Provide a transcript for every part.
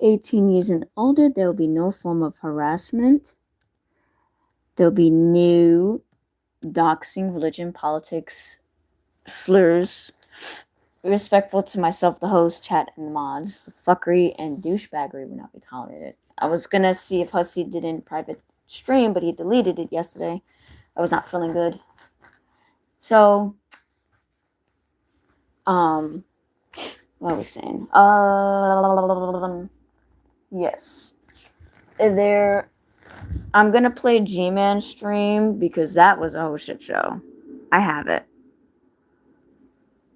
18 years and older, there will be no form of harassment. There'll be no doxing, religion, politics, slurs. Respectful to myself, the host, chat, and the mods. Fuckery and douchebaggery will not be tolerated. I was gonna see if Hussey did in private stream, but he deleted it yesterday. I was not feeling good. So, what was I saying? Yes. I'm gonna play G-Man stream because that was a whole shit show. I have it.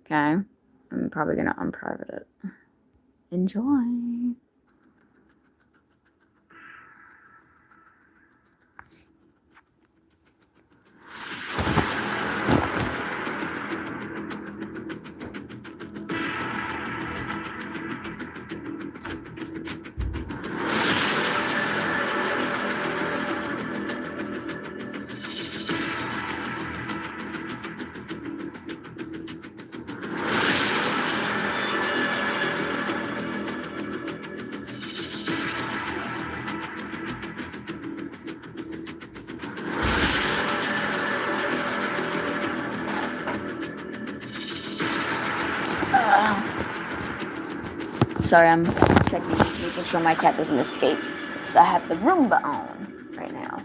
Okay? I'm probably gonna unprivate it. Enjoy. Sorry, I'm checking this, making sure my cat doesn't escape. So I have the Roomba on right now.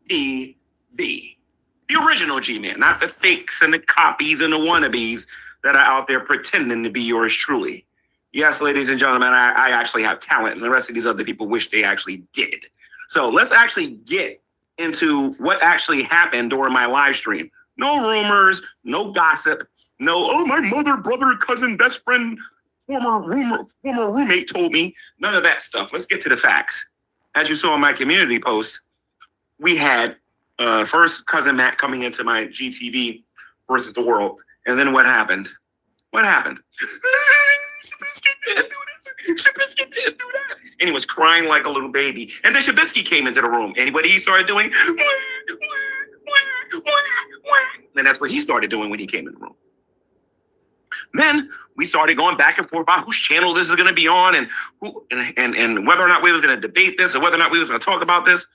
The original G-Man, not the fakes and the copies and the wannabes that are out there pretending to be yours truly. Yes, ladies and gentlemen, I actually have talent, and the rest of these other people wish they actually did. So let's actually get into what actually happened during my live stream. No rumors, no gossip, no, oh, my mother, brother, cousin, best friend, former roommate told me. None of that stuff. Let's get to the facts. As you saw in my community post, we had first cousin Matt coming into my GTV versus the world. And then what happened? What happened? Shabisky didn't do this. Shabisky didn't do that. And he was crying like a little baby. And then Shabisky came into the room. And what he started doing? And that's what he started doing when he came in the room. Then we started going back and forth about whose channel this is going to be on and who and whether or not we was going to debate this or whether or not we was going to talk about this.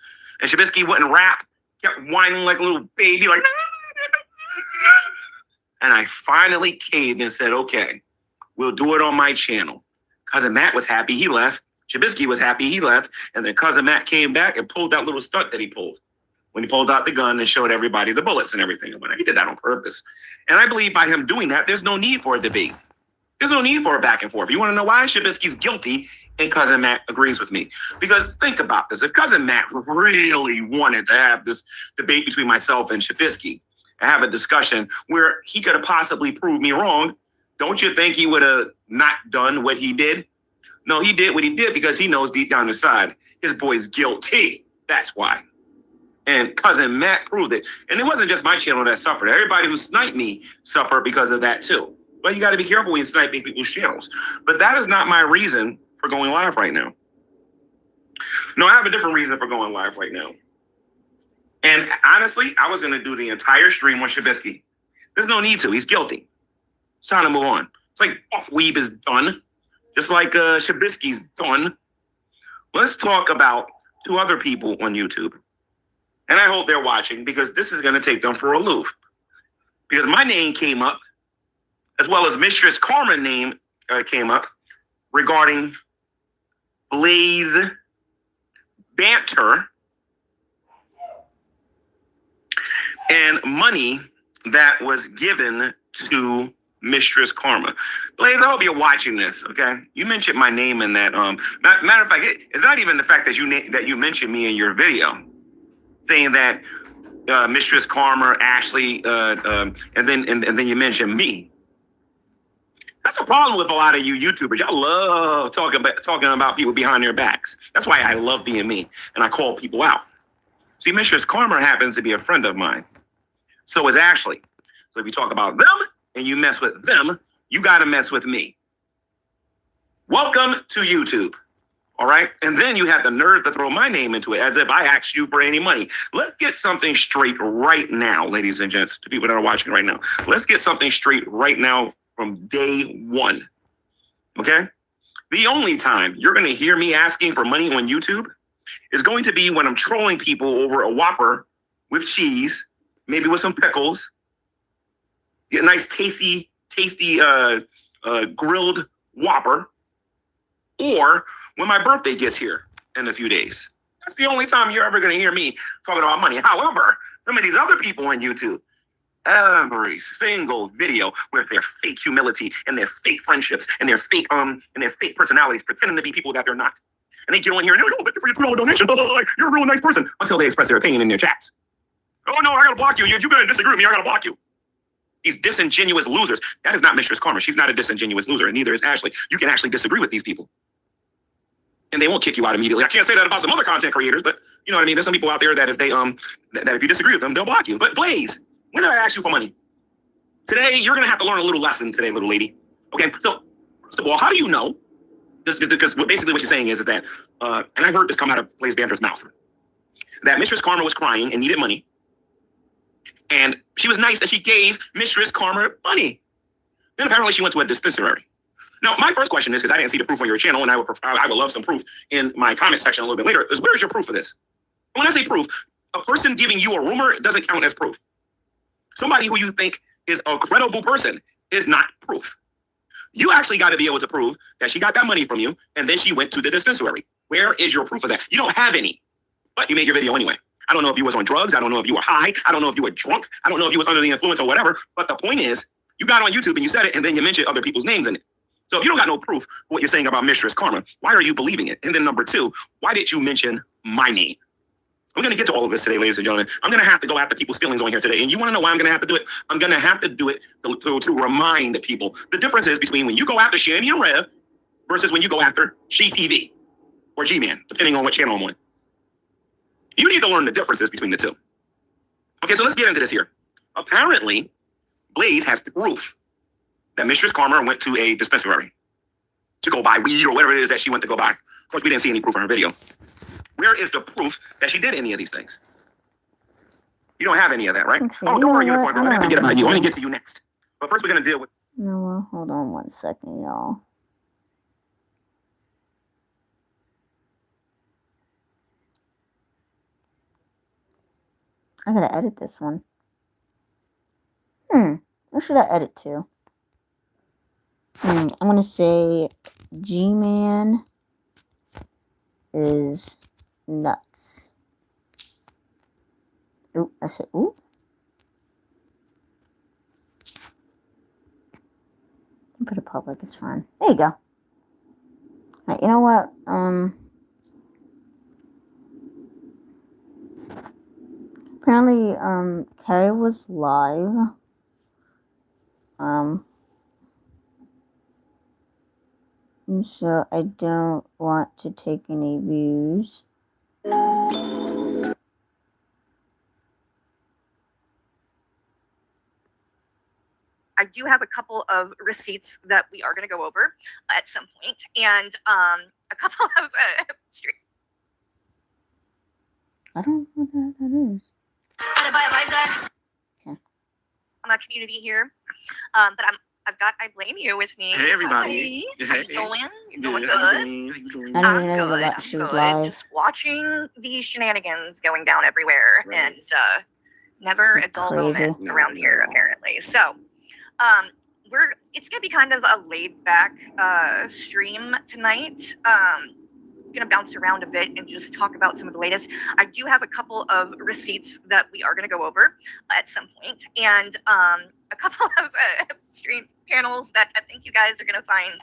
And Shabisky wouldn't rap, kept whining like a little baby, like. And I finally caved and said, okay, we'll do it on my channel. Cousin Matt was happy, he left. Shabisky was happy, he left. And then Cousin Matt came back and pulled that little stunt that he pulled. When he pulled out the gun and showed everybody the bullets and everything. He did that on purpose. And I believe by him doing that, there's no need for a debate. There's no need for a back and forth. You want to know why Shabisky's guilty and Cousin Matt agrees with me? Because think about this. If Cousin Matt really wanted to have this debate between myself and Shabisky and have a discussion where he could have possibly proved me wrong, don't you think he would have not done what he did? No, he did what he did because he knows deep down inside his boy's guilty. That's why. And Cousin Matt proved it. And it wasn't just my channel that suffered. Everybody who sniped me suffered because of that too. But you got to be careful when you sniping people's channels. But that is not my reason for going live right now. No, I have a different reason for going live right now. And honestly, I was going to do the entire stream on Shabisky. There's no need to. He's guilty. It's time to move on. It's like Off Weeb is done. Just like Shabisky's done. Let's talk about two other people on YouTube. And I hope they're watching because this is going to take them for a loop. Because my name came up, as well as Mistress Karma's name came up regarding Blaze banter and money that was given to Mistress Karma. Blaze, I hope you're watching this, okay? You mentioned my name in that. Matter of fact, it's not even the fact that you mentioned me in your video, saying that Mistress Karma, Ashley, and then you mentioned me. That's a problem with a lot of you YouTubers. Y'all love talking about people behind their backs. That's why I love being me, and I call people out. See, Mistress Karma happens to be a friend of mine. So is Ashley. So if you talk about them and you mess with them, you got to mess with me. Welcome to YouTube. All right. And then you had the nerve to throw my name into it as if I asked you for any money. Let's get something straight right now, ladies and gents, to people that are watching right now. Let's get something straight right now from day one. Okay. The only time you're going to hear me asking for money on YouTube is going to be when I'm trolling people over a Whopper with cheese, maybe with some pickles, get a nice tasty grilled Whopper, or when my birthday gets here in a few days. That's the only time you're ever going to hear me talking about money. However, some of these other people on YouTube, every single video with their fake humility and their fake friendships and their fake personalities, pretending to be people that they're not. And they get on here and they're like, oh, thank you for your $2 donation. You're a real nice person. Until they express their opinion in their chats. Oh no, I gotta block you. If you're gonna disagree with me, I gotta block you. These disingenuous losers. That is not Mistress Karma. She's not a disingenuous loser, and neither is Ashley. You can actually disagree with these people. And they won't kick you out immediately. I can't say that about some other content creators, but you know what I mean? There's some people out there that if they that if you disagree with them, they'll block you. But Blaze, when did I ask you for money? Today, you're gonna have to learn a little lesson today, little lady. Okay, so first of all, how do you know? Because basically what you're saying is that, and I heard this come out of Blaze Banter's mouth, that Mistress Karma was crying and needed money. And she was nice that she gave Mistress Karma money. Then apparently she went to a dispensary. Now, my first question is, because I didn't see the proof on your channel, and I would love some proof in my comment section a little bit later, is where's your proof of this? And when I say proof, a person giving you a rumor doesn't count as proof. Somebody who you think is a credible person is not proof. You actually got to be able to prove that she got that money from you, and then she went to the dispensary. Where is your proof of that? You don't have any, but you made your video anyway. I don't know if you was on drugs. I don't know if you were high. I don't know if you were drunk. I don't know if you was under the influence or whatever. But the point is, you got on YouTube and you said it, and then you mentioned other people's names in it. So if you don't got no proof for what you're saying about Mistress Karma, why are you believing it? And then number two, why did you mention my name? I'm going to get to all of this today, ladies and gentlemen. I'm going to have to go after people's feelings on here today. And you want to know why I'm going to have to do it? I'm going to have to do it to remind people. The difference is between when you go after Shanny and Rev versus when you go after She TV or G-Man, depending on what channel I'm on. You need to learn the differences between the two. Okay, so let's get into this here. Apparently, Blaze has the proof that Mistress Karma went to a dispensary to go buy weed or whatever it is that she went to go buy. Of course, we didn't see any proof in her video. Where is the proof that she did any of these things? You don't have any of that, right? Okay, Oh, don't worry, Unicorn Girl. I forget about you. I'm going to get to you next. But first, we're going to deal with... No, hold on 1 second, y'all. I gotta edit this one. What should I edit to? I'm gonna say G-Man is nuts. Ooh, I said, ooh. Put it public, it's fine. There you go. Alright, you know what? Apparently, Carrie was live. So I don't want to take any views. I do have a couple of receipts that we are going to go over at some point, and a couple of I don't know what that is. Okay. I'm a community here, but I blame you with me. Hey, everybody. Hi. How you doing? You doing good? I didn't even know that she was live. Just watching the shenanigans going down everywhere, Right. and never a dull moment around here, apparently. So, it's gonna be kind of a laid back stream tonight. Gonna bounce around a bit and just talk about some of the latest. I do have a couple of receipts that we are gonna go over at some point, and a couple of stream panels that I think you guys are gonna find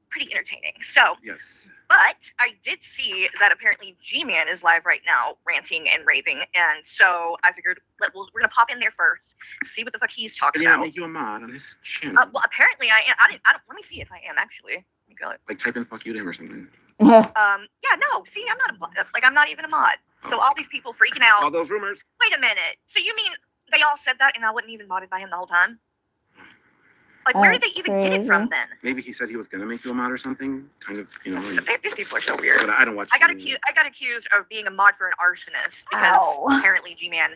pretty entertaining. So, Yes. but I did see that apparently G-Man is live right now, ranting and raving, and so I figured we're gonna pop in there first, see what the fuck he's talking Yeah, about. make you a mod on his channel. Well, apparently I am. I don't. Let me see if I am actually. Let me go. Like type in "fuck you" to him or something. Yeah, no. See, I'm not a mod. Like, I'm not even a mod. So all these people freaking out. All those rumors. Wait a minute. So you mean they all said that and I wasn't even modded by him the whole time? Like, where did That's they even get it crazy. from then? Maybe he said he was gonna make you a mod or something. Kind of, you know. These people are so weird. But I don't watch. I got accused of being a mod for an arsonist because Ow. apparently G-Man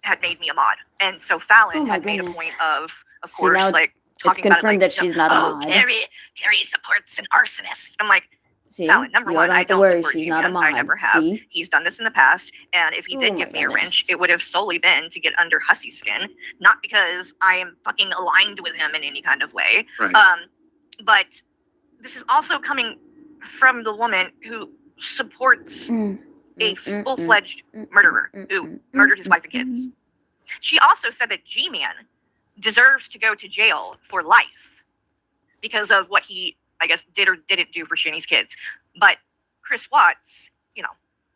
had made me a mod, and so Fallon Oh my had made a goodness. point of See, course, now like It's talking about it, confirmed like, that she's not a oh, mod. Carrie supports an arsonist. I'm like, See, Fallon, number you one, don't I have to don't worry. support She's not a G-Man. mod. I never have. See? He's done this in the past, and if he Oh did my give me a goodness. wrench, it would have solely been to get under Hussey's skin, not because I am fucking aligned with him in any kind of way. Right. But this is also coming from the woman who supports a full-fledged murderer who murdered his wife and kids. She also said that G-Man deserves to go to jail for life because of what he, I guess, did or didn't do for Shinny's kids. But Chris Watts, you know,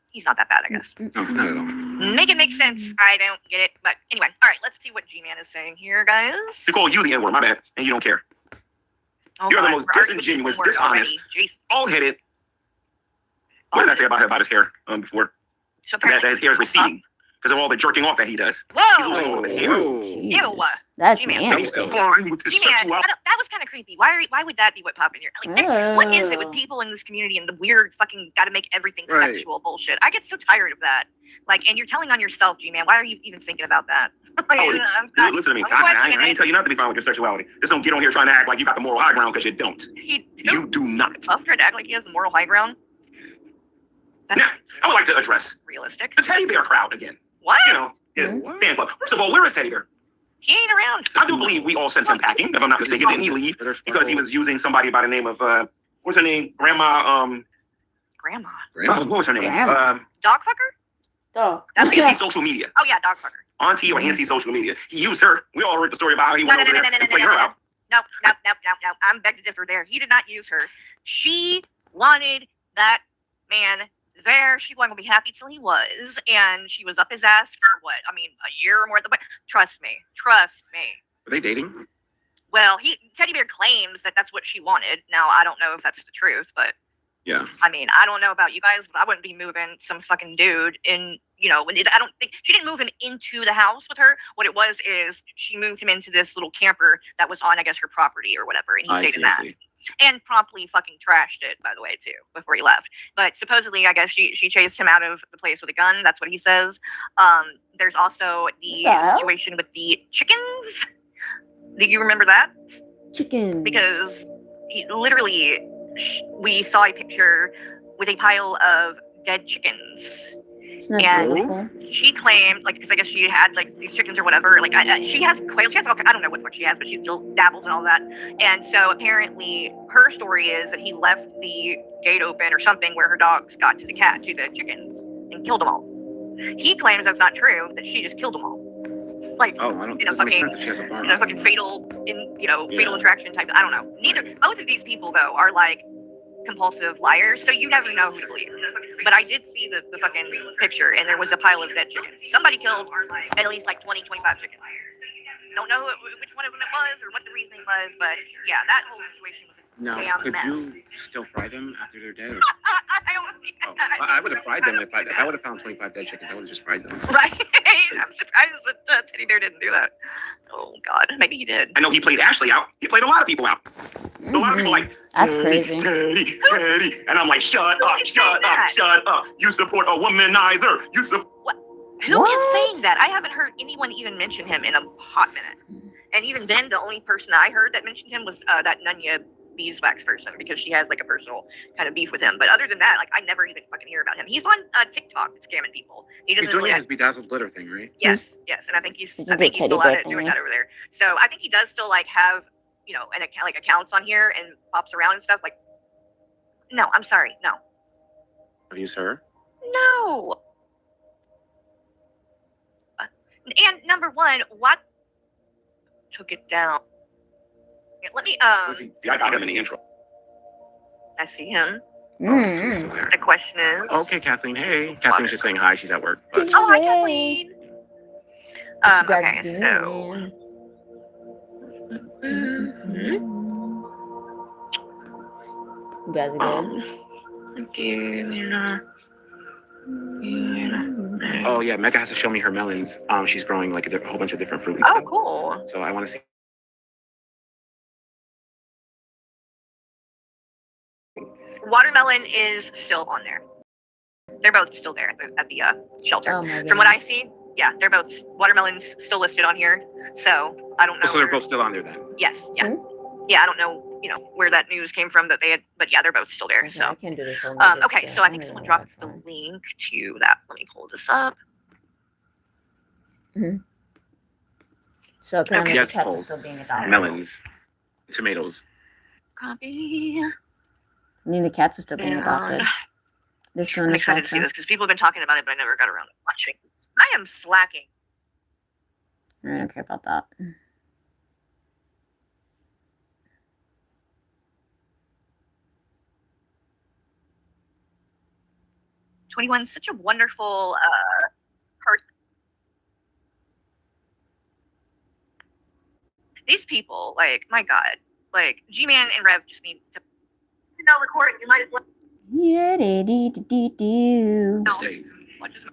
he's not that bad, I guess. No, not at all. Make it make sense. I don't get it. But anyway, all right, let's see what G-Man is saying here, guys. She called you the N-word, my bad, and you don't care. Oh, You're the God, most we're arguing disingenuous, with the word dishonest, already. Jeez. Bald-headed. What did I say about his hair before? So That apparently, his hair is receding because of all the jerking off that he does. He's whoa, losing all of his hair. Ew. That's G-Man, And he's nasty. flying with his G-Man, sexuality. that was kind of creepy. Why would that be what popped in here? Like, what is it with people in this community and the weird fucking got to make everything Right. sexual bullshit? I get so tired of that. Like, and you're telling on yourself, G-Man. Why are you even thinking about that? Like, Oh, Listen to me. I'm I questioning ain't it. tell you not to be fine with your sexuality. Just don't get on here trying to act like you got the moral high ground because you don't. You do not. Puff tried to act like he has the moral high ground. That's Now, I would like to address realistic. the teddy bear crowd again. What? You know, his fan club. First of all, where is Teddy Bear? He ain't around. I do believe we all sent him packing, if I'm not mistaken. Didn't he leave because he was using somebody by the name of what's her name? Grandma. Grandma. What was her name? Grandma. Dog fucker? Dog. Auntie social media. Oh yeah, dog fucker. Auntie or Auntie social media. He used her. We all heard the story about how he No, went no, over no, there no, no, and no, played no, her no. out. No. I'm beg to differ there. He did not use her. She wanted that man there. She wasn't gonna be happy till he was, and she was up his ass for what? I mean, a year or more. Trust me. Are they dating? Well, Teddy Bear claims that that's what she wanted. Now I don't know if that's the truth, but Yeah. I mean, I don't know about you guys, but I wouldn't be moving some fucking dude in. You know, I don't think she didn't move him into the house with her. What it was is she moved him into this little camper that was on, I guess, her property or whatever, and he stayed in that. And promptly fucking trashed it, by the way, too, before he left. But supposedly, I guess she chased him out of the place with a gun. That's what he says. There's also the hell? situation with the chickens. Do you remember that? Chicken. Because we saw a picture with a pile of dead chickens. Isn't that and- beautiful? She claimed, like, because I guess she had like these chickens or whatever. Like, she has quail. She has all. I don't know what the fuck she has, but she still dabbles in all that. And so apparently, her story is that he left the gate open or something where her dogs got to the chickens, and killed them all. He claims that's not true. That she just killed them all. Like, Oh, I don't. You know, It doesn't make fucking- sense if she has a farm. fucking fatal fatal Yeah. attraction type. I don't know. Both of these people though are like compulsive liars, so you never know who to believe. But I did see the fucking picture, and there was a pile of dead chickens. Somebody killed at least like 20-25 chickens. Don't know which one of them it was or what the reasoning was, but yeah, that whole situation was a Now, damn could mess. you still fry them after they're dead? Or... I don't. Oh, I would have fried them if I would have found 25 dead chickens. I would have just fried them. Right? I'm surprised that Teddy Bear didn't do that. Oh God, maybe he did. I know he played Ashley out. He played a lot of people out. A lot of people like, That's Teddy, crazy. Teddy. And I'm like, shut up, is shut saying up, that? shut up. You support a womanizer. You support. Who is What? saying that? I haven't heard anyone even mention him in a hot minute. And even then, the only person I heard that mentioned him was that Nunya Beeswax person, because she has like a personal kind of beef with him. But other than that, like I never even fucking hear about him. He's on TikTok scamming people. He He's doesn't doing really. his bedazzled glitter thing, right? Yes, and I think he's He's I think a he's still teddy at bear it doing thingy. that over there. So I think he does still like have an account, like accounts on here and pops around and stuff. Like, no, I'm sorry, no, Have you, sir? no. And number one, what took it down? Let me I got him in the intro. I see him. Oh, she's still there. The question is, Okay, Kathleen. Hey, Kathleen's just saying hi. She's at work. But oh hi Yay. Kathleen. What you guys Okay, doing, so man? You guys are good. oh yeah, Mecca has to show me her melons. She's growing like a whole bunch of different fruit. And Oh, stuff. cool. So I want to see Watermelon is still on there. They're both still there at the shelter. Oh my From what I goodness. see, yeah, they're both. Watermelon's still listed on here, so I don't know. So they're where- both still on there then. Yes, yeah, yeah. I don't know, where that news came from that they had, but yeah, they're both still there. Okay, So I can't do this whole okay, so I think someone dropped the link to that. Let me pull this up. So apparently Yes, the cats are polls, still being adopted. melons, tomatoes. Copy. I mean, the cats are still being And adopted. This one I'm is excited to see this because people have been talking about it, but I never got around to watching. I am slacking. I don't care about that. 21 is such a wonderful person. These people, like, my God, like G-Man and Rev just need to record. You might as well. Yeah, do do do do No. Stays. Watch this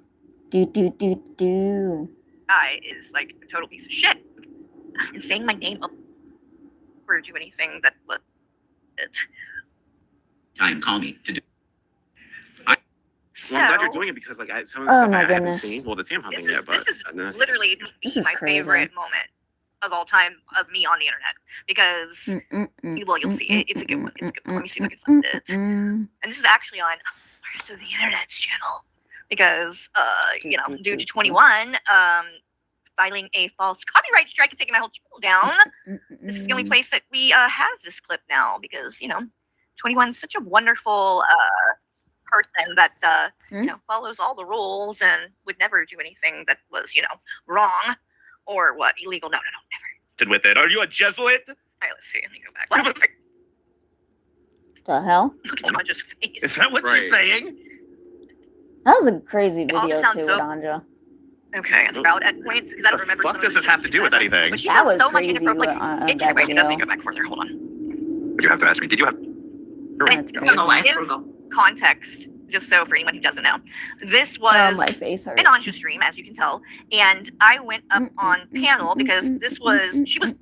do. guy is like a total piece of shit. And saying my name up or do anything that was it. Time, call me to do. So Well, I'm glad you're doing it because like some of the Oh stuff my I haven't goodness. seen. Well, the Tam Hunt this thing is, yet, but this is that's- literally This is my crazy. favorite moment of all time of me on the internet because well, you'll see it. It's a good one. It's a good one. Let me see if I can find it. And this is actually on First of the Internet's channel because due to 21 filing a false copyright strike and taking my whole channel down. This is the only place that we have this clip now because 21 is such a wonderful person that follows all the rules and would never do anything that was wrong or illegal. No, never. with it. Are you a Jesuit? All right, let's see. Let me go back. The hell? Look at Anja's face. Is that what Right. you're saying? That was a crazy All video sounds too so- with Anja. Okay, I'm proud at points because I don't The remember. fuck some of does the this have to things do with she said. anything? But she That says was so much crazy inappropriate. on It that doesn't video. go back further. Hold on. You have to ask me. Did you have? That's Give crazy. context, just so for anyone who doesn't know, this Oh, was my face hurts. an Anja stream, as you can tell, and I went up on panel because this was she was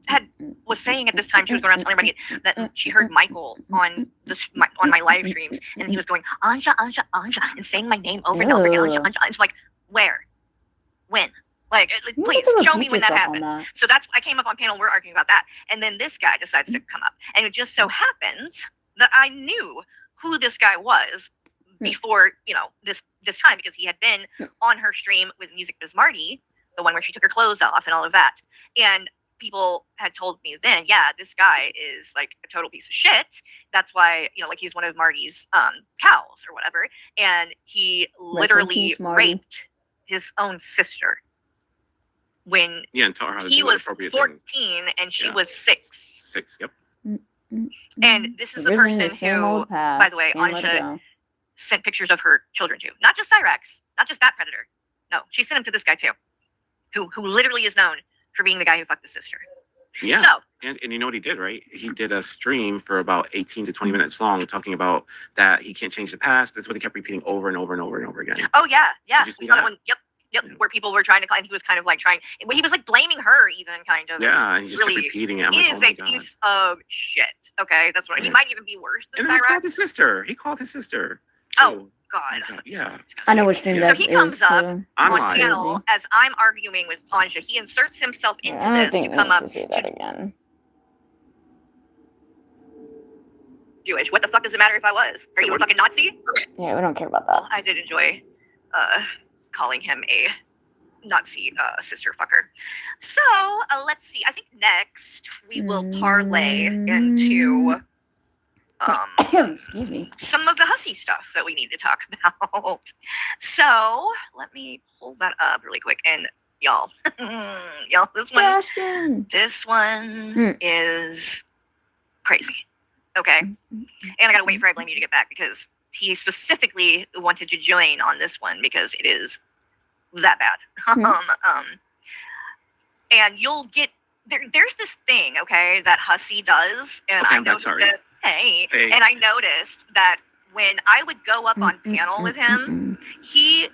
saying at this time she was going around telling everybody that she heard Michael on on my live streams, and he was going Anja, and saying my name over and over again, Anja. It's like where, when, like You please have to show me repeat when that yourself on happened. that. So that's I came up on panel. We're arguing about that, and then this guy decides to come up, and it just so happens that I knew who this guy was before this time because he had been on her stream with Music Biz Marty, the one where she took her clothes off and all of that, and people had told me then, yeah, this guy is like a total piece of shit. That's why like he's one of Marty's cows or whatever, and he literally peace, Marty. raped his own sister when Yeah, and taught her how to he do was appropriate 14 things. and she Yeah. was 6. 6. Yep. And this is the Revisiting person same who, old past. by the way, Can't let it Anja go. sent pictures of her children to. Not just Cyrax, not just that predator. No, she sent them to this guy too, who literally is known for being the guy who fucked his sister. Yeah. So And you know what he did, right? He did a stream for about 18 to 20 minutes long talking about that he can't change the past. That's what he kept repeating over and over and over and over again. oh yeah, Did you see we saw that that? one. Yep. Yeah. Where people were trying to, and he was kind of like trying. He was like blaming her, even kind of. Yeah, and he just really, kept repeating it. I'm He like, is oh my a God. piece of shit. Okay, that's what he Yeah. might even be worse than And then he called Cyrax. his sister. He called his sister. Oh, God. Okay, that's yeah. disgusting. I know which stream So that he is, comes up too. I'm on live. panel as I'm arguing with Anja. He inserts himself Yeah, into I don't this think to we come need up to see that again. Jewish. What the fuck does it matter if I was? Are you a fucking Nazi? Yeah, we don't care about Well, that. I did enjoy calling him a Nazi sister fucker. So let's see. I think next we will parlay into Excuse me. some of the hussy stuff that we need to talk about. So let me pull that up really quick. And y'all, Sebastian. this one Hmm. is crazy. Okay. And I gotta wait for I Blame You to get back because he specifically wanted to join on this one because it is that bad. And you'll get there's this thing, okay, that Hussy does, and Okay, I I'm back, noticed sorry. that. Hey, Hey. and I noticed that when I would go up on panel with him, he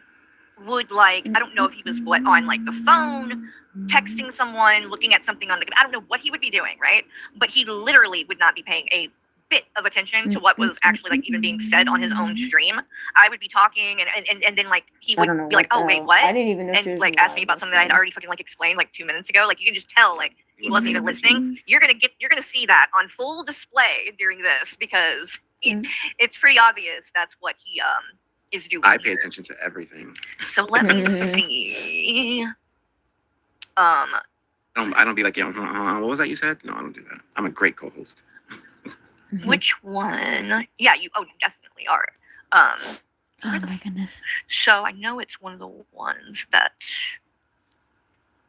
would I don't know if he was on like the phone, texting someone, looking at something on the I don't know what he would be doing, right? But he literally would not be paying a bit of attention to what was actually like even being said on his own stream, I would be talking and then like he I would don't know be like, what oh the wait, hell. what? I didn't even know she And was like ask me alive. about something that I had already fucking like explained like 2 minutes ago. Like you can just tell like he wasn't even listening. You're gonna see that on full display during this because it's pretty obvious that's what he is doing. I pay here. attention to everything. So let me see. I don't be like, what was that you said? No, I don't do that. I'm a great co-host. Which one? Yeah, you definitely are. Oh my goodness. So I know it's one of the ones that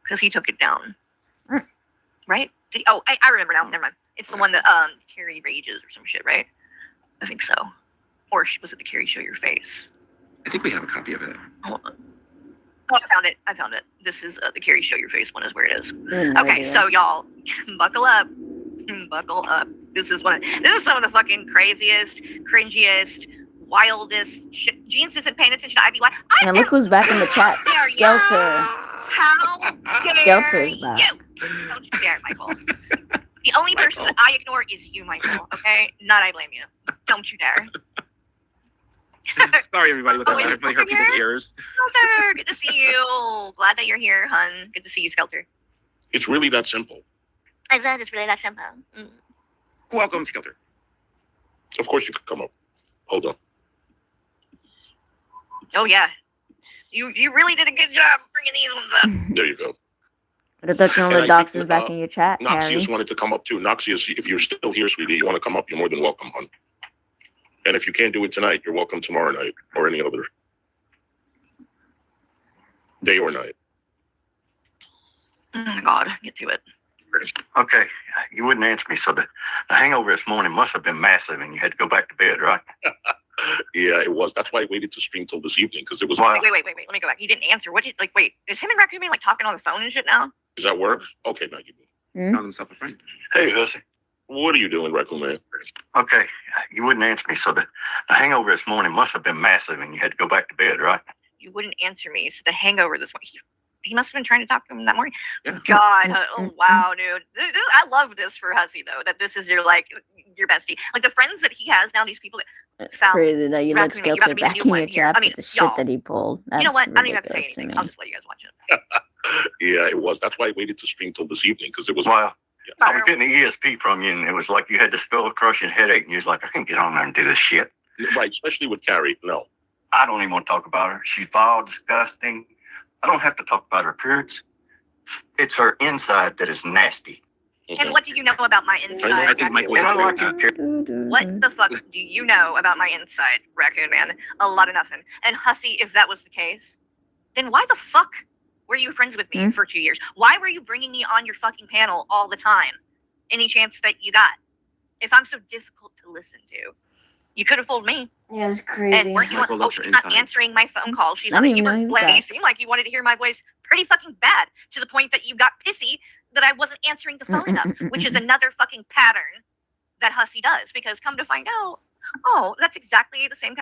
because he took it down. Right? I remember now. Never mind. It's the one that Carrie rages or some shit, right? I think so. Or was it the Carrie Show Your Face? I think we have a copy of it. Hold on. Oh, I found it. This is the Carrie Show Your Face one is where it is. No Okay, idea. so y'all buckle up. Buckle up. This is some of the fucking craziest, cringiest, wildest shit. Jeans isn't paying attention to IBY. And look who's back in the chat. Dare you. Skelter. How dare Skelter's back. you? Don't you dare, Michael. The only person that I ignore is you, Michael. Okay? Not I blame you. Don't you dare. Sorry, everybody. With that, I really hurt people's ears. Skelter, good to see you. Glad that you're here, hun. Good to see you, Skelter. It's really that simple. I said it's really that simple. Welcome, Skelter. Of course you could come up. Hold on. Oh yeah, you really did a good job bringing these ones up. There you go. But I thought you And only I docs think, is back in your chat, Harry. Noxious wanted to come up too. Noxious, if you're still here, sweetie, you want to come up, you're more than welcome, hon. And if you can't do it tonight, you're welcome tomorrow night or any other day or night. Oh my God, get to it. Okay, you wouldn't answer me. So the hangover this morning must have been massive, and you had to go back to bed, right? Yeah, it was. That's why I waited to stream till this evening because it was. Wow. Wait. Let me go back. He didn't answer. What did wait? Is him and Raccoon Man like talking on the phone and shit now? Does that work? Okay, now you. Found himself a friend. Hey, hussy. What are you doing, Raccoon Man? Okay, you wouldn't answer me. So the hangover this morning must have been massive, and you had to go back to bed, right? You wouldn't answer me. It's the hangover this morning. He must have been trying to talk to him that morning. Yeah. God, oh wow, dude. I love this for Hussy though. That this is your bestie. Like the friends that he has now. These people that It's found crazy that you let Raccoon Man, you gotta Skelter be the back new in one your here. chat I mean, with the shit y'all. that he pulled. That's You know what? I don't even have to say ridiculous anything. me. I'll just let you guys watch it. Yeah, it was. That's why I waited to stream till this evening because it was. Well, Yeah. I was getting the ESP from you, and it was like you had this skull-crushing headache, and you was like, I can't get on there and do this shit. Right, especially with Carrie. No. I don't even want to talk about her. She's vile, disgusting. I don't have to talk about her appearance. It's her inside that is nasty. And what do you know about my I inside? think Michael And I was like you, What the fuck do you know about my inside, Raccoon Man? A lot of nothing. And Hussy, if that was the case, then why the fuck were you friends with me for 2 years? Why were you bringing me on your fucking panel all the time? Any chance that you got? If I'm so difficult to listen to, you could have fooled me. Yeah, it's And crazy. weren't you? Michael Oh, loves your she's not insides. answering my phone call. She's I on didn't it. You even were know he was like, you back. seemed like you wanted to hear my voice pretty fucking bad to the point that you got pissy that I wasn't answering the phone enough, which is another fucking pattern that Hussy does. Because come to find out, oh, that's exactly the same.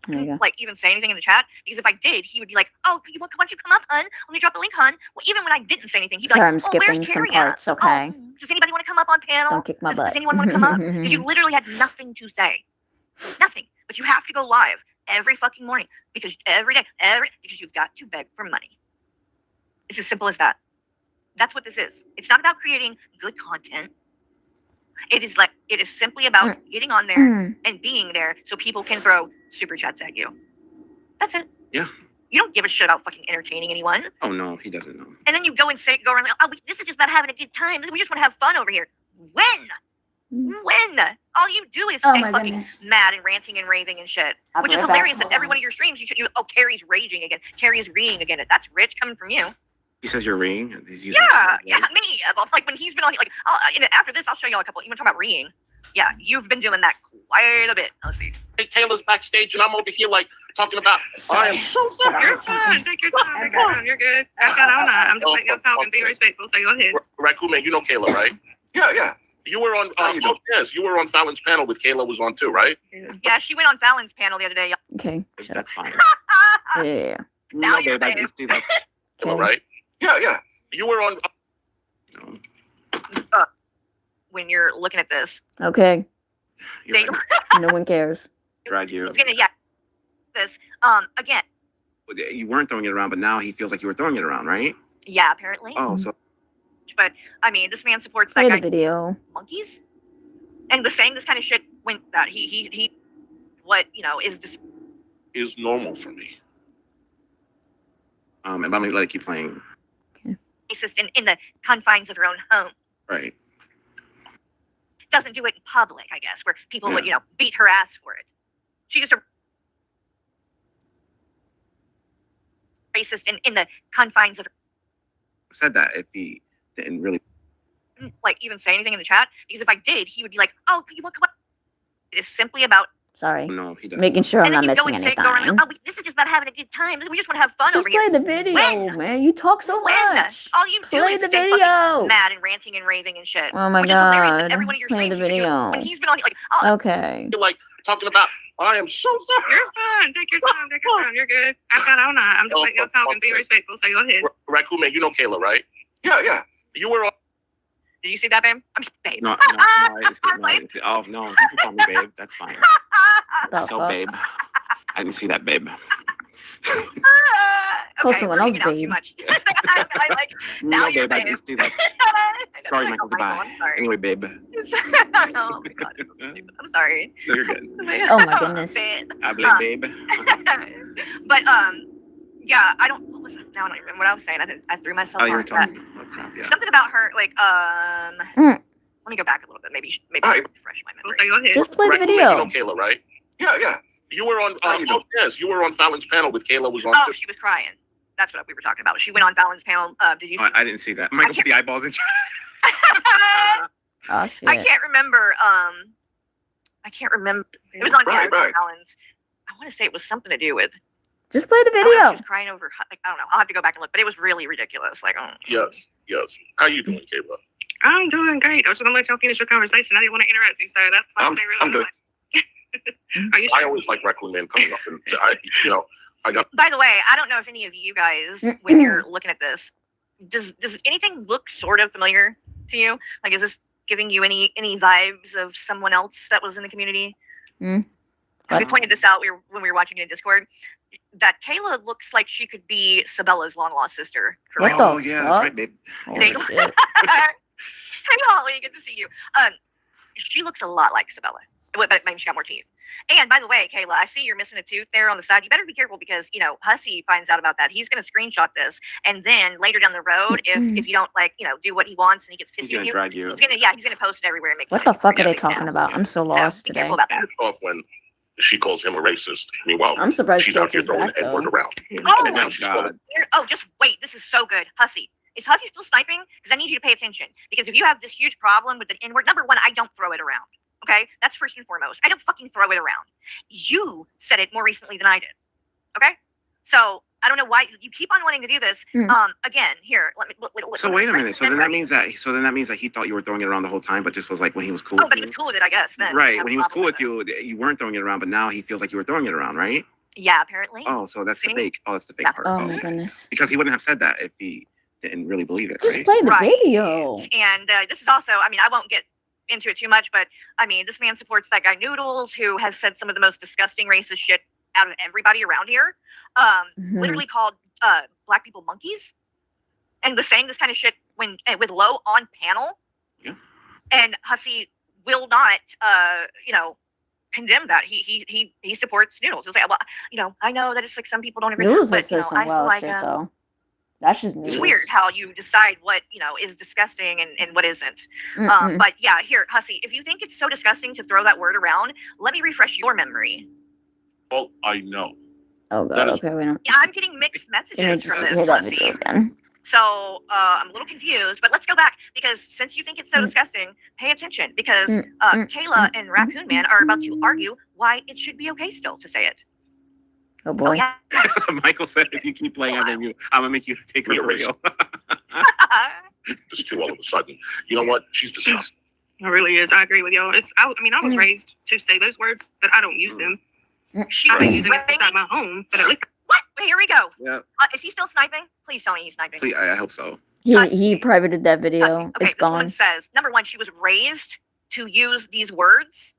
There you go. Like even say anything in the chat, because if I did, he would be like, "Oh, why don't you come up, hun? Let me drop a link, hun." Well, even when I didn't say anything, he'd be Sorry, like, I'm "Oh, where's skipping some Carrie at? parts, okay. Oh, does anybody want to come up on panel? Don't kick my Does butt. anyone want to come up?" Because you literally had nothing to say, nothing. But you have to go live every fucking morning because every day, because you've got to beg for money. It's as simple as that. That's what this is. It's not about creating good content. It is simply about getting on there and being there so people can throw super chats at you. That's it. Yeah. You don't give a shit about fucking entertaining anyone. Oh no, he doesn't know. And then you go around like, oh, this is just about having a good time. We just want to have fun over here. When? All you do is Oh stay my fucking goodness. mad and ranting and raving and shit. I'll Which be is right back. hilarious that Hold every on. one of your streams, oh, Carrie's raging again. Carrie's reading again. That's rich coming from you. He says you're ring. He's using Yeah, me. Like when he's been on, like, after this, I'll show y'all a couple. You want to talk about reading? Yeah, you've been doing that quite a bit. Let's see. Hey, Taylor's backstage, and I'm over here like talking about. I am so sorry. You're fine. Take your time. You're good. I'm just letting you talk and be respectful. So go ahead. Raccoon Man, you know Kayla, right? Yeah. You were on. How you doing? Yes, you were on Fallon's panel with Kayla was on too, right? Yeah, she went on Fallon's panel the other day. Okay, shut up. That's fine. Yeah. Now No, you're babe, I dead. can see that. Kayla, Okay. right? Yeah. You were on. No. When you're looking at this, Okay. You're they, right. No one cares. Drag you. it's gonna this again. You weren't throwing it around, but now he feels like you were throwing it around, right? Yeah, apparently. Oh, so But I mean, this man supports that Play guy the video. monkeys, and was saying this kind of shit when that he what is Is normal for me. and I'm gonna let it keep playing. racist in the confines of her own home. Right. Doesn't do it in public, I guess, where people would Yeah. beat her ass for it. She just a racist in the confines of Said that if he didn't really. like even say anything in the chat, because if I did, he would be like, "Oh, you want to come on?" It is simply about Sorry. No, he doesn't. Making sure I'm and then not you go missing and say, go around, anything. "Oh, this is just about having a good time. We just want to have fun Just over play here." the video, When? man. You talk so When? much. All you do Play is the stay video. fucking mad and ranting and raving and shit. Oh my which is hilarious. And god. every one of your Play the streams, you should do it. video. When he's been on, like, oh, Okay. You're like talking about. I am so sorry. You're fine. Take your time. Take your time. You're good. I've got all night. I'm just letting y'all talk and be respectful. So go ahead. Raccoon Man, you know Kayla, right? Yeah. You were on. did you see that, babe? I'm just babe. No, I didn't see it. No, I didn't see it. Oh no, you can call me babe. That's fine. The So fuck? babe, I didn't see that, babe. Call Okay, someone we're else hanging out too babe. much. I like now No, you're babe, I babe. didn't see that. Sorry, Michael. Goodbye. I'm sorry. Anyway, babe. Oh my god, I'm sorry. No, you're good. Oh my goodness. I blame babe. But yeah, I don't. What was that? Now I don't even remember what I was saying. I threw myself Oh, you were off. But talking. Oh, crap, yeah. something about her, like Let me go back a little bit. Maybe All right. refresh my So memory. go ahead. Just play the Raccoon Man, you know video. Kayla, right? Yeah. You were on. How you doing? Yes, you were on Fallon's panel with Kayla. Was on. Oh, she was crying. That's what we were talking about. She went on Fallon's panel. Did you? Oh, I didn't see that. Michael put the eyeballs in. Oh shit. I can't remember. I can't remember. It was on Right. Fallon's. I want to say it was something to do with. Just play the I don't know if she video. was crying over. Like, I don't know. I'll have to go back and look. But it was really ridiculous. Like, Yes. How you doing, Kayla? I'm doing great. I was just gonna let y'all finish your conversation. I didn't want to interrupt you, so that's why I'm good. Are you I sure? always like Raccoon Man coming up, and I got. By the way, I don't know if any of you guys, when you're looking at this, does anything look sort of familiar to you? Like, is this giving you any vibes of someone else that was in the community? Hmm. 'Cause we What? pointed this out when we were watching it in Discord. That Kayla looks like she could be Sabella's long lost sister. What Correct? the Oh yeah, that's fuck? right, babe. Holy They- shit. Hey Holly, good to see you. She looks a lot like Sabella, but maybe she got more teeth. And by the way, Kayla, I see you're missing a tooth there on the side. You better be careful because Hussey finds out about that. He's going to screenshot this, and then later down the road, if you don't do what he wants and he gets He's pissy at gonna you, drag you. he's gonna post it everywhere and make. What fun the of fuck you are they for talking now. about? I'm so So lost be today. careful about that. Off when she calls him a racist. Meanwhile, I'm surprised she's she out here came throwing back, the N-word though. around. Oh And my now she's God. Oh, just wait. This is so good. Hussey. Is Hussey still sniping? Because I need you to pay attention. Because if you have this huge problem with the N-word, number one, I don't throw it around. Okay? That's first and foremost. I don't fucking throw it around. You said it more recently than I did. Okay? So I don't know why you keep on wanting to do this. Again, here, let me look. So wait a minute. So then that means that he thought you were throwing it around the whole time, but just was like when he was cool Oh, with but he you. was cool with it, I guess. Then Right. Have When a he was problem cool with you, you weren't throwing it around, but now he feels like you were throwing it around, right? Yeah, apparently. Oh, so that's the See? fake. Oh, that's the fake Yeah. part. Oh Oh. my goodness. Because he wouldn't have said that if he didn't really believe it, Just right? play the Right. video. And this is also, I mean, I won't get into it too much, but I mean, this man supports that guy Noodles, who has said some of the most disgusting racist shit out of everybody around here. Mhm. Literally called black people monkeys, and was saying this kind of shit with Low on panel. Yeah. And Hussey will not, condemn that. He supports Noodles. He'll say, well, I know that it's like some people don't agree, Noodles but has said some I still wild like shit, him. though. That's just It's Noodles. weird how you decide what is disgusting and what isn't. Mm-mm. But yeah, here, Hussey, if you think it's so disgusting to throw that word around, let me refresh your memory. Well, I know. Oh that god. is- Okay, we don't. Yeah, I'm getting mixed Let me messages just from hear this, that Hussey. video again. So I'm a little confused, but let's go back because since you think it's so disgusting, pay attention because Kayla and Raccoon Man are about to argue why it should be okay still to say it. Oh So boy. yeah. Michael said, "If you keep playing, I'm gonna make you take her for real." Just two all of a sudden. You know what? She's disgusting. It really is. I agree with y'all. I was raised to say those words, but I don't use them. She I don't was use them inside my home, but at least What? Wait, here we go. Yeah. Is he still sniping? Please tell me he's sniping. Please, I hope so. He Hussy. privated that Hussy. video. Okay, It's this woman gone. says, number one, she was raised to use these words.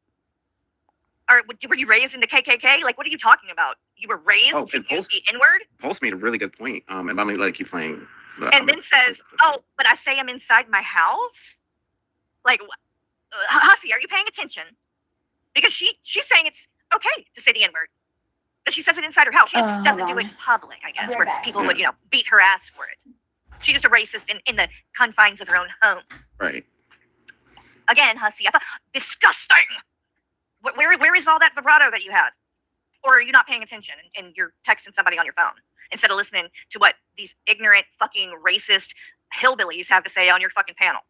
Or were you raised in the KKK? Like, what are you talking about? You were raised Oh, to and use Post- the N-word? Post made a really good point. And I'm gonna let it keep playing. But And I'm then gonna- says, oh, but I say I'm inside my house? Like, Hussy, are you paying attention? Because she's saying it's okay to say the N-word. But she says it inside her house. She just Hold doesn't do it on. in public, I guess, I'll be where right back. people would, beat her ass for it. She's just a racist in the confines of her own home. Right. Again, Hussy, I thought, disgusting. Where is all that vibrato that you had? Or are you not paying attention and you're texting somebody on your phone instead of listening to what these ignorant, fucking racist hillbillies have to say on your fucking panel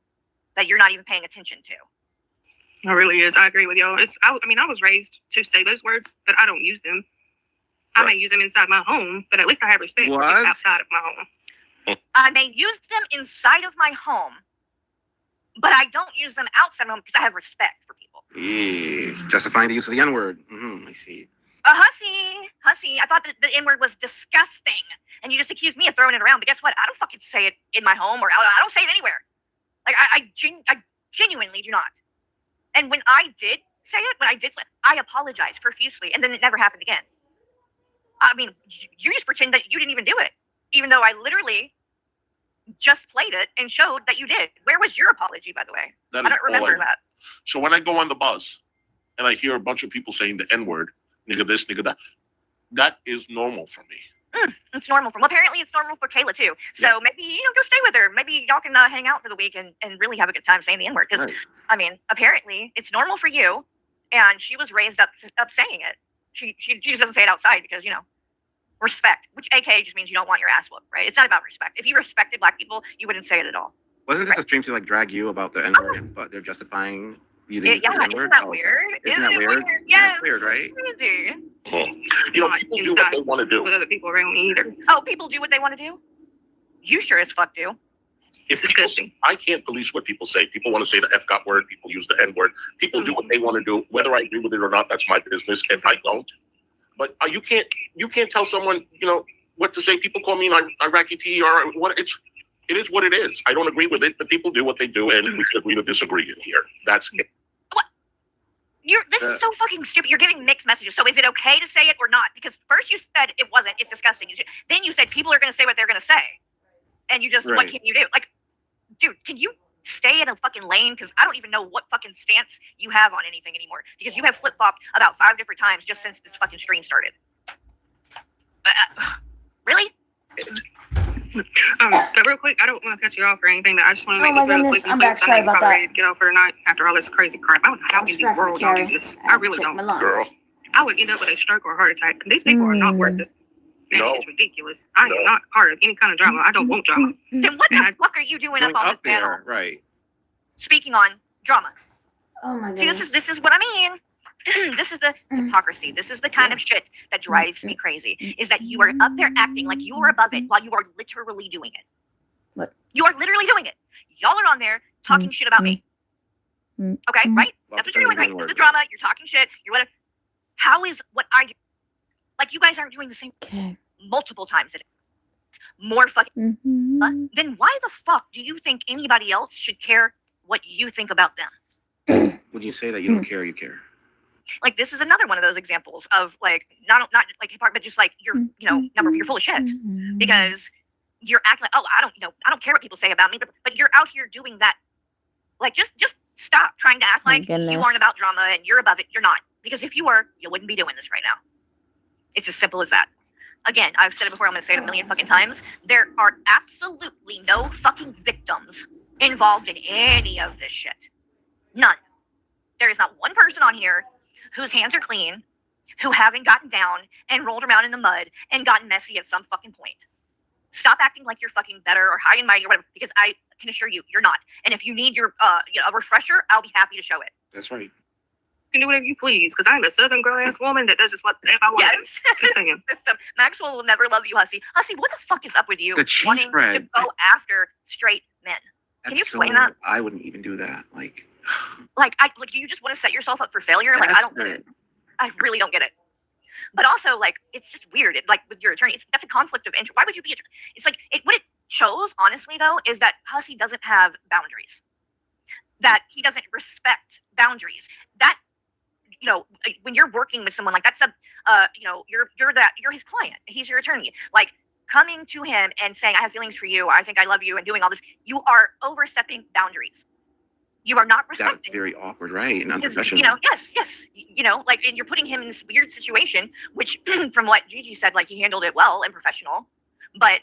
that you're not even paying attention to? It really is. I agree with y'all. I was raised to say those words, but I don't use them. I may use them inside my home, but at least I have respect for people What? outside of my home. I may use them inside of my home, but I don't use them outside my home because I have respect for people. Yeah. Justifying the use of the N-word. I see. Hussy, I thought that the N-word was disgusting, and you just accused me of throwing it around, but guess what? I don't fucking say it in my home, or I don't say it anywhere. Like, I genuinely do not. And when I did say it, I apologized profusely, and then it never happened again. I mean, you just pretend that you didn't even do it, even though I literally just played it and showed that you did. Where was your apology, by the way? That I is don't remember all I- that. So when I go on the bus and I hear a bunch of people saying the N-word, nigga this, nigga that, that is normal for me. It's normal for, well, apparently it's normal for Kayla too. So maybe, go stay with her. Maybe y'all can hang out for the week and really have a good time saying the N-word. Because, Right. I mean, apparently it's normal for you, and she was raised up saying it. She just doesn't say it outside because, respect, which AKA just means you don't want your ass whooped, right? It's not about respect. If you respected Black people, you wouldn't say it at all. Wasn't this a stream to like drag you about the N-word, but they're justifying using the N-word? Isn't that Oh, weird? Isn't that weird? Yes. That's weird, right? Crazy. Not People do what they want to do. With other people around me either. Oh, people do what they want to do? You sure as fuck do. If It's people, disgusting. I can't police what people say. People want to say the F-got word. People use the N-word. People do what they want to do. Whether I agree with it or not, that's my business, and I don't. But you can't tell someone, what to say. People call me an Iraqi tea or what. It is what it is. I don't agree with it, but people do what they do, and we should agree to disagree in here. That's it. This is so fucking stupid. You're giving mixed messages. So is it okay to say it or not? Because first you said it wasn't. It's disgusting. Then you said people are going to say what they're going to say. And you just, what Right. can you do? Like, dude, can you stay in a fucking lane? Because I don't even know what fucking stance you have on anything anymore. Because you have flip-flopped about 5 different times just since this fucking stream started. Really? But real quick, I don't want to cut you off or anything, but I just want to Oh make my this real goodness, quick. I'm back. I know Sorry you're about probably that. ready to get off for tonight after all this crazy crap. I don't know how in the world y'all do this. I really don't. Girl. I would end up with a stroke or a heart attack. These people are not worth it. And No. it's ridiculous. I No. am not part of any kind of drama. I don't want drama. Then what the And I- fuck are you doing Going up on this up there, panel right? speaking on drama? Oh my See, goodness. this is what I mean. This is the hypocrisy. This is the kind of shit that drives me crazy. Is that you are up there acting like you are above it while you are literally doing it. What? You are literally doing it. Y'all are on there talking shit about me. Okay, right? Well, That's what you're doing, right? defending This is the the drama. You're talking shit. You're whatever. How is what I do? Like, you guys aren't doing the same Okay. multiple times a day. More fucking. Mhm. Then why the fuck do you think anybody else should care what you think about them? When you say that you don't care, you care. Like, this is another one of those examples of like not like hypocrisy, but just like you're you're full of shit because you're acting like, oh, I don't care what people say about me, but you're out here doing that. Like, just stop trying to act My like you goodness. aren't about drama and you're above it. You're not, because if you were, you wouldn't be doing this right now. It's as simple as that. Again, I've said it before. I'm going to say it a million fucking times. There are absolutely no fucking victims involved in any of this shit. None. There is not one person on here whose hands are clean, who haven't gotten down and rolled around in the mud and gotten messy at some fucking point. Stop acting like you're fucking better or high and mighty or whatever, because I can assure you, you're not. And if you need your a refresher, I'll be happy to show it. That's right. You can do whatever you please, because I'm a southern girl ass woman that does just what the F I want. Yes. Just saying. System. Maxwell will never love you, Hussy. Hussy, what the fuck is up with you? The cheese wanting spread. to go after straight men. Can you explain that? I wouldn't even do that. Like, Like, do you just want to set yourself up for failure? Like, I don't get it. I really don't get it. But also, like, it's just weird. Like, with your attorney, that's a conflict of interest. Why would you be? It's like, shows, honestly, though, is that Hussey doesn't have boundaries. That he doesn't respect boundaries. That, you know, when you're working with someone like that's you know, you're his client. He's your attorney. Like coming to him and saying, "I have feelings for you. I think I love you," and doing all this, you are overstepping boundaries. You are not That's respecting. very awkward, right? And Because, unprofessional. you know, yes, you know, like, and you're putting him in this weird situation, which, from what Gigi said, like he handled it well and professional, but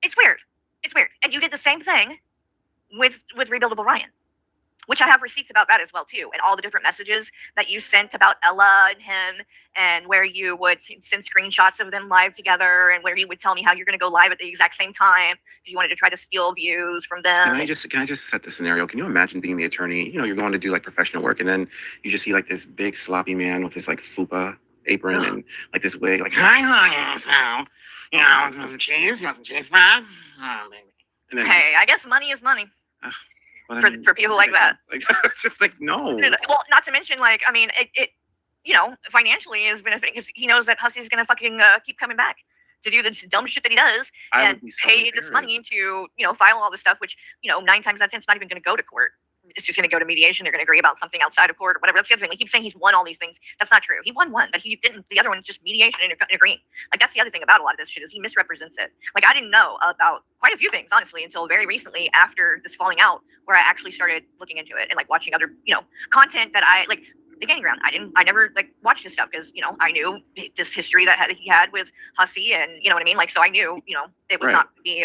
it's weird. It's weird, and you did the same thing with Rebuildable Ryan, which I have receipts about that as well too, and all the different messages that you sent about Ella and him, and where you would send screenshots of them live together, and where you would tell me how you're going to go live at the exact same time because you wanted to try to steal views from them. Can I just set the scenario? Can you imagine being the attorney? You know, you're going to do like professional work, and then you just see like this big sloppy man with this like fupa apron and like this wig, like, "Hi, honey, so, you know, want some cheese? You want some cheese, Brad? Oh, baby." And then, Hey, I guess money is money but I for, mean, for people like that. like, it's just like, no. Well, not to mention, like, I mean, it you know, financially is benefiting because he knows that Hussey's going to fucking keep coming back to do this dumb shit that he does I and would be so pay this money embarrassed. to, you know, file all this stuff, which, you know, 9 times out of 10, it's not even going to go to court. It's just going to go to mediation. They're going to agree about something outside of court or whatever. That's the other thing. He keeps saying he's won all these things. That's not true. He won one, but he didn't. The other one is just mediation and agreeing. Like, that's the other thing about a lot of this shit is he misrepresents it. Like, I didn't know about quite a few things, honestly, until very recently after this falling out, where I actually started looking into it and, like, watching other, you know, content that I, like, the Gaining Ground. I never, like, watched his stuff because, you know, I knew this history that he had with Hussey and, you know what I mean? Like, so I knew, you know, it was Right. not be,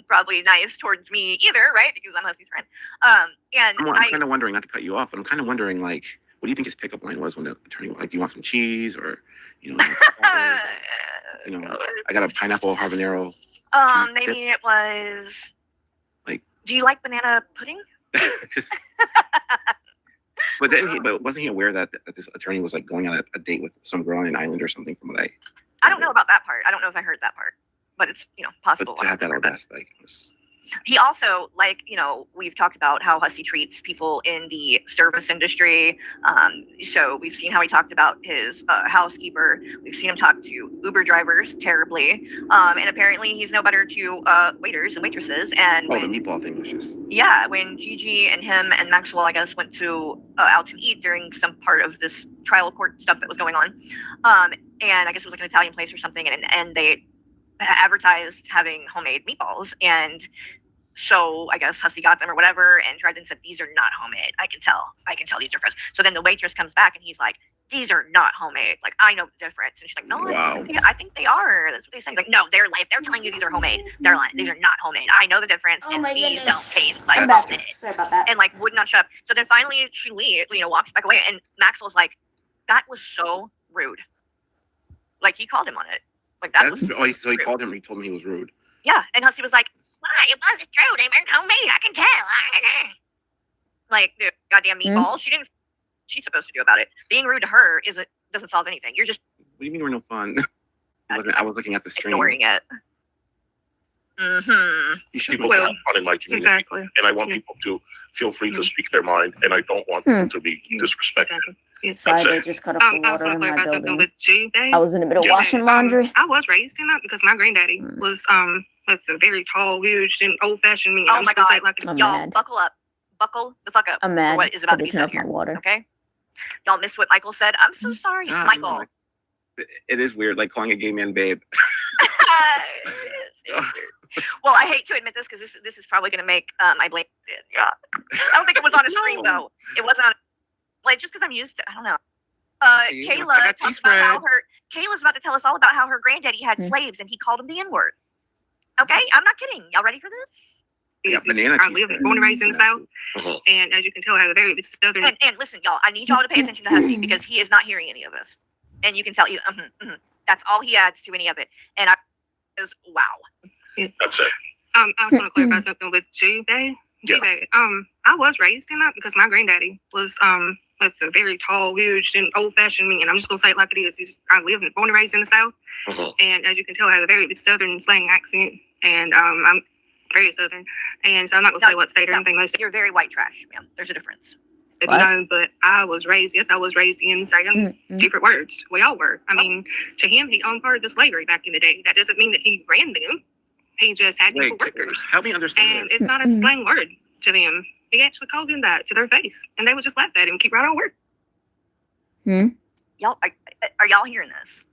probably nice towards me either, right? Because I'm Hussey's friend. And I'm kind of wondering, not to cut you off, but I'm kind of wondering, like, what do you think his pickup line was when the attorney, like, do you want some cheese or, you know, you know, I got a pineapple habanero. maybe it was, Like- do you like banana pudding? Just, but wasn't he aware that this attorney was like going on a date with some girl on an island or something? From what I don't know about that part. I don't know if I heard that part, but it's, you know, possible. but to have that audacity, like, He also, like, you know, we've talked about how Hussey treats people in the service industry. So we've seen how he talked about his housekeeper. We've seen him talk to Uber drivers terribly. And apparently he's no better to waiters and waitresses. And oh, the when, meatball thing was just, yeah, when Gigi and him and Maxwell, I guess, went to out to eat during some part of this trial court stuff that was going on. And I guess it was like an Italian place or something. And they advertised having homemade meatballs. And so I guess Hussey got them or whatever and tried and said, "These are not homemade. I can tell these are fresh." So then the waitress comes back and he's like, "These are not homemade. Like, I know the difference." And she's like, "No, Wow. I think they are. That's what they say." He's like, "No, they're like, they're telling you these are homemade. They're lying. These are not homemade. I know the difference. Oh and my these goodness. don't taste like I'm back. homemade." Sorry about that. And like would not shut up. So then finally she leaves, you know, walks back away, and Maxwell's like, "That was so rude." Like, he called him on it. Like, that was so he rude. called him and he told him he was rude. Yeah, and Hussey was like, "Why? It wasn't true. They weren't homemade. I can tell." Like, dude, goddamn meatball. She's supposed to do about it. Being rude to her doesn't solve anything. You're just What do you mean we're no fun? I was looking at the stream. ignoring it. Mm-hmm. You should People Well, have fun in my community, Exactly. and I want Yeah. people to feel free to speak their mind, and I don't want Hmm. people to be disrespected. Exactly. Yes. Sorry, That's they it. just cut off the I was water going to in my clarify something building. with G-Bay. I was in the middle of G-Bay, washing laundry. I was raised in that because my granddaddy Mm. was like a very tall, huge, and old-fashioned me. Oh I'm my just gonna say it God. like I'm Y'all, mad. buckle up. Buckle the fuck up I'm for mad. what is about to They be turn said off my here. water. Okay? Y'all missed what Michael said. I'm so sorry, Ah, Michael. no, it is weird, like calling a gay man babe. It's weird. Well, I hate to admit this because this is probably going to make my blame. Yeah, I don't think it was on a stream No. though. It wasn't on. Like, just because I'm used to. I don't know. See, I Kayla got talks cheese about how bread. Kayla's about to tell us all about how her granddaddy had Hmm. slaves and he called him the N-word. Okay, I'm not kidding. Y'all ready for this? Yeah, It's- banana I cheese live bread. born and raised in the South, Mhm. and as you can tell, I have a very southern. And listen, y'all, I need y'all to pay attention to Hussey because he is not hearing any of this, and you can tell. That's all he adds to any of it, and I is wow. That's it. I was going to clarify something with G-Bay. Yeah. G-Bay. I was raised in that because my granddaddy was like a very tall, huge, and old-fashioned me, and I'm just gonna say it like it is. I live born and raised in the South, Mhm. and as you can tell, I have a very southern slang accent, and I'm very southern, and so I'm not gonna say what state or anything. Most You're very white trash, ma'am. There's a difference. What? no, but I was raised in saying different words. We all were. I mean, to him, he owned part of the slavery back in the day. That doesn't mean that he ran them. he just had people Wait, workers. help me understand And this. it's not a slang word to them. He actually called them that to their face. And they would just laugh at him and keep right on work. Y'all, are y'all hearing this?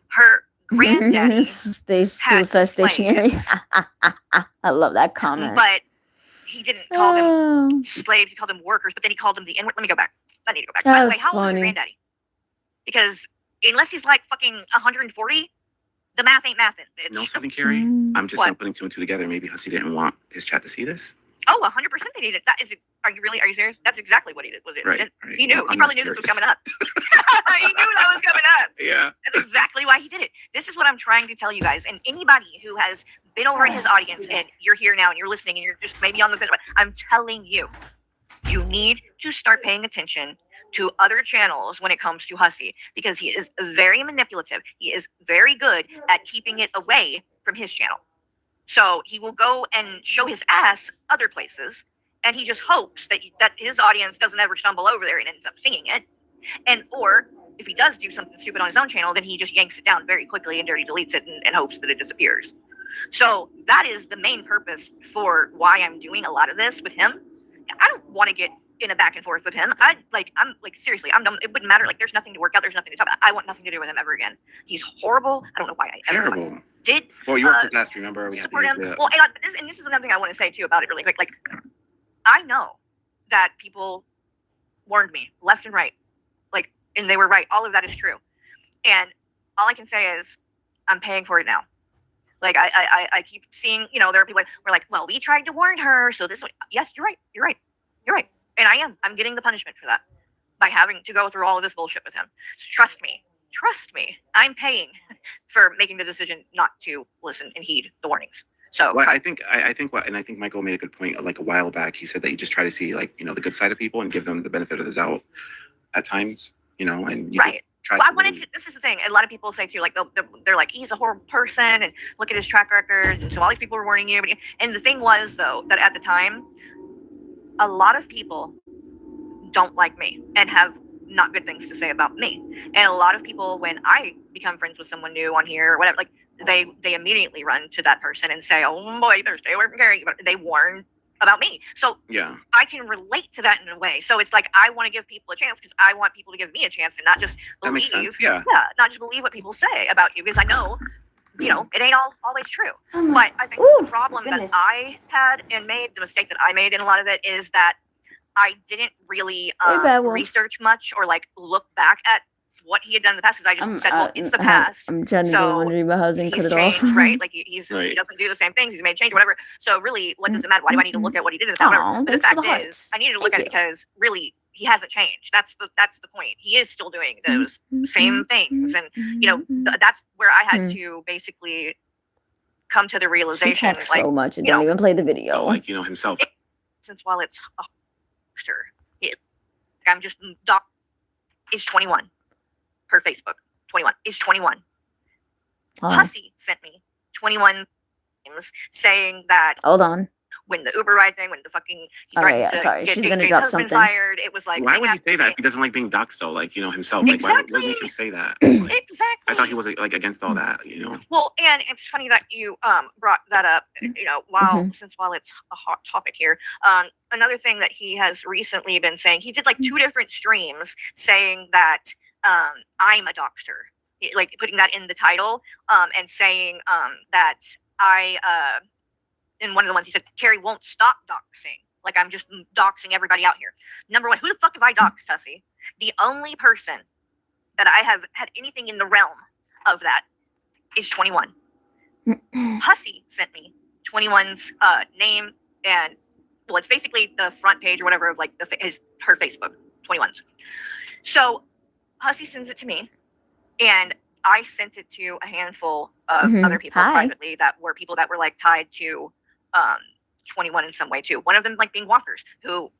Her granddaddy Suicide stationary. I love that comment. but he didn't call them Oh, slaves, he called them workers, but then he called them the N-word. Let me go back. I need to go back. By the way, That's how old is funny. your granddaddy? Because unless he's like fucking 140, the math ain't mathin', bitch. You know something, Carrie? I'm just What? not putting two and two together. Maybe Hussey didn't want his chat to see this. Oh, 100% they did it. That is, are you serious? That's exactly what he did. Was it? Right. right. He knew. Well, He I'm probably not knew this was serious. coming up. He knew that was coming up. Yeah. That's exactly why he did it. This is what I'm trying to tell you guys. And anybody who has been over in his audience and you're here now and you're listening and you're just maybe on the fence, I'm telling you, you need to start paying attention to other channels when it comes to Hussey, because he is very manipulative. He is very good at keeping it away from his channel. So he will go and show his ass other places, and he just hopes that his audience doesn't ever stumble over there and ends up seeing it. And or if he does do something stupid on his own channel, then he just yanks it down very quickly and dirty deletes it and hopes that it disappears. So that is the main purpose for why I'm doing a lot of this with him. I don't want to get in a back and forth with him. I'm seriously, I'm done. It wouldn't matter. Like, there's nothing to work out. There's nothing to talk about. I want nothing to do with him ever again. He's horrible. I don't know why I ever Terrible. did Well, you worked with us, remember? We had support him. to, Well, and this is another thing I want to say too about it really quick. Like, I know that people warned me left and right, like, and they were right. All of that is true. And all I can say is I'm paying for it now. Like, I keep seeing, there are people we're like, well, we tried to warn her. So this way, yes, you're right. And I'm getting the punishment for that by having to go through all of this bullshit with him. So trust me, I'm paying for making the decision not to listen and heed the warnings. So well, I think Michael made a good point. Like a while back, he said that you just try to see the good side of people and give them the benefit of the doubt at times, and you right. try Well, to I wanted to. This is the thing. A lot of people say too, like they're like, he's a horrible person, and look at his track record. And so all these people were warning you. And the thing was, though, that at the time, a lot of people don't like me and have not good things to say about me. And a lot of people, when I become friends with someone new on here or whatever, like they immediately run to that person and say, "Oh boy, you better stay away from Carrie." But they warn about me. So yeah. I can relate to that in a way. So it's like I want to give people a chance because I want people to give me a chance and not just That makes believe. sense. Yeah. Not just believe what people say about you, because I know, it ain't always true. oh my- But I think Ooh, the problem goodness. that I had and made, the mistake that I made in a lot of it, is that I didn't really Hey, Bad Wolf. research much or like look back at what he had done in the past. Because I just said, well, it's the past. I'm genuinely So wondering about how Zane cut He's it off. changed, right? Like he Right. doesn't do the same things. He's made change, whatever. So really, what does it matter? Why do I need to look at what he did in the past? Aw, Whatever. But the thanks for fact the hearts. is, I needed to look Thank at it because really, he hasn't changed. That's the point. He is still doing those same things, and that's where I had to basically come to the She realization, talks like, so much and you don't know, even play the video. So himself. since while it's a hoaxer, I'm just is 21 per Facebook. 21 is 21. Hussey sent me 21 times saying that Hold on. when the Uber ride thing, when the fucking he Oh, threatened yeah, to sorry, get she's Jay's gonna drop husband something. fired, it was like, Why they would he have say to that? be- If he doesn't like being doxxed, though, himself. Like, why would Exactly. make him say that? Exactly. I thought he was against all that. Well, and it's funny that you brought that up. Mm-hmm. While it's a hot topic here, another thing that he has recently been saying, he did like 2 different streams saying that I'm a doxer, like putting that in the title, and saying that I in one of the ones he said Carrie won't stop doxing. Like, I'm just doxing everybody out here. Number one, who the fuck have I doxed, Hussey? The only person that I have had anything in the realm of that is 21. Hussey sent me 21's name, and well, it's basically the front page or whatever of like her Facebook, 21's. So Hussey sends it to me, and I sent it to a handful of other people Hi. privately that were people that were like tied to 21 in some way too. One of them like being Waffers, who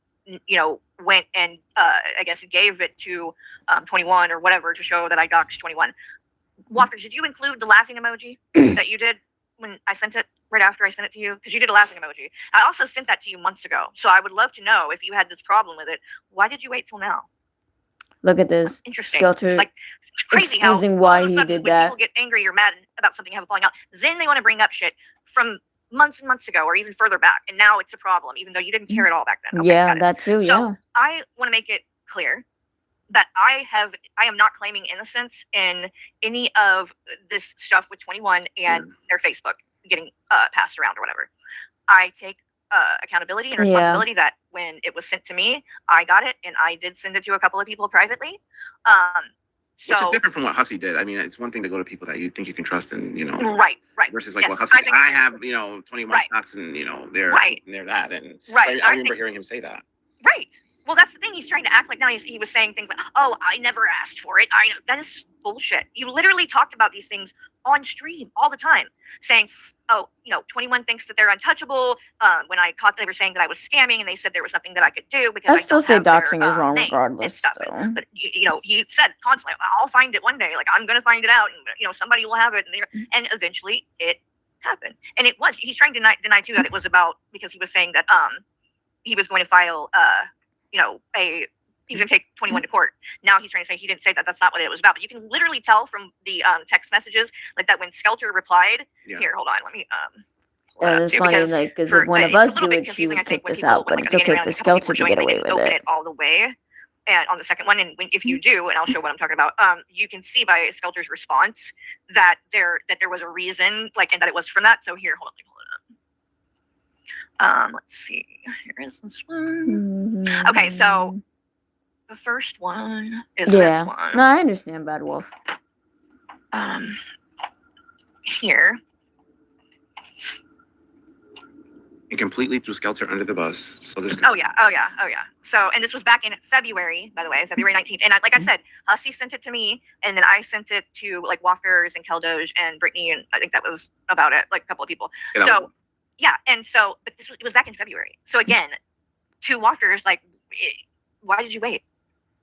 went and I guess gave it to 21 or whatever to show that I doxed 21. Waffers, did you include the laughing emoji that you did when I sent it right after I sent it to you? Because you did a laughing emoji. I also sent that to you months ago. So I would love to know, if you had this problem with it, why did you wait till now? Look at this. Interesting. Skelter It's like it's crazy how excusing all why of a he sudden did when that. people get angry or mad about something have a falling out, then they want to bring up shit from months and months ago or even further back, and now it's a problem, even though you didn't care at all back then. Okay, Yeah, got it. that too. So Yeah. I want to make it clear that I am not claiming innocence in any of this stuff with 21 and their Facebook getting passed around or whatever. I take accountability and Yeah. responsibility that when it was sent to me, I got it, and I did send it to a couple of people privately. Which is So different from what Hussey did. I mean, it's one thing to go to people that you think you can trust and, right, versus like Yes, what Hussey I did. think I it's have, different. 21 Right. stocks and, they're, Right. they're that. And Right. I I remember think hearing him say that. right. Well, that's the thing. He's trying to act like now he was saying things like, "Oh, I never asked for it." That is bullshit. You literally talked about these things on stream all the time, saying, "Oh, 21 thinks that they're untouchable." When I caught, they were saying that I was scamming, and they said there was nothing that I could do because I I still don't say have their, doxing is wrong name and regardless. stuff. So. But he said constantly, "I'll find it one day. Like I'm gonna find it out, and somebody will have it." And eventually, it happened, and it was. He's trying to deny too that it was about because he was saying that he was going to file he was going to take 21 to court. Now he's trying to say he didn't say that. That's not what it was about. But you can literally tell from the text messages like that when Skelter replied. Yeah. Here, hold on, let me And it's funny, like, because if one of it's a us little do bit it, she confusing, would I think, take when this people, out. when, But like, it's on the okay Indian for round, a couple people Skelter were to showing get they away didn't with open it. it all the way. And on the second one, and if you do, and I'll show what I'm talking about, you can see by Skelter's response that there was a reason, like, and that it was from that. So here, hold on, let's see. Here is this one. Okay, so the first one is Yeah. this one. No, I understand Bad Wolf. Here. And completely threw Skelter under the bus. So this. Oh yeah. So, and this was back in February, by the way, February 19th. And like I said, Hussey sent it to me, and then I sent it to like Wafters and Keldoge and Brittany, and I think that was about it, like a couple of people. Yeah, So, yeah, and so, but it was back in February. So again, to Wafters, like, why did you wait?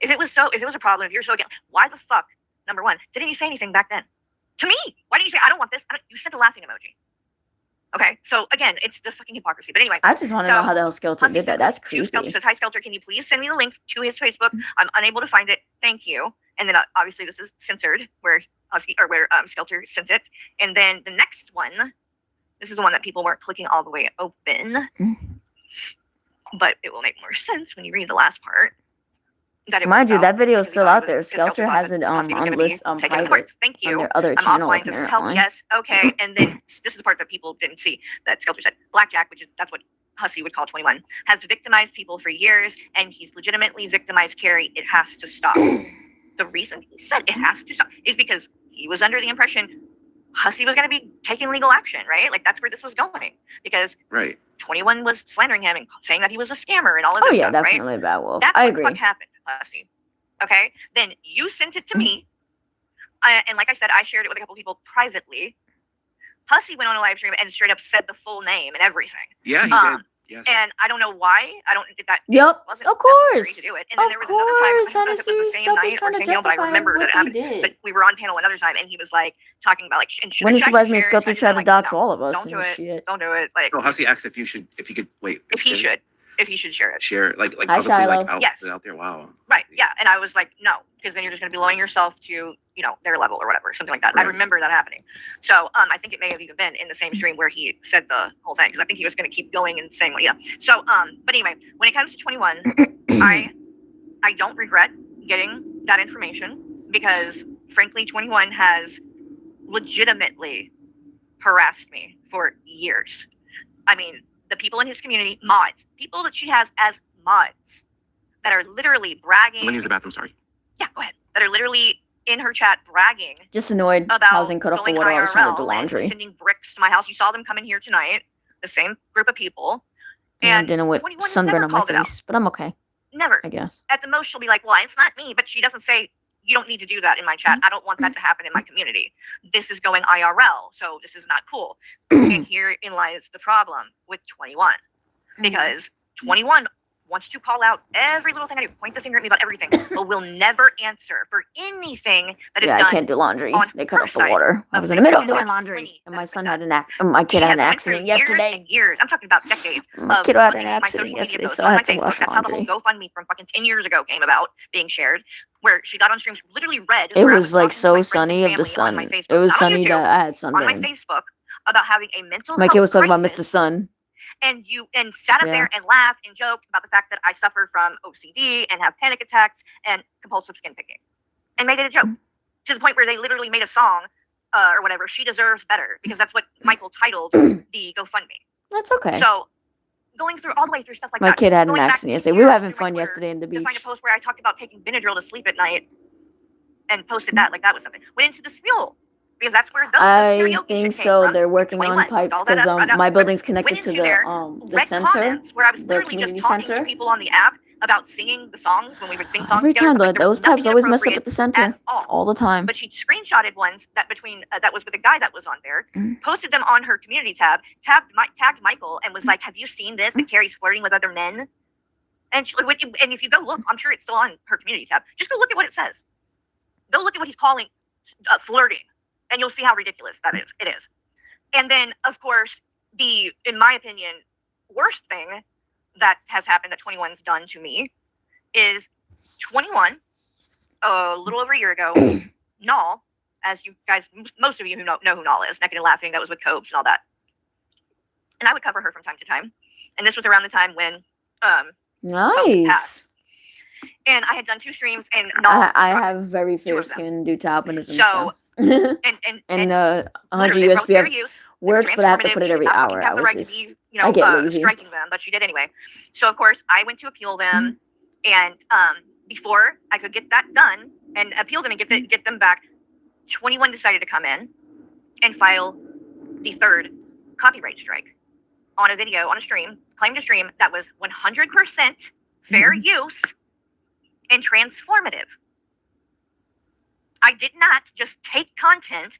If it was a problem, if you're so again, why the fuck? Number one, didn't you say anything back then? To me, why didn't you say I don't want this? You sent a laughing emoji. Okay, so again, it's the fucking hypocrisy. But anyway, I just want to know how the hell Skelter Hussey did that. sends That's this to Skelter, creepy. says, "Hi Skelter, can you please send me the link to his Facebook? I'm unable to find it. Thank you." And then obviously this is censored where Skelter sent it. And then the next one, this is the one that people weren't clicking all the way open, but it will make more sense when you read the last part. That it was Mind you, about that video is because he still thought out there. because Skelter Skelter thought has that it Hussey was on gonna be list taken to private court. Thank on you. their other I'm channel. offline. Does this help? Apparently. Yes. Okay. And then this is the part that people didn't see that Skelter said. Blackjack, that's what Hussey would call 21, has victimized people for years, and he's legitimately victimized Carrie. It has to stop. The reason he said it has to stop is because he was under the impression Hussey was going to be taking legal action, right? Like that's where this was going because Right. 21 was slandering him and saying that he was a scammer and all of Oh this yeah, stuff, right? definitely Bad Wolf. That's I what agree. the fuck happened, Hussey. Okay, then you sent it to me, and like I said, I shared it with a couple people privately. Hussey went on a live stream and straight up said the full name and everything. Yeah, he Um, did. Yes. And I don't know why. I don't. That Yep, wasn't of necessary course. to do it. And then there was another time. I don't know if it was the same night or same deal, but I remember that it happened. But we were on panel another time, and he was like talking about like, and should Wouldn't I surprise me if share it? Skelter And tried I'm to like, dox no, all of us. don't do and it. shit. Don't do it. Like, So Hussey asked if he could wait. if he should share it. share it, like Hi, publicly, Shiloh. like out, Yes. put it out there. Wow. Right. Yeah. And I was like, no, because then you're just going to be lowering yourself to, their level or whatever, something like that. I Right. remember that happening. So I think it may have even been in the same stream where he said the whole thing because I think he was going to keep going and saying, well, yeah. So, but anyway, when it comes to 21, I don't regret getting that information because frankly, 21 has legitimately harassed me for years. I mean, the people in his community, mods, people that she has as mods that are literally bragging. I'm gonna use the bathroom. Sorry. Yeah, go ahead. That are literally in her chat bragging Just annoyed. about Housing cut off the going water. I was trying to do IRL laundry. and sending bricks to my house. You saw them come in here tonight, the same group of people. And And dinner with 21 has sunburn never on my called it out. face, but I'm okay, Never. I guess. At the most, she'll be like, well, it's not me, but she doesn't say, you don't need to do that in my chat. I don't want that to happen in my community. This is going IRL, so this is not cool. And herein lies the problem with 21. Because 21 wants to call out every little thing I do, point the finger at me about everything, but will never answer for anything that is Yeah, done. I can't do laundry. on They cut her off the side water. I of was in the things. middle of And doing there's laundry, plenty and my like son that. had my She kid had has an went through accident years yesterday. and years. I'm talking about decades. My of kid had an my accident social media yesterday, posts so on I my had to Facebook. wash That's how the whole laundry. GoFundMe from fucking 10 years ago came about, being shared. where she got on streams, literally read. It where I was like talking to so my friends and sunny of the family on my sun. Facebook, It was not on sunny YouTube, that I had on my sunburn. Facebook about having a mental Like health it was talking about Mr. crisis, Sun. and sat up Yeah. there and laughed and joked about the fact that I suffer from OCD and have panic attacks and compulsive skin picking, and made it a joke to the point where they literally made a song or whatever. She deserves better, because that's what Michael titled the GoFundMe. That's okay. So going through all the way through stuff like My that. kid had an going back accident 2 yesterday. We were years having through my fun Twitter yesterday in the to find a beach. post where I talked about taking Benadryl to sleep at night and posted that like that was something. Went into the Smule because that's where the I karaoke think shit came so. from. They're working on 21, pipes all that because up, right up, my but building's connected went to into there, the read center. comments where I was the literally just community talking center. to people on the app about singing the songs when we would sing songs Every together. time, Like, there was those pipes nothing always mess up inappropriate at the center. at All the time. But she screenshotted ones that that was with the guy that was on there, posted them on her community tab, tagged Michael, and was like, "Have you seen this? That Carrie's flirting with other men." And and if you go look, I'm sure it's still on her community tab. Just go look at what it says. Go look at what he's calling flirting, and you'll see how ridiculous that is. It is. And then, of course, in my opinion, worst thing that has happened that 21's done to me is 21. A little over a year ago, Null, as you guys, most of you who know who Null is, Naked and Laughing, that was with Cobes and all that. And I would cover her from time to time. And this was around the time when Nice. and I had done 2 streams, and Null I have very two fair of them. skin due to albinism. So, and 100 literally, they're both fair USPF use. works, but I have to Transformative. put it She every did not fucking hour. have the right to just, be, I get lazy. striking them, but she did anyway. So of course I went to appeal them, and before I could get that done and appeal them and get them back, 21 decided to come in and file the 3rd copyright strike on a video, on a stream, claimed a stream that was 100% fair use and transformative. I did not just take content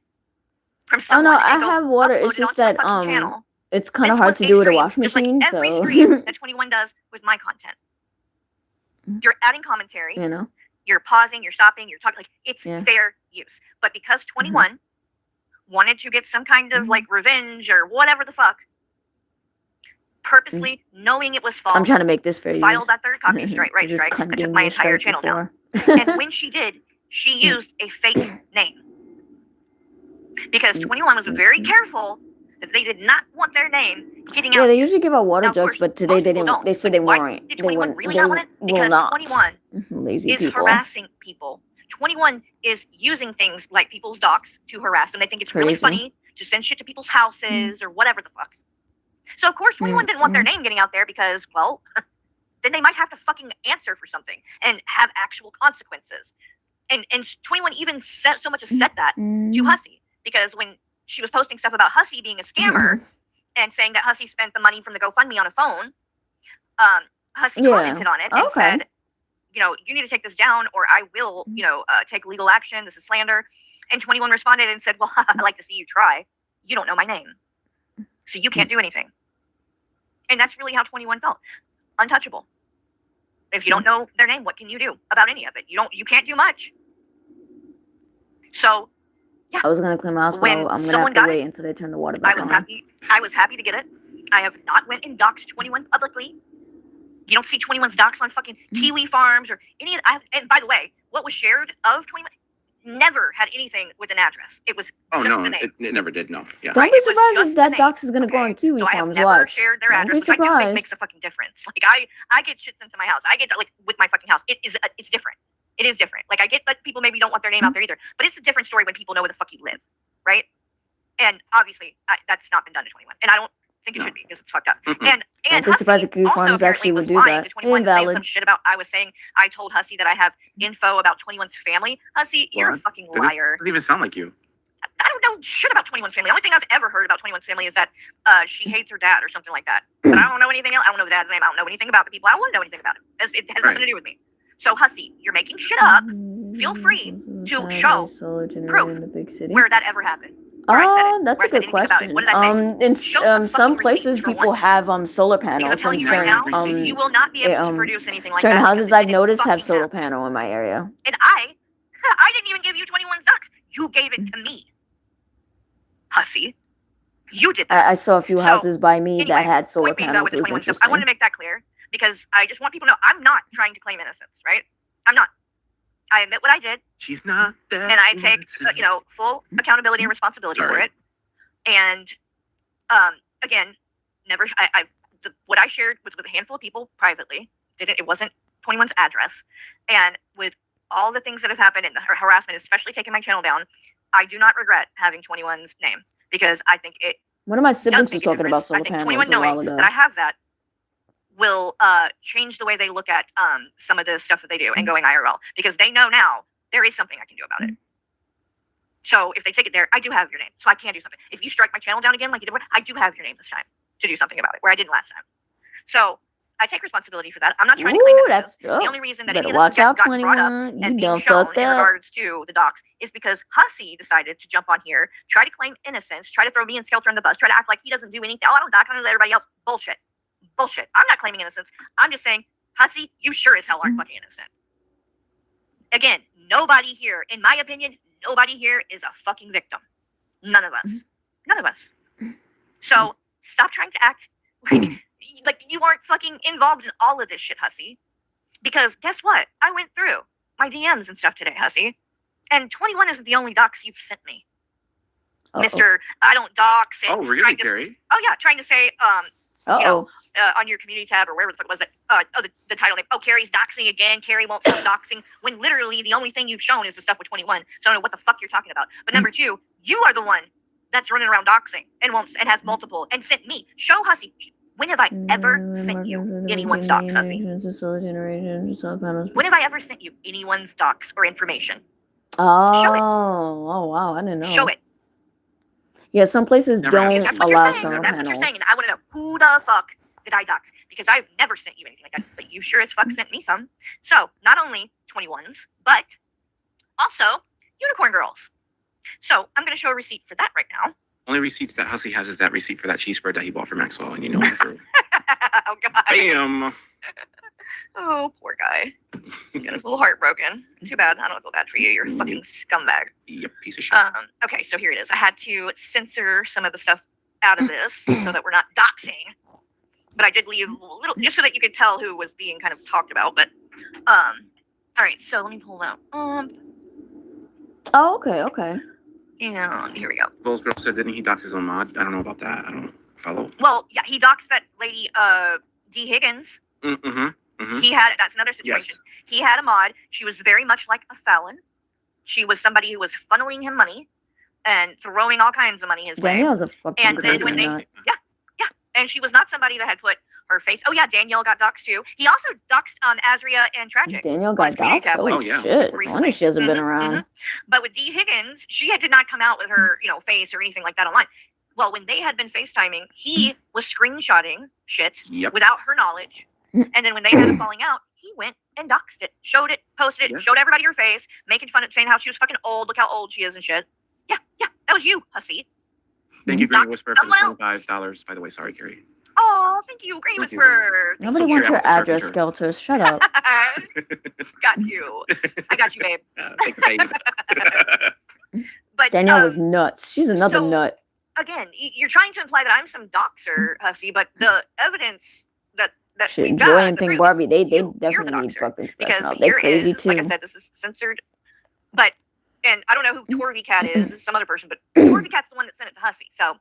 from Oh someone no, I and go have water. upload It's it just onto my that fucking channel. it's kind of This hard was to do with a stream, wash just like machine. every So stream that 21 does with my content. You're adding commentary, you know, you're pausing, you're stopping, you're talking, like it's Yeah. fair use. But because 21 wanted to get some kind of like revenge or whatever the fuck, purposely knowing it was false, I'm trying to make this fair. filed use. that 3rd copy strike, I just strike, cut and took doing my the entire strike channel down. before. And when she did, she used a fake name. Because 21 was very careful that they did not want their name getting Yeah, out. they usually give out water Now, of jugs, course, but today most they people didn't. don't. They said Like, they why weren't. did They 21 wouldn't. really They not want it? will Because not. 21 Lazy is people. harassing people. 21 is using things like people's docs to harass them. They think it's really Crazy. funny to send shit to people's houses or whatever the fuck. So of course 21 didn't want their name getting out there because, well, then they might have to fucking answer for something and have actual consequences. And 21 even said so much as said that to Hussey, because when she was posting stuff about Hussey being a scammer and saying that Hussey spent the money from the GoFundMe on a phone, Hussey commented on it and said, you know, you need to take this down or I will, you know, take legal action. This is slander. And 21 responded and said, well, I'd like to see you try. You don't know my name, so you can't do anything. And that's really how 21 felt. Untouchable. If you don't know their name, what can you do about any of it? You can't do much. So yeah, I was gonna clean my house, but when I'm gonna someone have to got wait it, until they turn the water back on. I was happy to get it. I have not went and doxed 21 publicly. You don't see 21's docs on fucking Kiwi Farms or any of and by the way, what was shared of 21 never had anything with an address. It was Oh just no, the name. it never did. No, yeah. Don't Right, be it was surprised just if the that name, docs is gonna go okay? on Kiwi So I have Farms. never Watch. shared their Don't be address, which I do think surprised. makes a fucking difference. Like I get shit sent to my house. I get like with my fucking house. It's different. It is different. Like I get that people maybe don't want their name out there either, but it's a different story when people know where the fuck you live, right? And obviously that's not been done to 21, and I don't think it should be because it's fucked up. And Don't be Hussey surprised if Kiwi also Farms apparently actually was would do lying that. to 21 saying Invalid. some shit about I told Hussey that I have info about 21's family. Hussey, you're a What? fucking Doesn't- liar. Doesn't even sound like you. I don't know shit about 21's family. The only thing I've ever heard about 21's family is that she hates her dad or something like that. But I don't know anything else. I don't know the dad's name. I don't know anything about the people. I don't want to know anything about him. It has nothing to do with me. So Hussey, you're making shit up. Feel free to show proof in the big city. where that ever happened. Where I said it, That's where I a said good anything about it. question. What did I say? In Show some some fucking places, receipts for people once. have solar Because panels. I'm telling In you right now, certain you will not be able to um, produce anything like certain that. houses because I've it didn't noticed have fucking solar happen. panel in my area. And I didn't even give you 21's docs. You gave it to me. Hussey. You did that. I saw a few So, houses by me anyway, that had solar point being, though, panels. with It the was 21 stuff, I interesting. want to make that clear because I just want people to know I'm not trying to claim innocence, right? I'm not. I admit what I did, She's not that. and I take innocent. full accountability and responsibility for Sorry. it. And again, never. What I shared with a handful of people privately. It wasn't 21's address, and with all the things that have happened and the harassment, especially taking my channel down, I do not regret having 21's name because I think it One of my does siblings make was a talking about difference. I solar think panels 21 a while knowing ago. that I have that will change the way they look at some of the stuff that they do and going IRL because they know now there is something I can do about it. So if they take it there, I do have your name, so I can do something. If you strike my channel down again like you did, I do have your name this time to do something about it, where I didn't last time. So I take responsibility for that. I'm not trying to claim Ooh, vengeance. that's dope. The only reason that Better any of this watch out, got brought up 21. You and being done shown fucked in up. regards to the docs is because Hussey decided to jump on here, try to claim innocence, try to throw me and Skelter on the bus, try to act like he doesn't do anything. Oh, I don't doc, I don't let everybody else. Bullshit. Bullshit. I'm not claiming innocence. I'm just saying, Hussey, you sure as hell aren't fucking innocent. Again, nobody here, in my opinion, nobody here is a fucking victim. None of us. None of us. So stop trying to act like you aren't fucking involved in all of this shit, Hussey. Because guess what? I went through my DMs and stuff today, Hussey. And 21 isn't the only docs you've sent me. Mr. I don't dox. And Oh, really, trying to- Carrie? Oh, yeah. Trying to say, Uh-oh. you know, on your community tab or wherever the fuck was it? The title name. Oh, Carrie's doxing again. Carrie won't stop doxing. When literally the only thing you've shown is the stuff with 21. So I don't know what the fuck you're talking about. But number two, you are the one that's running around doxing and has multiple and sent me. Show Hussey. When have I ever sent you anyone's docs, Hussey? When have I ever sent you anyone's docs or information? Show it. Oh, wow. I didn't know. Show it. Yeah, some places Never don't happened. That's what you're allow saying. solar That's what you're panels. saying. And I want to know who the fuck did I dox? Because I've never sent you anything like that. But you sure as fuck sent me some. So not only 21s, but also unicorn girls. So I'm going to show a receipt for that right now. Only receipts that Hussey has is that receipt for that cheese spread that he bought for Maxwell, and you know it through. Oh, God. Bam! Oh, poor guy. Got his little heart broken. Too bad. I don't feel bad for you. You're a fucking scumbag. Yep, piece of shit. Okay, so here it is. I had to censor some of the stuff out of this so that we're not doxing. But I did leave a little, just so that you could tell who was being kind of talked about. But, all right, so let me pull that up. Oh, okay. And here we go. Bowles Girl said, didn't he dox his own mod? I don't know about that. I don't follow. Well, yeah, he doxed that lady, D. Higgins. Mm-hmm. He had, that's another situation. Yes. He had a mod. She was very much like a felon. She was somebody who was funneling him money and throwing all kinds of money his way. Danielle's a fucking And then crazy when they- nut. And she was not somebody that had put her face. Oh yeah, Danielle got doxed too. He also doxed Azria and Tragic. Daniel got his community doxed. tab, Oh, like, Oh, yeah. shit. No recently. wonder she hasn't been Mhm, around. But with Dee Higgins, she did not come out with her, face or anything like that online. Well, when they had been FaceTiming, he was screenshotting shit Yep. without her knowledge. And then when they had a falling out, he went and doxed it, showed it, posted it, Yeah. showed everybody her face, making fun of saying how she was fucking old, look how old she is and shit. Yeah, that was you, Hussey. Thank you, Green Dox Whisper, for the someone else. $25. By the way, sorry, Carrie. Oh, thank you, Green Thank you. Whisper. Nobody So wants here, your I'm a address, surfer. Skelters. Shut up. Got you. I got you, babe. Thank you, babe. But Danielle was nuts. She's another so- nut. again, you're trying to imply that I'm some doxer, Hussey, but the evidence that Shit, we've Joy got, and the Pink proof Barbie, is they you're the definitely need doxer. fucking Because professional. They're here crazy is, too. like I said, this is censored. But and I don't know who Torvy Cat is, some other person, but Torvy Cat's the one that sent it to Hussey. So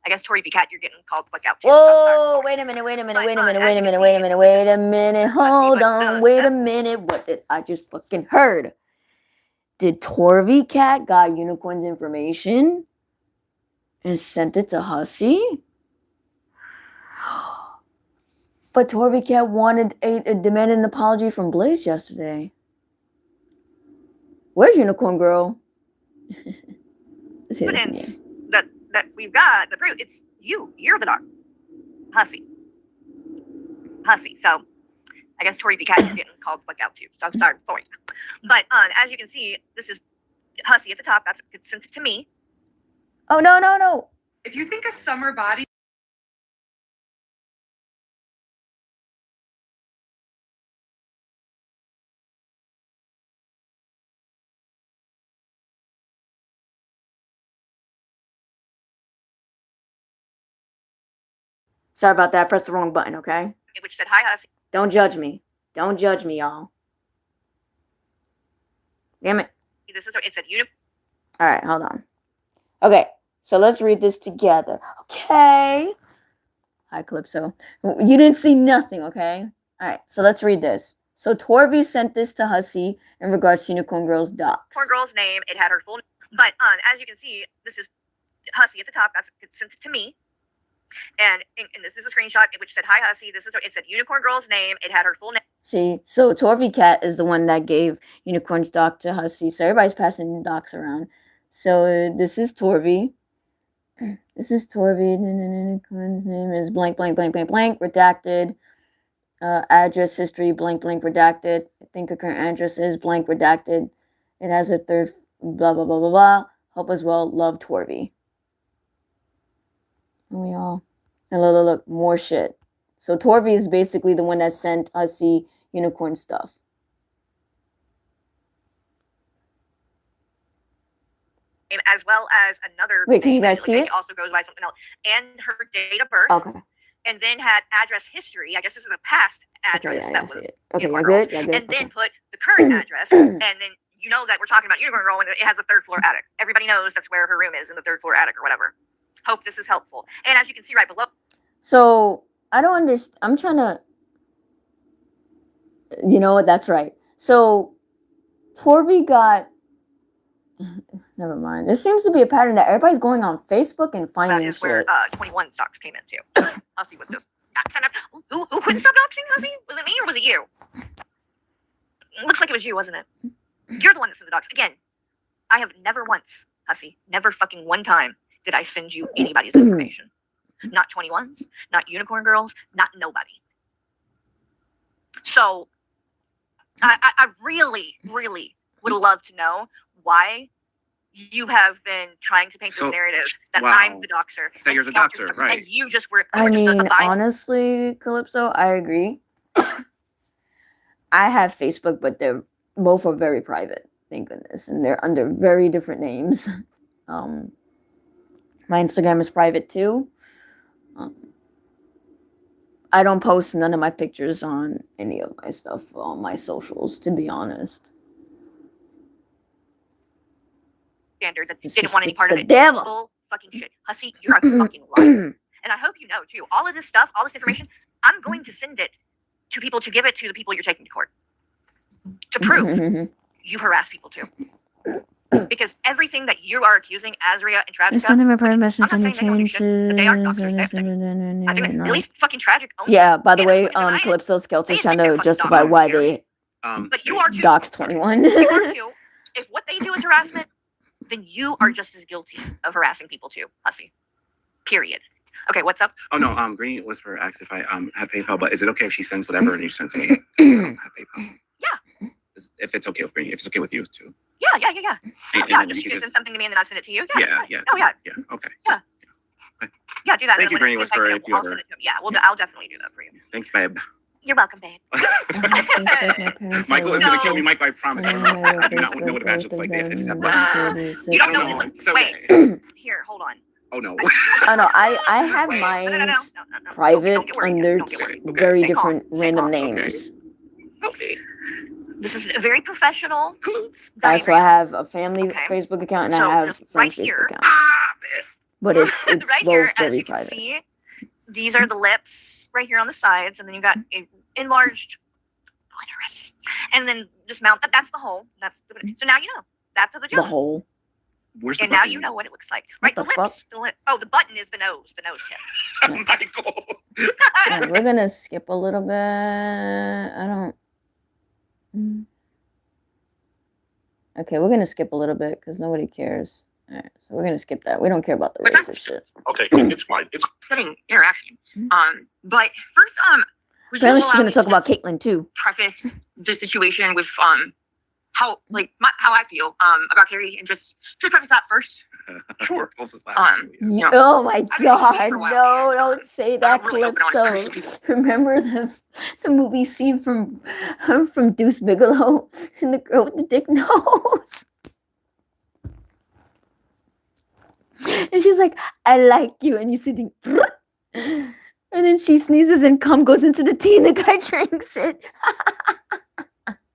I guess Torvy Cat, you're getting called fuck out too. Whoa, wait a minute. But, as you can see, Hold but on, the- wait a minute. What did I just fucking heard? Did Torvy Cat got Unicorn's information and sent it to Hussey? But Torvy Cat demanded an apology from Blaze yesterday. Where's Unicorn Girl? Let's hear this again. evidence that we've got, the proof, it's you. You're the dog. Hussey. So I guess Tori B. Cat is getting called fuck out too. So I'm sorry, sorry. But as you can see, this is Hussey at the top. That's it sent it to me. Oh, no. If you think a summer body Sorry about that. I pressed the wrong button, okay? Which said, hi, Hussey. Don't judge me. Don't judge me, y'all. Damn it. This is it said unicorn. All right, hold on. Okay, so let's read this together. Okay. Hi, Calypso. You didn't see nothing, okay? All right, so let's read this. So Torvi sent this to Hussey in regards to Unicorn Girl's docs. Unicorn Girl's name. It had her full name. But as you can see, this is Hussey at the top. That's it sent it to me. And this is a screenshot which said, "Hi Hussey." It said Unicorn Girl's name. It had her full name. See, so Torvi Cat is the one that gave Unicorn's doc to Hussey. So everybody's passing docs around. So this is Torvi. This is Torvi. Unicorn's name is blank, blank, blank, blank, blank, redacted. Address history, blank, blank, redacted. I think her current address is blank, redacted. It has a third, blah, blah, blah, blah, blah. Hope as well. Love, Torvi. And we all, and look, more shit. So Torvi is basically the one that sent Hussey Unicorn stuff. As well as another. Wait, can you guys see it? Also goes by something else, and her date of birth. Okay. And then had address history. I guess this is a past address Okay, that I see was. it. Okay, Unicorn you're Girls. good. You're good. And then put the current address, and then you know that we're talking about Unicorn Girl, and it has a third floor attic. Everybody knows that's where her room is, in the third floor attic or whatever. Hope this is helpful. And as you can see right below. So I don't understand. I'm trying to. You know what? That's right. So Torvi got. Never mind. There seems to be a pattern that everybody's going on Facebook and That finding is where shit. 21 stocks came into. Hussey was just. Who couldn't stop doxing Hussey? Was it me or was it you? It looks like it was you, wasn't it? You're the one that sent the docs. Again, I have never once, Hussey, never fucking one time did I send you anybody's information. Not 21s, not Unicorn Girls, not nobody. So, I really, really would love to know why you have been trying to paint this narrative that wow. I'm the doxer. That and you're the Stalker's doxer, the- right. And you just were. I just mean, a biased- honestly, Calypso, I agree. I have Facebook, but they're both are very private. Thank goodness, and they're under very different names. My Instagram is private too. I don't post none of my pictures on any of my stuff on my socials, to be honest. standard that It's didn't just want any part of the it. devil. Bull fucking shit. Hussey, you're a fucking liar. And I hope you know too. All of this stuff, all this information, I'm going to send it to people to give it to the people you're taking to court to prove you harass people too. Because everything that you are accusing Azria and Tragic Just of, send him a which private I'm message not and saying they don't do shit, but they are doctors. I think at least fucking Tragic owns Yeah, by the And way, I'm gonna deny it. Calypso Skelter's They trying think they're to fucking justify dogs. why they But you are too. doxed 21. You are too. If what they do is harassment, then you are just as guilty of harassing people too, Hussey. Period. Okay, what's up? Oh no, Greeny Whisperer asked if I had PayPal, but is it okay if she sends whatever and you send to me? 'Cause I don't have PayPal. Yeah. If it's okay with Greeny, if it's okay with you too. Yeah. And- Yeah, and then just you you could send something to me and then I send it to you. Yeah. Yeah, fine. yeah. Oh yeah. Yeah. Okay. Yeah. Yeah, do that. Thank you, Greeny Whisperer. I'll send it to him. Yeah, I'll definitely do that for you. Thanks, babe. You're welcome, babe. Michael is gonna kill me, So- Michael. I promise. I do not know what a badge looks like. Babe. I just have questions. You don't I know know. what It's so Wait. bad. Here, hold on. Oh no. Oh no, I have Wait, mine No. private Don't get worried. under Don't get worried. Okay. very Stay calm. different Stay random calm. names. Okay. This is a very professional So I diagram. have a family Okay. Facebook account and So I have just a friend's right here. Facebook account. But it's right both here, as very you can private. see, these are the lips right here on the sides, and then you got a enlarged clitoris, and then just mount that. That's the hole. That's the, so now you know that's a The vagina, whole. Where's the and now button? you know what it looks like. Right, the the lips. The lip. Oh, the button is the nose. The nose tip. Michael. Alright, we're gonna skip a little bit. I don't. Okay, we're gonna skip a little bit because nobody cares. Alright, so we're gonna skip that. We don't care about the What's that? racist shit. Okay, it's fine. It's Setting interaction. But first, would you Apparently, she's allow gonna me talk to about Caitlyn too. preface the situation with how how I feel about Carrie, and just preface that first. sure. Closest last movie, yes. You know, Oh my I've been god, speaking for a while, no, yeah. don't say that, I'm really open on Calypso. expression people. Remember the movie scene from Deuce Bigelow and the girl with the dick nose? And she's like, I like you. And you see the and then she sneezes and cum goes into the tea and the guy drinks it.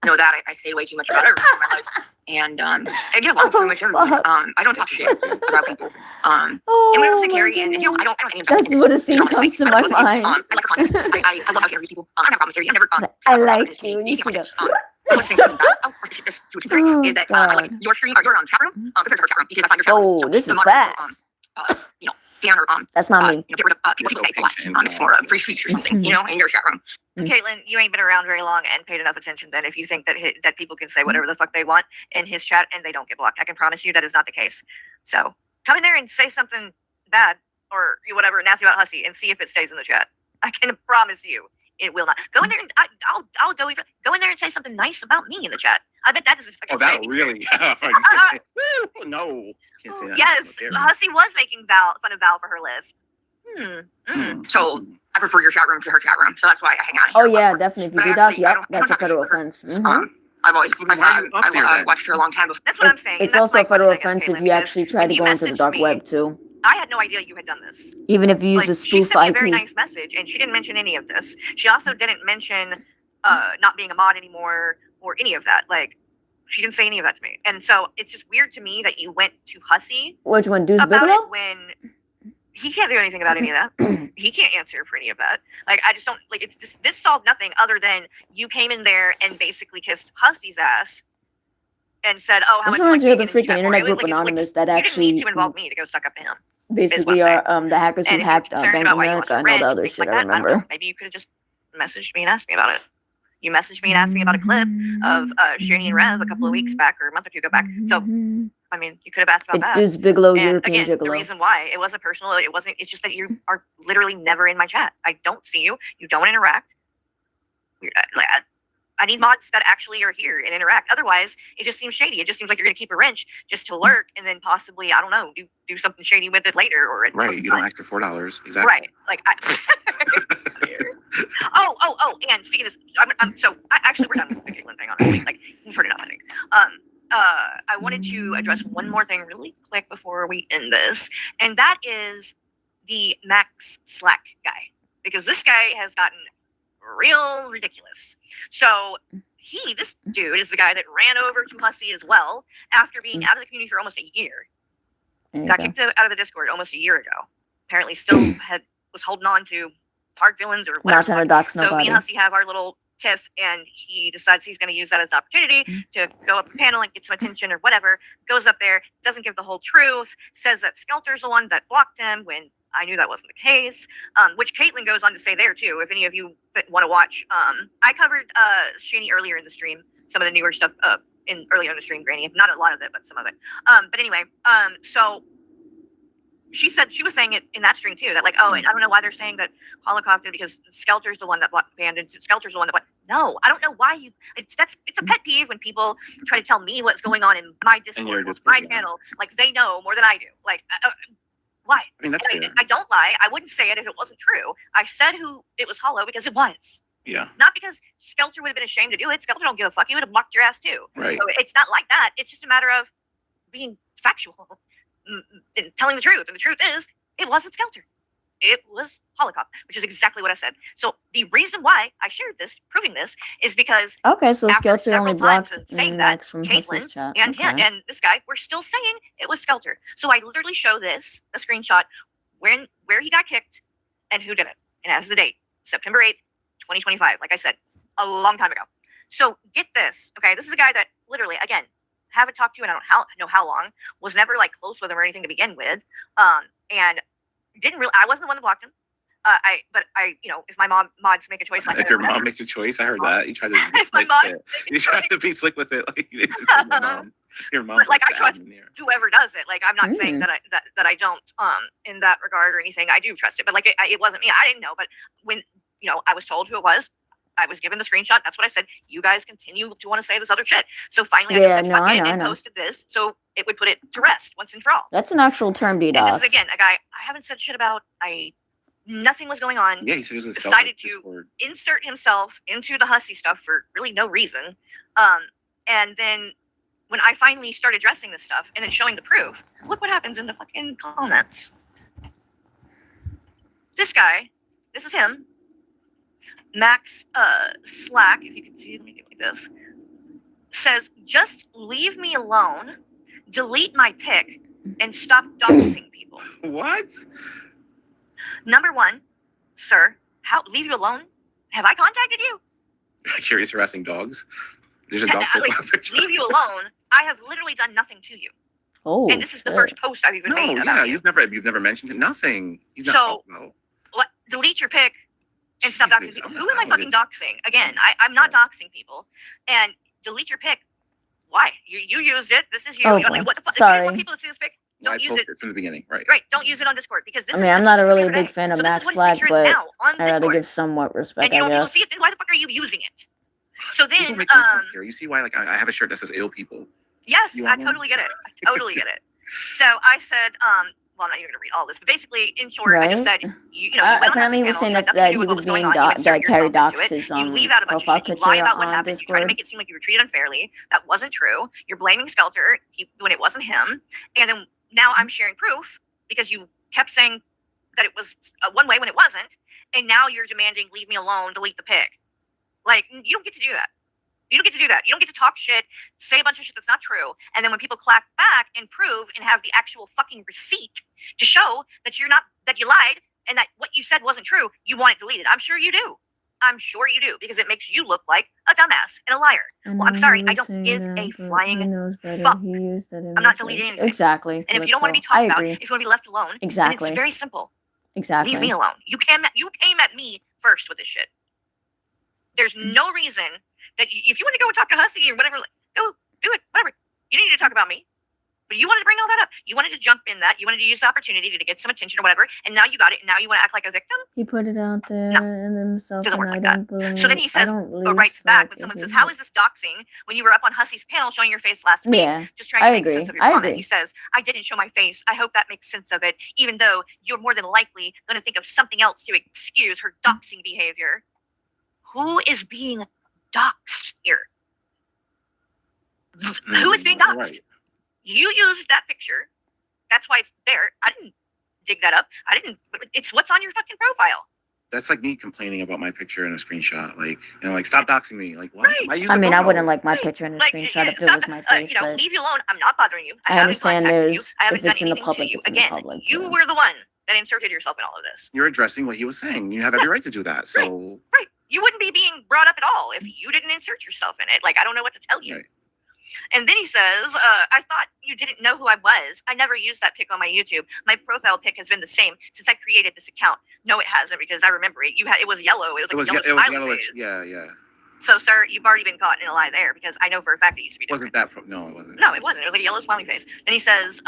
know that I say way too much about everything in my life. And I get along pretty much everyone. fuck. I don't talk shit about people. And when it comes to Carrie, and I don't have any That's what a scene comes to my mind. I like her funny. I love how she interviews people. I don't have a problem with Carrie. I've never. I like you. And you see the. Is that I like your stream or your chat room compared to her chat room because I find your chat room. Oh, this is fast. Down or That's not me. get rid of people who say a lot. It's more free speech or something, in your chat room. Caitlin, you ain't been around very long and paid enough attention then if you think that that people can say whatever the fuck they want in his chat and they don't get blocked. I can promise you that is not the case. So come in there and say something bad or whatever nasty about Hussy and see if it stays in the chat. I can promise you it will not. Go in there and I'll go even go in there and say something nice about me in the chat. I bet that doesn't fucking Oh, that say. really? No. Can't say that. Yes, Hussy was making fun of Val for her list. So I prefer your chat room to her chat room, so that's why I hang out Oh here. yeah, definitely. If you do that, yep, that's a federal offense. I've always Why are you up there I then? watched her a long time before. That's what I'm saying. It's That's also my a federal question, I guess, offense if Caitlin, you because actually try when to you go into the messaged dark me, web too. I had no idea you had done this. Even if you use a She spoof sent me a IP. very nice message, and she didn't mention any of this. She also didn't mention not being a mod anymore or any of that. Like, she didn't say any of that to me. And so it's just weird to me that you went to Hussy Which one, Deuce about Bigelow? it when he can't do anything about any of that. He can't answer for any of that. Like, I just don't like it's just, this solved nothing other than you came in there and basically kissed Hussy's ass and said, "Oh, how This much?" reminds me of the you like freaking internet group like, Anonymous that you didn't actually need to involve me to go suck up to him. basically I'm are the hackers who And if you're hacked concerned Bank about of why you want America to and all rent the and other things shit. like I that, I don't know. remember. Maybe you could have just messaged me and asked me about it. You messaged me and asked me about a clip of Shani and Rev a couple of weeks back or a month or two ago back. So, I mean, you could have asked about It's that. Deuce Bigelow, And European again, the Gigolo. reason why it wasn't personal, it's just that you are literally never in my chat. I don't see you. You don't interact. I need mods that actually are here and interact. Otherwise, it just seems shady. It just seems like you're going to keep a wrench just to lurk and then possibly, I don't know, do something shady with it later. Or Right. You don't ask for $4. Exactly. Right. Like, and speaking of this, actually, we're done with the Caitlin thing, honestly. Like, you've heard enough, I think. I wanted to address one more thing really quick before we end this, and that is the Max Slack guy, because this guy has gotten real ridiculous. So this dude is the guy that ran over to Hussy as well after being out of the community for almost a year. Got kicked out of the Discord almost a year ago. Apparently still was holding on to hard feelings or whatever. Not trying to dox So me nobody. and Hussy have our little tiff, and he decides he's going to use that as an opportunity to go up a panel and get some attention or whatever. Goes up there, doesn't give the whole truth, says that Skelter's the one that blocked him when I knew that wasn't the case, which Caitlin goes on to say there too. If any of you want to watch, I covered Shani earlier in the stream, some of the newer stuff earlier in the stream, Granny. Not a lot of it, but some of it. But anyway, so she was saying it in that stream too, that like, oh, I don't know why they're saying that Holocaust did because Skelter's the one that banned and Skelter's the one that blocked. No, I don't know why it's a pet peeve when people try to tell me what's going on in my Discord, my channel, like they know more than I do. Like, why? I mean, that's fair. I don't lie. I wouldn't say it if it wasn't true. I said who it was Hollow because it was. Yeah. Not because Skelter would have been ashamed to do it. Skelter don't give a fuck. He would have blocked your ass too. Right. So it's not like that. It's just a matter of being factual and telling the truth. And the truth is, it wasn't Skelter. It was Holocaust, which is exactly what I said. So the reason why I shared this, proving this, is because Okay, so after Skelter several only times blocked of saying that, Max from Caitlin Hussy's chat. and Okay. and this guy were still saying it was Skelter. So I literally show this, a screenshot, where he got kicked and who did it. And as the date, September 8th, 2025, like I said, a long time ago. So get this, okay? This is a guy that literally, again, haven't talked to, and I don't know how long, was never like close with him or anything to begin with, and didn't really. I wasn't the one that blocked him. But if my mods make a choice like If that, your mom makes a choice, I heard that. You tried to be If my slick mom with it. You tried to be slick with it. Like, you didn't just say my mom. Your mom's But, like, I the trust admin here. whoever does it. Like, I'm not saying that I don't in that regard or anything. I do trust it, but like it wasn't me. I didn't know. But when I was told who it was, I was given the screenshot. That's what I said. You guys continue to want to say this other shit. So finally, I just said fuck it and posted this, so it would put it to rest once and for all. That's an actual term, DDoS. And this is again a guy I haven't said shit about. Nothing was going on. Yeah, he said he was in Decided to Discord. insert himself into the Hussy stuff for really no reason. And then when I finally started addressing this stuff and then showing the proof, look what happens in the fucking comments. This guy, this is him, Max Slack, if you can see, let me do it like this. says, just leave me alone, delete my pic, and stop doxing people. What? Number one, sir, how leave you alone? Have I contacted you? Curious harassing dogs. There's a dog profile picture. Leave you alone. I have literally done nothing to you. Oh, And this is the first post I've even made No, about yeah, you. you've never mentioned it. Nothing. He's not. So- no. What? Delete your pic and stop doxing Jesus, people. I'm Who am I not- fucking doxing? Again, I'm not doxing people. And delete your pic. Why? You used it. This is you. Oh, You're like, what the fuck? If you sorry. didn't want people to see this pic, I don't use it. posted it from the beginning, right? Right. Don't use it on Discord because this I is. mean, I'm this not is a for really today. big fan of So this Max is what his Flag, picture is but now on I rather Discord. give somewhat respect, And you don't I want people guess. to see it. Then why the fuck are you using it? So People then, make no sense here. You see why? Like, I have a shirt that says "ill people." yes, You I want one? totally get it. I totally get it. So I said, well, I'm not even going to read all this, but basically, in short, I just said, Right? you know, you went on Apparently, he Hussey's was saying panel, you had that nothing to do he with what was going being on. You insert that Carrie yourself into doxed it. his You leave out a bunch profile of shit. You lie picture about what on happened. You try to Discord. make it seem like you were treated unfairly. That wasn't true. You're blaming Skelter when it wasn't him. And then now I'm sharing proof because you kept saying that it was one way when it wasn't. And now you're demanding, leave me alone, delete the pic. Like, you don't get to do that. You don't get to do that. You don't get to talk shit, say a bunch of shit that's not true, and then when people clap back and prove and have the actual fucking receipt to show that you lied and that what you said wasn't true, you want it deleted. I'm sure you do. I'm sure you do because it makes you look like a dumbass and a liar. Well, I'm sorry, I don't give a flying fuck. I'm not deleting anything. Exactly. And if you don't want to be I talked about, agree. if you want to be left alone, then Exactly. it's very simple. Exactly. Leave me alone. You came at me first with this shit. There's no reason that if you want to go and talk to Hussey or whatever, go do it. Whatever. You didn't need to talk about me. But you wanted to bring all that up. You wanted to jump in that. You wanted to use the opportunity to get some attention or whatever. And now you got it. And now you want to act like a victim? He put it out there No. and himself, Doesn't and work I like don't that. believe. So then he I says, don't or believe writes back Slack when someone is says, his- how is this doxing when you were up on Hussey's panel showing your face last week? Yeah, Just trying I to make agree. sense of your I comment. agree. He says, I didn't show my face. I hope that makes sense of it, even though you're more than likely going to think of something else to excuse her doxing behavior. Who is being doxed here? Who is being doxed? Right. You used that picture. That's why it's there. I didn't dig that up. It's what's on your fucking profile. That's like me complaining about my picture in a screenshot. Like, like, stop doxing me. Like, what? Right. use I the mean, I photo. wouldn't like my Right. picture in a Like, screenshot yeah, if it stop, was my face, but leave you alone. I'm not bothering you. I I haven't understand contacted you. there's- I haven't if done it's in the anything public, to you. it's in the Again, public, you yeah. were the one that inserted yourself in all of this. You're addressing what he was saying. You have every right to do that. So, Right. You wouldn't be being brought up at all if you didn't insert yourself in it. Like, I don't know what to tell you. Right. And then he says, I thought you didn't know who I was. I never used that pic on my YouTube. My profile pic has been the same since I created this account. No, it hasn't, because I remember it. It was yellow. It was like it yellow was smiley yellowish. face. Yeah, yeah. So, sir, you've already been caught in a lie there because I know for a fact it used to be different. Wasn't that? No, it wasn't. No, it wasn't. It was like a yellow smiley face. Then he says,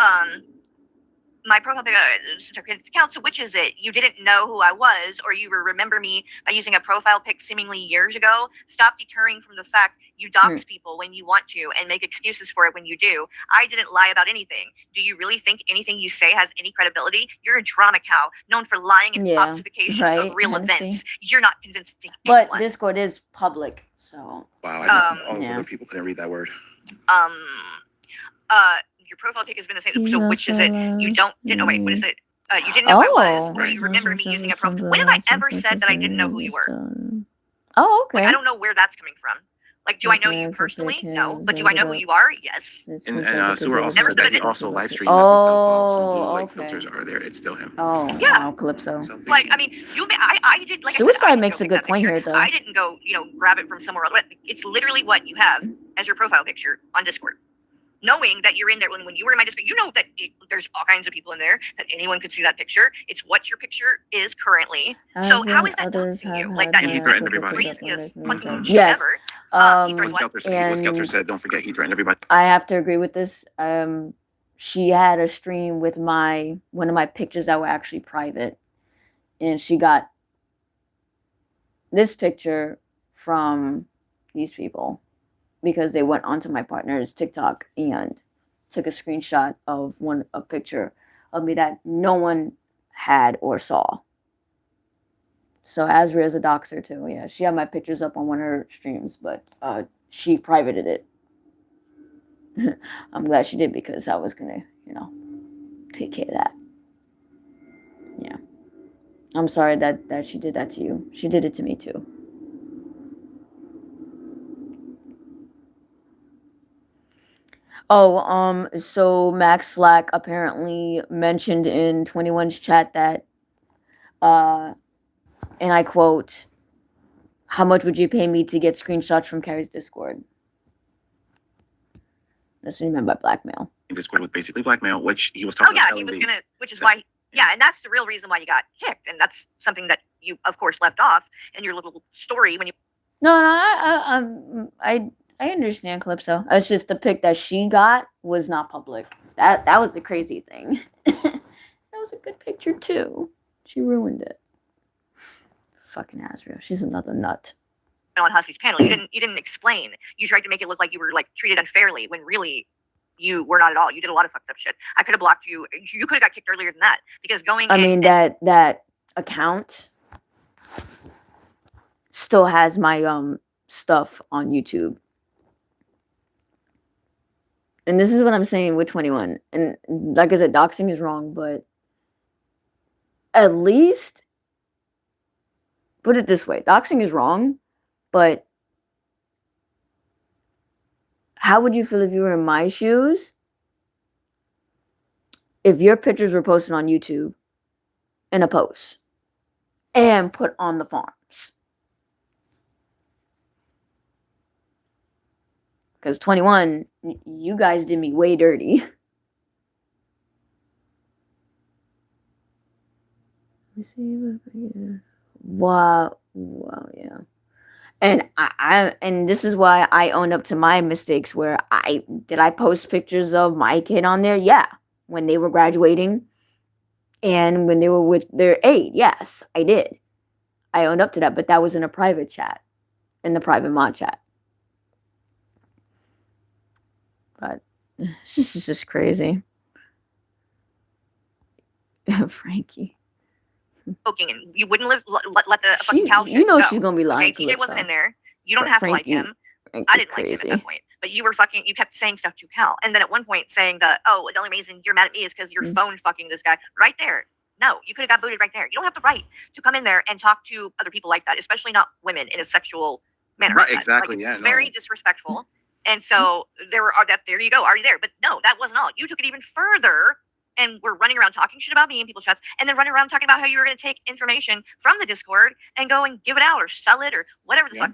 my profile pic, since I created this account, so which is it? You didn't know who I was, or you remember me by using a profile pic seemingly years ago? Stop deterring from the fact you dox people when you want to and make excuses for it when you do. I didn't lie about anything. Do you really think anything you say has any credibility? You're a drama cow, known for lying and Yeah, falsification right, of real Hennessy. events. You're not convincing But anyone. Discord is public, so Wow, I know all those yeah. other people couldn't read that word. Your profile pic has been the same. So which is it? You He's didn't know. Wait, what is it? You didn't know who I was, or Right. you remember me using a profile. When have I ever said that I didn't know who you were? Oh, okay. Like, I don't know where that's coming from. Like, do I know you personally? No. But do I know who you are? Yes. And Sewer also Never said that said he it. also live streamed as himself. So Oh, like okay. filters are there. It's still him. Oh, Yeah. wow, Calypso. So Like, I mean, I did. Like, Suicide I said, I didn't makes go a pick good that point picture. here, though. I didn't go, grab it from somewhere else. It's literally what you have as your profile picture on Discord. Knowing that you're in there when you were in my Discord, you know that there's all kinds of people in there, that anyone could see that picture. It's what your picture is currently. So how is that doxing you? Like, that He is threatened the everybody. craziest fucking shit Yes. ever. He threatened what? Skelter said, don't forget he threatened everybody. I have to agree with this. She had a stream with one of my pictures that were actually private, and she got this picture from these people because they went onto my partner's TikTok and took a screenshot of a picture of me that no one had or saw. So Azria is a doxer too. Yeah, she had my pictures up on one of her streams, but she privated it. I'm glad she did because I was gonna, take care of that. Yeah. I'm sorry that she did that to you. She did it to me too. So Max Slack apparently mentioned in 21's chat that, and I quote, "How much would you pay me to get screenshots from Carrie's Discord?" That's what he meant by blackmail. Discord was basically blackmail, which he was Oh talking yeah, about. he was selling gonna, which is why, yeah, and that's the real reason why you got kicked, and that's something that you, of course, left off in your little story when you. No, I understand Calypso. It's just the pic that she got was not public. That was the crazy thing. That was a good picture too. She ruined it. Fucking Azrael. She's another nut. On Hussey's panel, you didn't explain. You tried to make it look like you were like treated unfairly when really you were not at all. You did a lot of fucked up shit. I could have blocked you. You could have got kicked earlier than that because going. I mean that account still has my stuff on YouTube. And this is what I'm saying with 21. And like I said, doxing is wrong, but at least put it this way, doxing is wrong, but how would you feel if you were in my shoes? If your pictures were posted on YouTube in a post and put on the farms? Because 21, you guys did me way dirty. Let me see. Wow, yeah. And and this is why I own up to my mistakes. Where I post pictures of my kid on there? Yeah, when they were graduating, and when they were with their aide. Yes, I did. I owned up to that, but that was in a private chat, in the private mod chat. But this is just crazy. Frankie. Poking and you wouldn't let the fucking cow shit You know go. she's gonna be lying. Okay, TJ wasn't in there. You don't But have to like Frankie- him. Frankie's I didn't like him crazy. at that point. But you were fucking. You kept saying stuff to Cal, and then at one point saying that, "Oh, the only reason you're mad at me is because you're phone fucking this guy." Right there. No, you could have got booted right there. You don't have the right to come in there and talk to other people like that, especially not women in a sexual manner. Right, like that. exactly, Like, yeah, no. very disrespectful. And so there you go, already there. But no, that wasn't all. You took it even further and were running around talking shit about me in people's chats, and then running around talking about how you were going to take information from the Discord and go and give it out or sell it or whatever the fuck.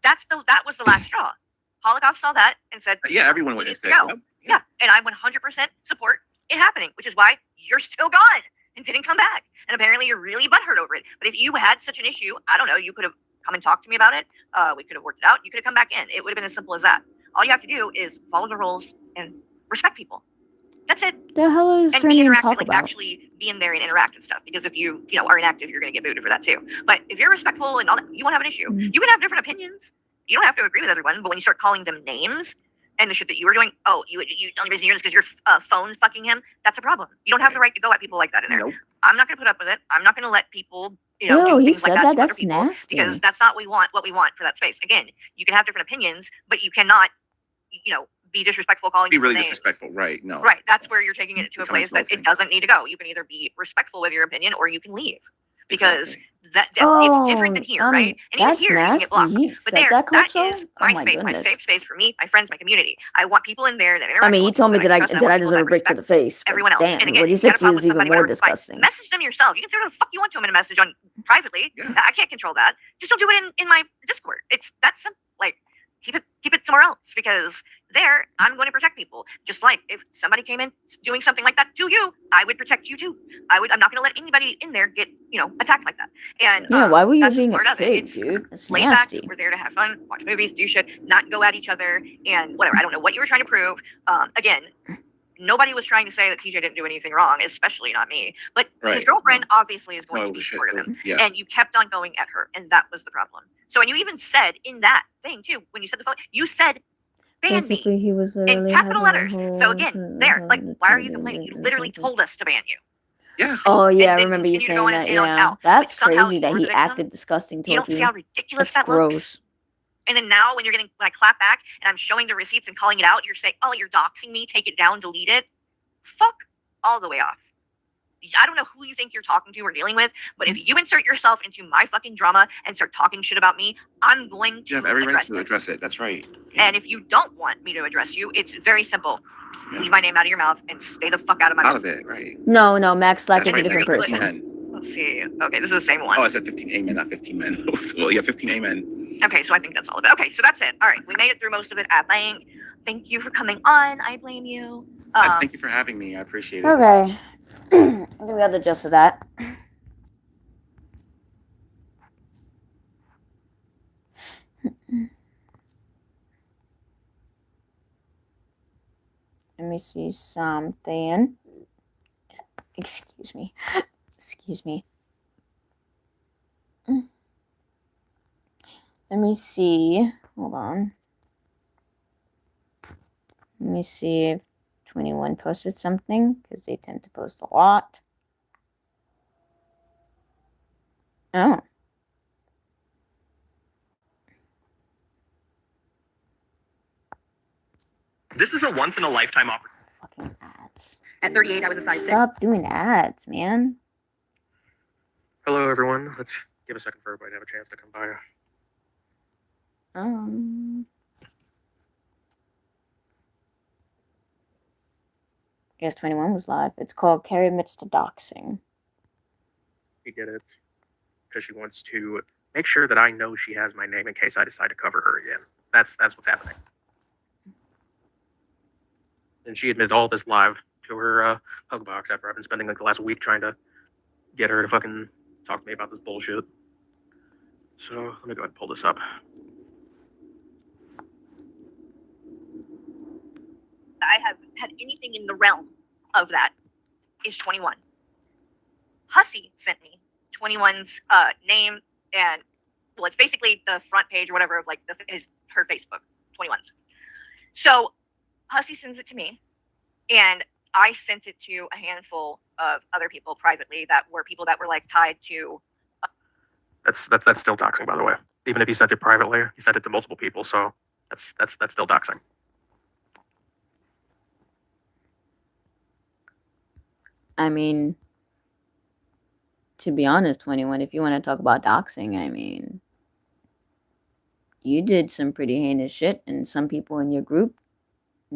That was the last straw. Holocaust saw that and said, Yeah, everyone "It would needs have to said. go." Yeah, and I 100% support it happening, which is why you're still gone and didn't come back. And apparently you're really butthurt over it. But if you had such an issue, I don't know, you could have come and talked to me about it. We could have worked it out. You could have come back in. It would have been as simple as that. All you have to do is follow the rules and respect people. That's it. The hell is And her be name interactive, talk like about? actually be in there and interact and stuff. Because if you are inactive, you're going to get booted for that too. But if you're respectful and all that, you won't have an issue. You can have different opinions. You don't have to agree with everyone. But when you start calling them names and the shit that you were doing, oh, you the only reason you're doing this because you're phone fucking him. That's a problem. You don't have the right to go at people like that in there. Nope. I'm not going to put up with it. I'm not going to let people, Ew, do he things said like that that? to other That's people nasty. because that's not what we want for that space. Again, you can have different opinions, but you cannot, be disrespectful calling Be people really names. disrespectful, right? No. Right. That's where you're taking it to a Becoming place that insulting. it doesn't need to go. You can either be respectful with your opinion or you can leave because Exactly. it's different than here, right? And even That's here, you can nasty. get blocked. He But said there, that, that Calypso? is Oh my my space, my goodness. safe space for me, my friends, my community. I want people in there that interact. I mean, he with told me people that I trust, and that I want people deserve a brick to respect the face. but everyone else. Damn, And again, what he you said got a to you problem is with even somebody, more whatever, it's fine. disgusting. Message them yourself. You can say whatever the fuck you want to them in a message on privately. Yeah. I can't control that. Just don't do it in my Discord. It's that simple. Like keep it somewhere else because there I'm going to protect people. Just like if somebody came in doing something like that to you, I would protect you too. I'm not going to let anybody in there get attacked like that. And Yeah, why were you that's just being a part of it. pig, It's dude? That's laid nasty. back. We're there to have fun, watch movies, do shit, not go at each other, and whatever. I don't know what you were trying to prove. Again, nobody was trying to say that TJ didn't do anything wrong, especially not me. But his Right. girlfriend obviously is going No, to be shit. supportive of him, Yeah. and you kept on going at her, and that was the problem. So, and you even said in that thing too, when you said the phone, you said, "Ban me." Basically, he was In literally capital having a letters. whole So again, there, like, why are you complaining? You literally something. told us to ban you. Yeah. Oh yeah, I and then remember you continue to saying go on that. and on and Yeah, out. that's But somehow crazy that you're he the victim. acted disgusting You towards don't see you. how ridiculous That's that looks. gross. And then now when I clap back and I'm showing the receipts and calling it out, you're saying, "Oh, you're doxing me, take it down, delete it." Fuck all the way off. I don't know who you think you're talking to or dealing with, but if you insert yourself into my fucking drama and start talking shit about me, I'm going You to have every right address to it. address it. That's right. And if you don't want me to address you, it's very simple. Leave my name out of your mouth and stay the fuck out of my Out of business. it, right? No, Max Slack That's is a right. different Megan, person. 15 men. Let's see. Okay, this is the same one. Oh, I said 15 amen, not 15 men. Well, yeah, 15 amen. Okay, so I think that's all of it. Okay, so that's it. All right, we made it through most of it at length. Thank you for coming on. I blame you. Thank you for having me. I appreciate it. Okay. I think we got the gist of that. Let me see something. Excuse me. Excuse me. Let me see. Hold on. Let me see if 21 posted something, because they tend to post a lot. Oh. This is a once in a lifetime opportunity. Fucking ads. At 38, I was a size 6. Stop doing ads, man. Hello, everyone. Let's give a second for everybody to have a chance to come by. I guess 21 was live. It's called Carrie Admits to Doxing. She did it because she wants to make sure that I know she has my name in case I decide to cover her again. That's what's happening. And she admitted all this live to her hug box after I've been spending like the last week trying to get her to fucking talk to me about this bullshit. So let me go ahead and pull this up. I have had anything in the realm of that is 21. Hussy sent me 21's name and, well, it's basically the front page or whatever of like her Facebook, 21's. So Hussy sends it to me, and I sent it to a handful of other people privately that were people that were like tied to. That's still doxing, by the way. Even if he sent it privately, he sent it to multiple people, so that's still doxing. I mean, to be honest, 21, if you want to talk about doxing, I mean, you did some pretty heinous shit, and some people in your group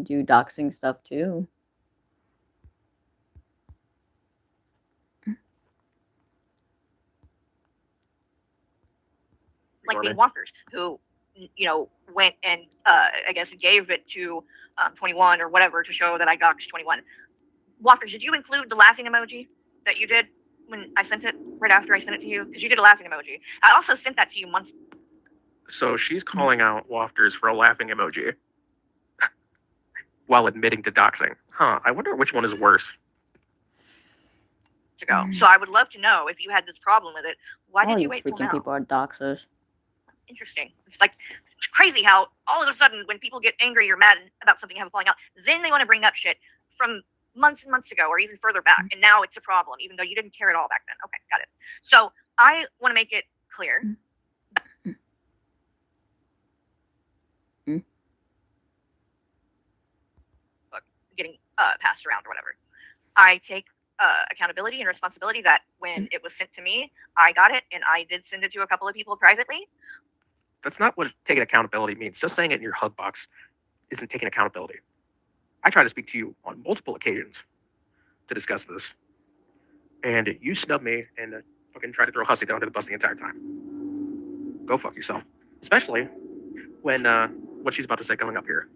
do doxing stuff too. Like being Woffers, who, went and I guess gave it to 21 or whatever to show that I doxed 21. Woffers, did you include the laughing emoji that you did when I sent it right after I sent it to you? Because you did a laughing emoji. I also sent that to you months. So she's calling out Wafters for a laughing emoji while admitting to doxing. Huh, I wonder which one is worse. Ago. So I would love to know if you had this problem with it. Why did All you wait till freaking now? people are doxers. Interesting. It's crazy how all of a sudden when people get angry or mad about something having falling out, then they want to bring up shit from months and months ago or even further back, and now it's a problem, even though you didn't care at all back then. Okay, got it. So I want to make it clear. Getting passed around or whatever. I take accountability and responsibility that when it was sent to me, I got it, and I did send it to a couple of people privately. That's not what taking accountability means. Just saying it in your hug box isn't taking accountability. I tried to speak to you on multiple occasions to discuss this, and you snubbed me and fucking tried to throw Hussy down to the bus the entire time. Go fuck yourself. Especially when what she's about to say coming up here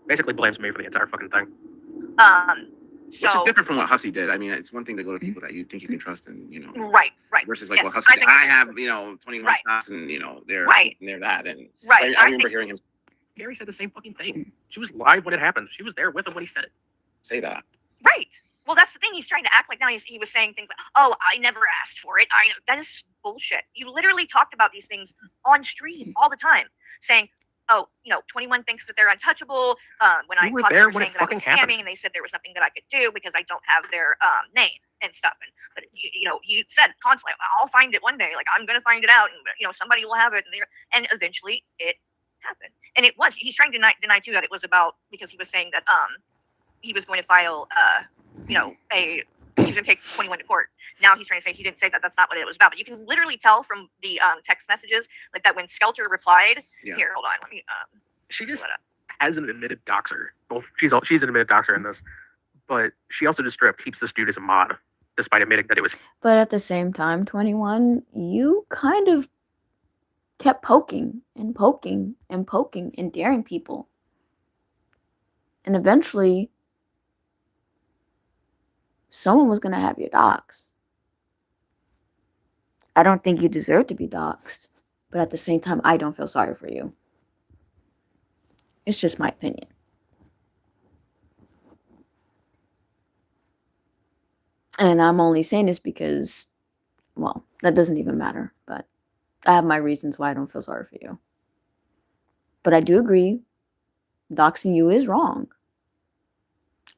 basically blames me for the entire fucking thing. Which is different from what Hussy did. I mean, it's one thing to go to people that you think you can trust, and right. Versus like yes, what Hussy did. I have 21 shots, and they're that, and right. I remember hearing him. Gary said the same fucking thing. She was live when it happened. She was there with him when he said it. Say that. Right. Well, that's the thing. He's trying to act like now he was saying things like, "Oh, I never asked for it." That is bullshit. You literally talked about these things on stream all the time, saying, "Oh, 21 thinks that they're untouchable." When I caught them saying that I was scamming, and they said there was nothing that I could do because I don't have their name and stuff. But he said constantly, "I'll find it one day. Like I'm gonna find it out, and somebody will have it." And eventually it happened. And it was. He's trying to deny too that it was about because he was saying that he was going to file a he was going to take 21 to court. Now he's trying to say he didn't say that. That's not what it was about. But you can literally tell from the text messages like that when Skelter replied. Yeah. Here, hold on. Let me. She just has an admitted doxer. Well, she's an admitted doxer in this, but she also just straight up keeps this dude as a mod, despite admitting that it was. But at the same time, 21, you kind of kept poking and poking and poking and daring people. And eventually, someone was going to have your docs. I don't think you deserve to be doxxed. But at the same time, I don't feel sorry for you. It's just my opinion. And I'm only saying this because, well, that doesn't even matter. But I have my reasons why I don't feel sorry for you. But I do agree, doxing you is wrong.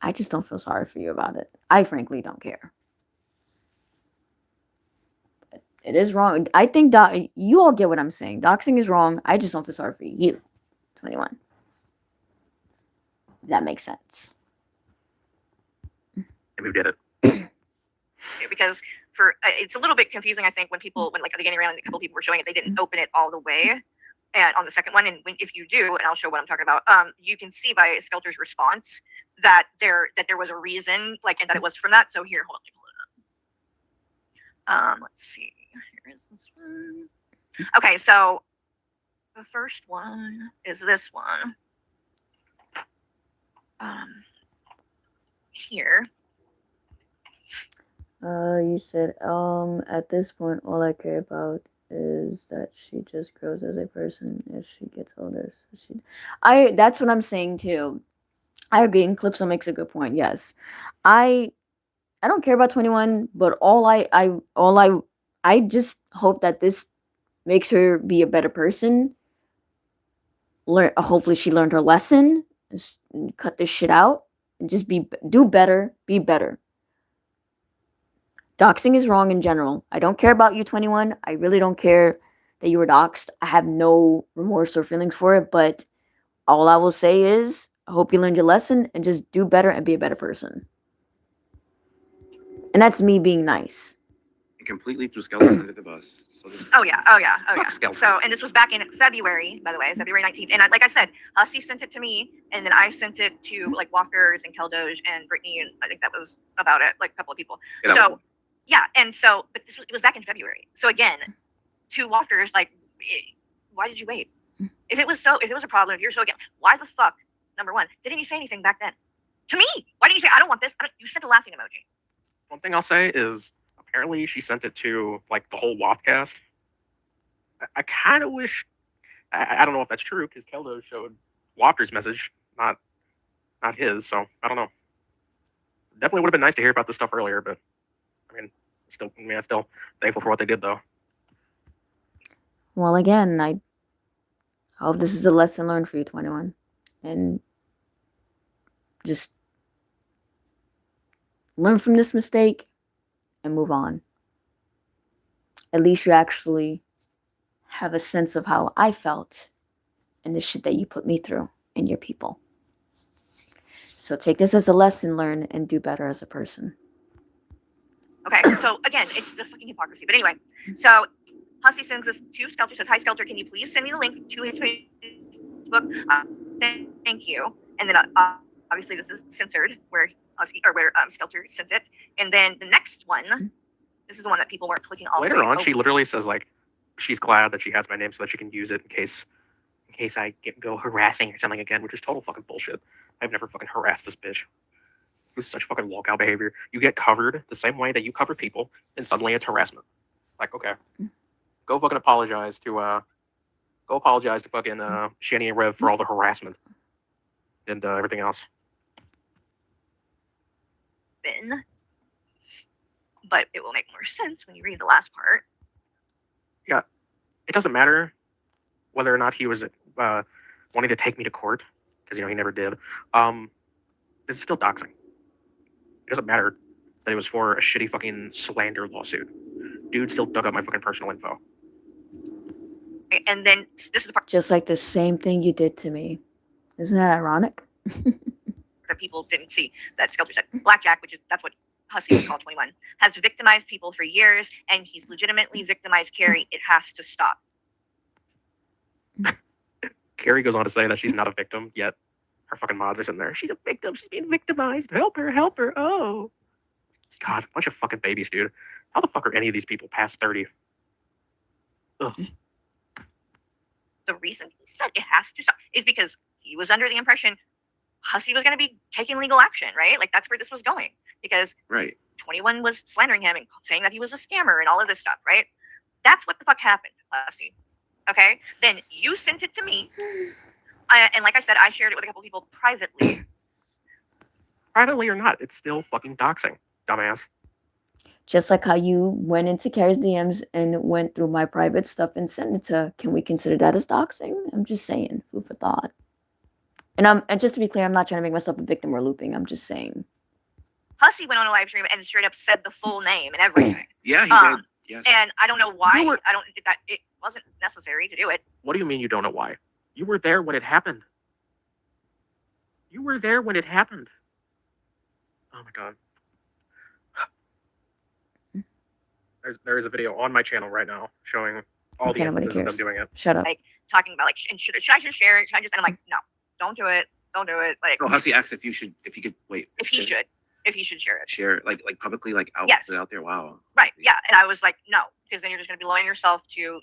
I just don't feel sorry for you about it. I frankly don't care. It is wrong. I think you all get what I'm saying. Doxing is wrong. I just don't feel sorry for you, 21. That makes sense. And we did it. Because for it's a little bit confusing, I think, when like at the beginning round, a couple people were showing it, they didn't open it all the way. And on the second one, and if you do, and I'll show what I'm talking about, you can see by Skelter's response that there was a reason, like, and that it was from that. So here, hold on, let's see. Here is this one. Okay, so the first one is this one. Here. You said, at this point, all I care about is that she just grows as a person as she gets older. So that's what I'm saying too. I agree, and Calypso makes a good point. Yes. I don't care about 21, but I just hope that this makes her be a better person. Hopefully she learned her lesson. Just cut this shit out and just do better, be better. Doxing is wrong in general. I don't care about you, 21. I really don't care that you were doxed. I have no remorse or feelings for it, but all I will say is I hope you learned your lesson and just do better and be a better person. And that's me being nice. You completely threw Skelter under the bus. So Oh yeah. Skelter. So, and this was back in February, by the way, February 19th. And like I said, Hussey sent it to me, and then I sent it to like Wafters and Keldoge and Brittany, and I think that was about it, like a couple of people. Yeah, and so, but it was back in February. So again, to Wafters, like, why did you wait? If it was a problem, if you're so against, why the fuck, number one, didn't you say anything back then? To me, why didn't you say, I don't want this? You sent a laughing emoji. One thing I'll say is apparently she sent it to like the whole Waftcast. I kind of wish, I don't know if that's true because Keldo showed Wafter's message, not his. So I don't know. Definitely would have been nice to hear about this stuff earlier, but I'm still thankful for what they did though. Well, again, I hope this is a lesson learned for you, 21. And just learn from this mistake and move on. At least you actually have a sense of how I felt and the shit that you put me through and your people. So take this as a lesson learned and do better as a person. Okay, so again, it's the fucking hypocrisy. But anyway, so Hussey sends this to Skelter, says, "Hi Skelter, can you please send me the link to his Facebook? Thank you." And then obviously this is censored where Skelter sends it. And then the next one, this is the one that people weren't clicking all Later the way on, over. she literally says like she's glad that she has my name so that she can use it in case I go harassing or something again, which is total fucking bullshit. I've never fucking harassed this bitch. This is such fucking walkout behavior. You get covered the same way that you cover people, and suddenly it's harassment. Like, okay, go fucking apologize to fucking Shani and Rev for all the harassment and everything else. But it will make more sense when you read the last part. Yeah, it doesn't matter whether or not he was wanting to take me to court, because he never did. This is still doxing. It doesn't matter that it was for a shitty fucking slander lawsuit. Dude still dug up my fucking personal info. And then this is the part Just like the same thing you did to me. Isn't that ironic? that people didn't see, that Skelter said Blackjack, that's what Hussey would call 21, has victimized people for years, and he's legitimately victimized Carrie. It has to stop. Carrie goes on to say that she's not a victim, yet her fucking mods are sitting there. She's a victim. She's being victimized. Help her. Help her. Oh. God, a bunch of fucking babies, dude. How the fuck are any of these people past 30? Ugh. The reason he said it has to stop is because he was under the impression Hussey was going to be taking legal action, right? Like, that's where this was going. Because Right. 21 was slandering him and saying that he was a scammer and all of this stuff, right? That's what the fuck happened, Hussey. Okay? Then you sent it to me. And like I said, I shared it with a couple people privately. Privately or not, it's still fucking doxing, dumbass. Just like how you went into Carrie's DMs and went through my private stuff and sent it to, can we consider that as doxing? I'm just saying, food for thought. And just to be clear, I'm not trying to make myself a victim or looping. I'm just saying. Hussey went on a live stream and straight up said the full name and everything. Yeah, he did. Yes. And I don't know why. You were- I don't that it wasn't necessary to do it. What do you mean you don't know why? You were there when it happened. You were there when it happened. Oh my god. There is a video on my channel right now showing all the Okay, nobody instances of them cares. doing it. Shut up. Like, talking about like, and should I just share it? Should I just? And I'm like, no, don't do it. Don't do it. Like, So Hussey asked if you could wait. if he should share it. share like publicly, like out Yes. out there. Wow. Right. Yeah. And I was like, no, because then you're just going to be lowering yourself to,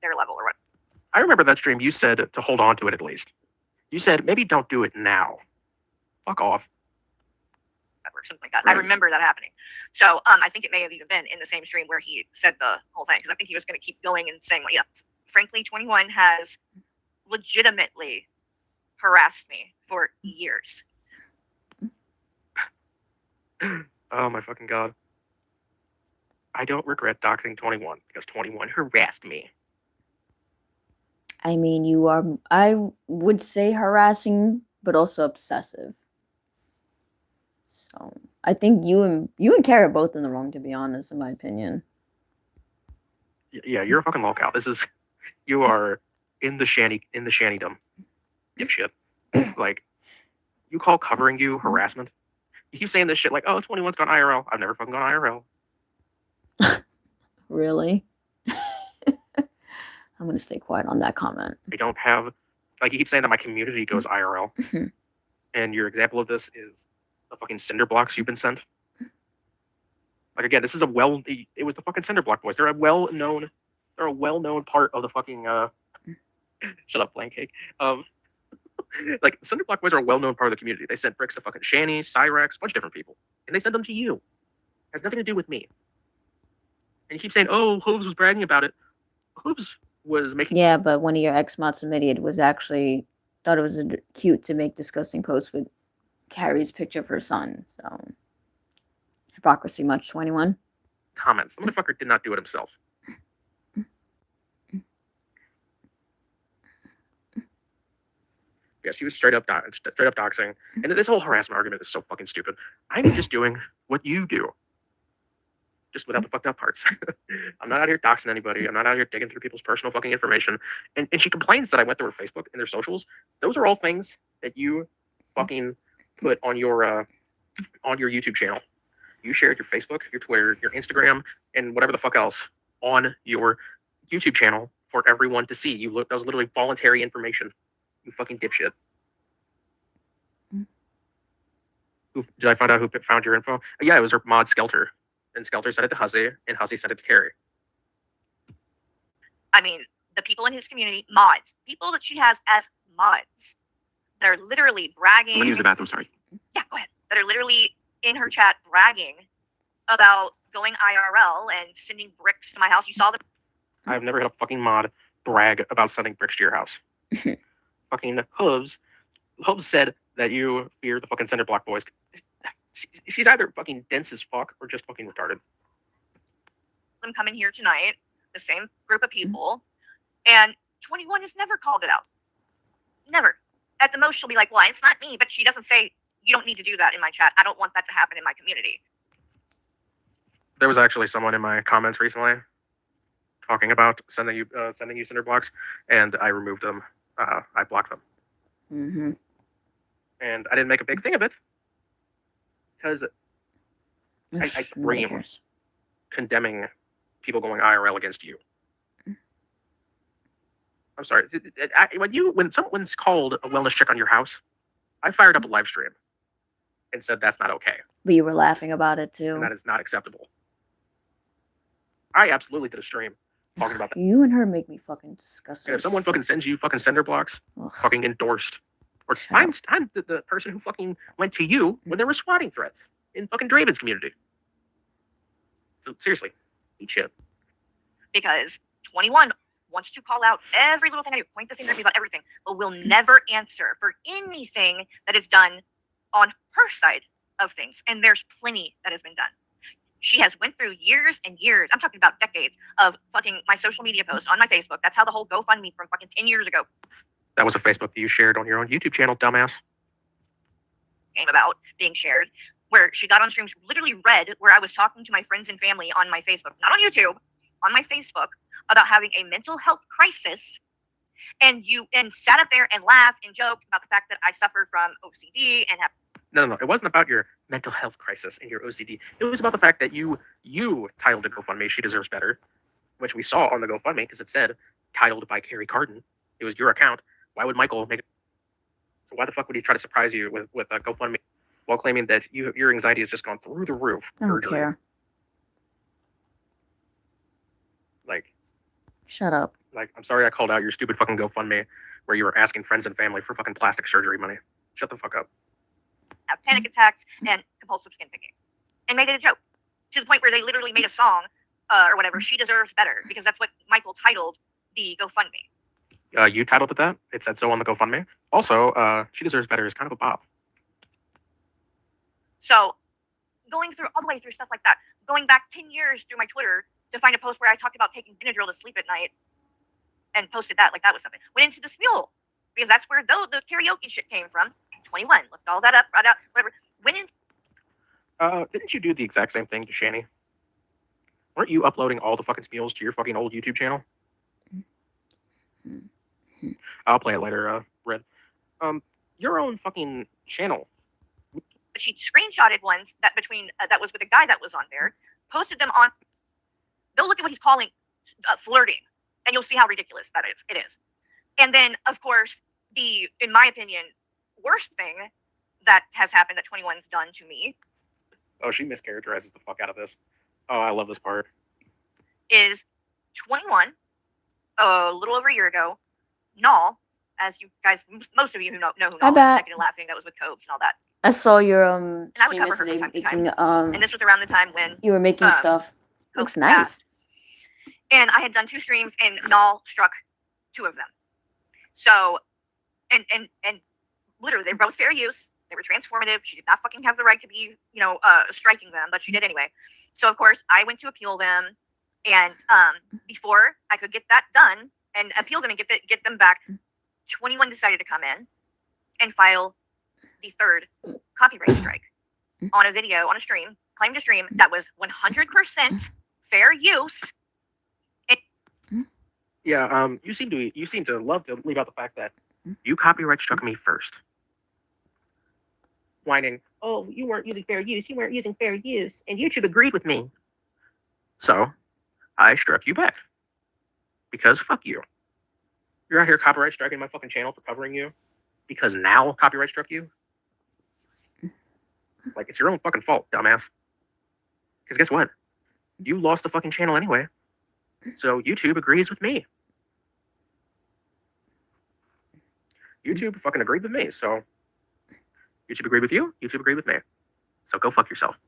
their level or what. I remember that stream you said to hold on to it at least. You said maybe don't do it now. Fuck off. Or something like that. Right. I remember that happening. So I think it may have even been in the same stream where he said the whole thing, because I think he was going to keep going and saying, well, yeah, frankly, 21 has legitimately harassed me for years. Oh my fucking god. I don't regret doxing 21 because 21 harassed me. I mean, you are, I would say harassing, but also obsessive. So I think you and Carrie are both in the wrong, to be honest, in my opinion. Yeah, you're a fucking lolcow. You are in the shantydom. Dipshit. Like, you call covering you harassment? You keep saying this shit like, oh, 21's gone IRL. I've never fucking gone IRL. Really? I'm going to stay quiet on that comment. I don't have, like, you keep saying that my community goes IRL. Mhm. And your example of this is the fucking cinder blocks you've been sent. Like, again, this is it was the fucking cinder block boys. They're a well-known part of the fucking, shut up, Blank Cake. Like, the cinder block boys are a well-known part of the community. They sent bricks to fucking Shani, Cyrex, a bunch of different people. And they sent them to you. It has nothing to do with me. And you keep saying, oh, Hooves was bragging about it. Hooves was making... Yeah, but one of your ex-mods submitted was actually, thought it was cute to make disgusting posts with Carrie's picture of her son. So, hypocrisy much, 21. comments. The motherfucker did not do it himself. Yeah, she was straight up doxing. And this whole harassment argument is so fucking stupid. I'm just doing what you do. Just without the fucked up parts. I'm not out here doxing anybody. I'm not out here digging through people's personal fucking information. And she complains that I went through her Facebook and their socials. Those are all things that you fucking put on your YouTube channel. You shared your Facebook, your Twitter, your Instagram, and whatever the fuck else on your YouTube channel for everyone to see. That was literally voluntary information. You fucking dipshit. Did I find out who found your info? Yeah, it was her mod Skelter. And Skelter sent it to Hussey, and Hussey sent it to Carrie. I mean, the people in his community, mods, people that she has as mods, that are literally bragging. I'm gonna use the bathroom. Sorry. Yeah, go ahead. That are literally in her chat bragging about going IRL and sending bricks to my house. You saw the. I've never had a fucking mod brag about sending bricks to your house. Fucking Hooves said that you fear the fucking cinder block boys. She's either fucking dense as fuck or just fucking retarded. Them coming here tonight, the same group of people, and 21 has never called it out. Never. At the most, she'll be like, well, it's not me, but she doesn't say, you don't need to do that in my chat. I don't want that to happen in my community. There was actually someone in my comments recently talking about sending you cinder blocks, and I removed them. I blocked them. Mm-hmm. And I didn't make a big thing of it because I Nobody dream cares. condemning people going IRL against you. I'm sorry. When someone's called a wellness check on your house, I fired up a live stream and said that's not okay. But you were laughing about it too. And that is not acceptable. I absolutely did a stream talking about that. You and her make me fucking disgusted. And if someone fucking sends you fucking sender blocks, Ugh. fucking endorsed, or Shut up. I'm the person who fucking went to you when there were swatting threats in fucking Draven's community. So seriously, eat shit. Because 21 wants to call out every little thing I do, point the finger at me about everything, but will never answer for anything that is done on her side of things. And there's plenty that has been done. She has went through years and years, I'm talking about decades, of fucking my social media posts on my Facebook. That's how the whole GoFundMe from fucking 10 years ago That was a Facebook that you shared on your own YouTube channel, dumbass. came about being shared, where she got on streams, literally read where I was talking to my friends and family on my Facebook, not on YouTube, on my Facebook, about having a mental health crisis, and sat up there and laughed and joked about the fact that I suffered from OCD and have No. It wasn't about your mental health crisis and your OCD. It was about the fact that you titled a GoFundMe, She Deserves Better, which we saw on the GoFundMe because it said titled by Carrie Carden. It was your account. Why would Michael make it? So why the fuck would he try to surprise you with a GoFundMe while claiming that your anxiety has just gone through the roof? I don't care. Like, Shut up. I'm sorry I called out your stupid fucking GoFundMe where you were asking friends and family for fucking plastic surgery money. Shut the fuck up. have panic attacks and compulsive skin picking, and made it a joke to the point where they literally made a song or whatever. She deserves better because that's what Michael titled the GoFundMe. You titled it that. It said so on the GoFundMe. Also, She Deserves Better is kind of a bop. So going through all the way through stuff like that, going back 10 years through my Twitter to find a post where I talked about taking Benadryl to sleep at night and posted that like that was something. Went into the Smule because that's where the karaoke shit came from. 21, looked all that up, right out, whatever. Went in. Didn't you do the exact same thing to Shani? Weren't you uploading all the fucking Smules to your fucking old YouTube channel? I'll play it later, Red. Your own fucking channel. But she screenshotted ones that between that was with a guy that was on there, posted them on. Go look at what he's calling flirting, and you'll see how ridiculous that is. It is. And then, of course, the, in my opinion, worst thing that has happened that 21's done to me. Oh, she mischaracterizes the fuck out of this. Oh, I love this part. Is 21, a little over a year ago, Null, as you guys, most of you who know who Null is, bet. Second and Laughing, that was with Cobes and all that. I saw your And I would stream cover her yesterday from time to time. making And this was around the time when you were making stuff. Cobes Looks nice. passed. And I had done 2 streams, and Null struck 2 of them. So, and literally, they were both fair use. They were transformative. She did not fucking have the right to be, striking them, but she did anyway. So, of course, I went to appeal them. And before I could get that done and appeal them and get them back, 21 decided to come in and file the 3rd copyright strike on a video, on a stream, claimed a stream that was 100% fair use. Yeah, you seem to love to leave out the fact that you copyright struck me first. Whining, oh, you weren't using fair use, and YouTube agreed with me. So, I struck you back. Because fuck you. You're out here copyright striking my fucking channel for covering you. Because now copyright struck you. Like, it's your own fucking fault, dumbass. Because guess what? You lost the fucking channel anyway. So YouTube agrees with me. YouTube fucking agreed with me. So YouTube agreed with you. YouTube agreed with me. So go fuck yourself.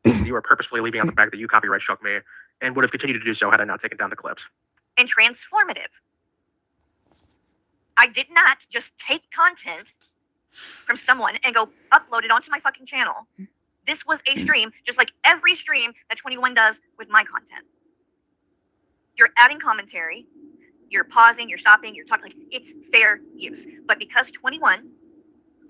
You are purposefully leaving out the fact that you copyright struck me and would have continued to do so had I not taken down the clips. And transformative. I did not just take content from someone and go upload it onto my fucking channel. This was a stream, just like every stream that 21 does with my content. You're adding commentary, you're pausing, you're stopping, you're talking, like, it's fair use. But because 21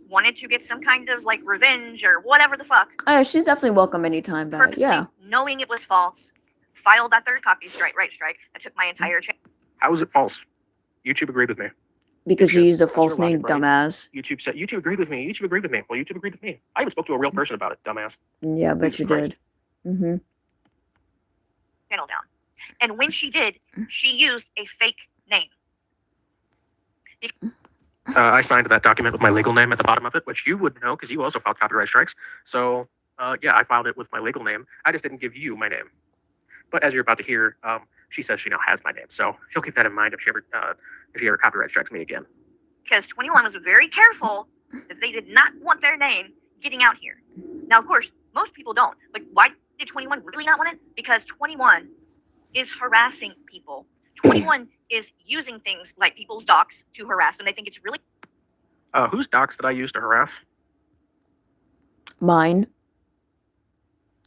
wanted to get some kind of like revenge or whatever the fuck, Oh, yeah, she's definitely welcome anytime back. purposely Yeah. knowing it was false, filed that 3rd copy strike that took my entire channel. How is it false? YouTube agreed with me. Because you Dipshit. used a That's your false logic, name, right? dumbass. YouTube said YouTube agreed with me. YouTube agreed with me. Well, YouTube agreed with me. I even spoke to a real person about it, dumbass. Yeah, I bet Jesus you Christ. did. Mm-hmm. channel down. And when she did, she used a fake name. I signed that document with my legal name at the bottom of it, which you would know because you also filed copyright strikes. So, yeah, I filed it with my legal name. I just didn't give you my name. But as you're about to hear, she says she now has my name. So she'll keep that in mind if she ever copyright strikes me again. Because 21 was very careful that they did not want their name getting out here. Now, of course, most people don't. But why did 21 really not want it? Because 21 is harassing people. 21 is using things like people's docs to harass them. They think it's really Whose docs did I use to harass? Mine.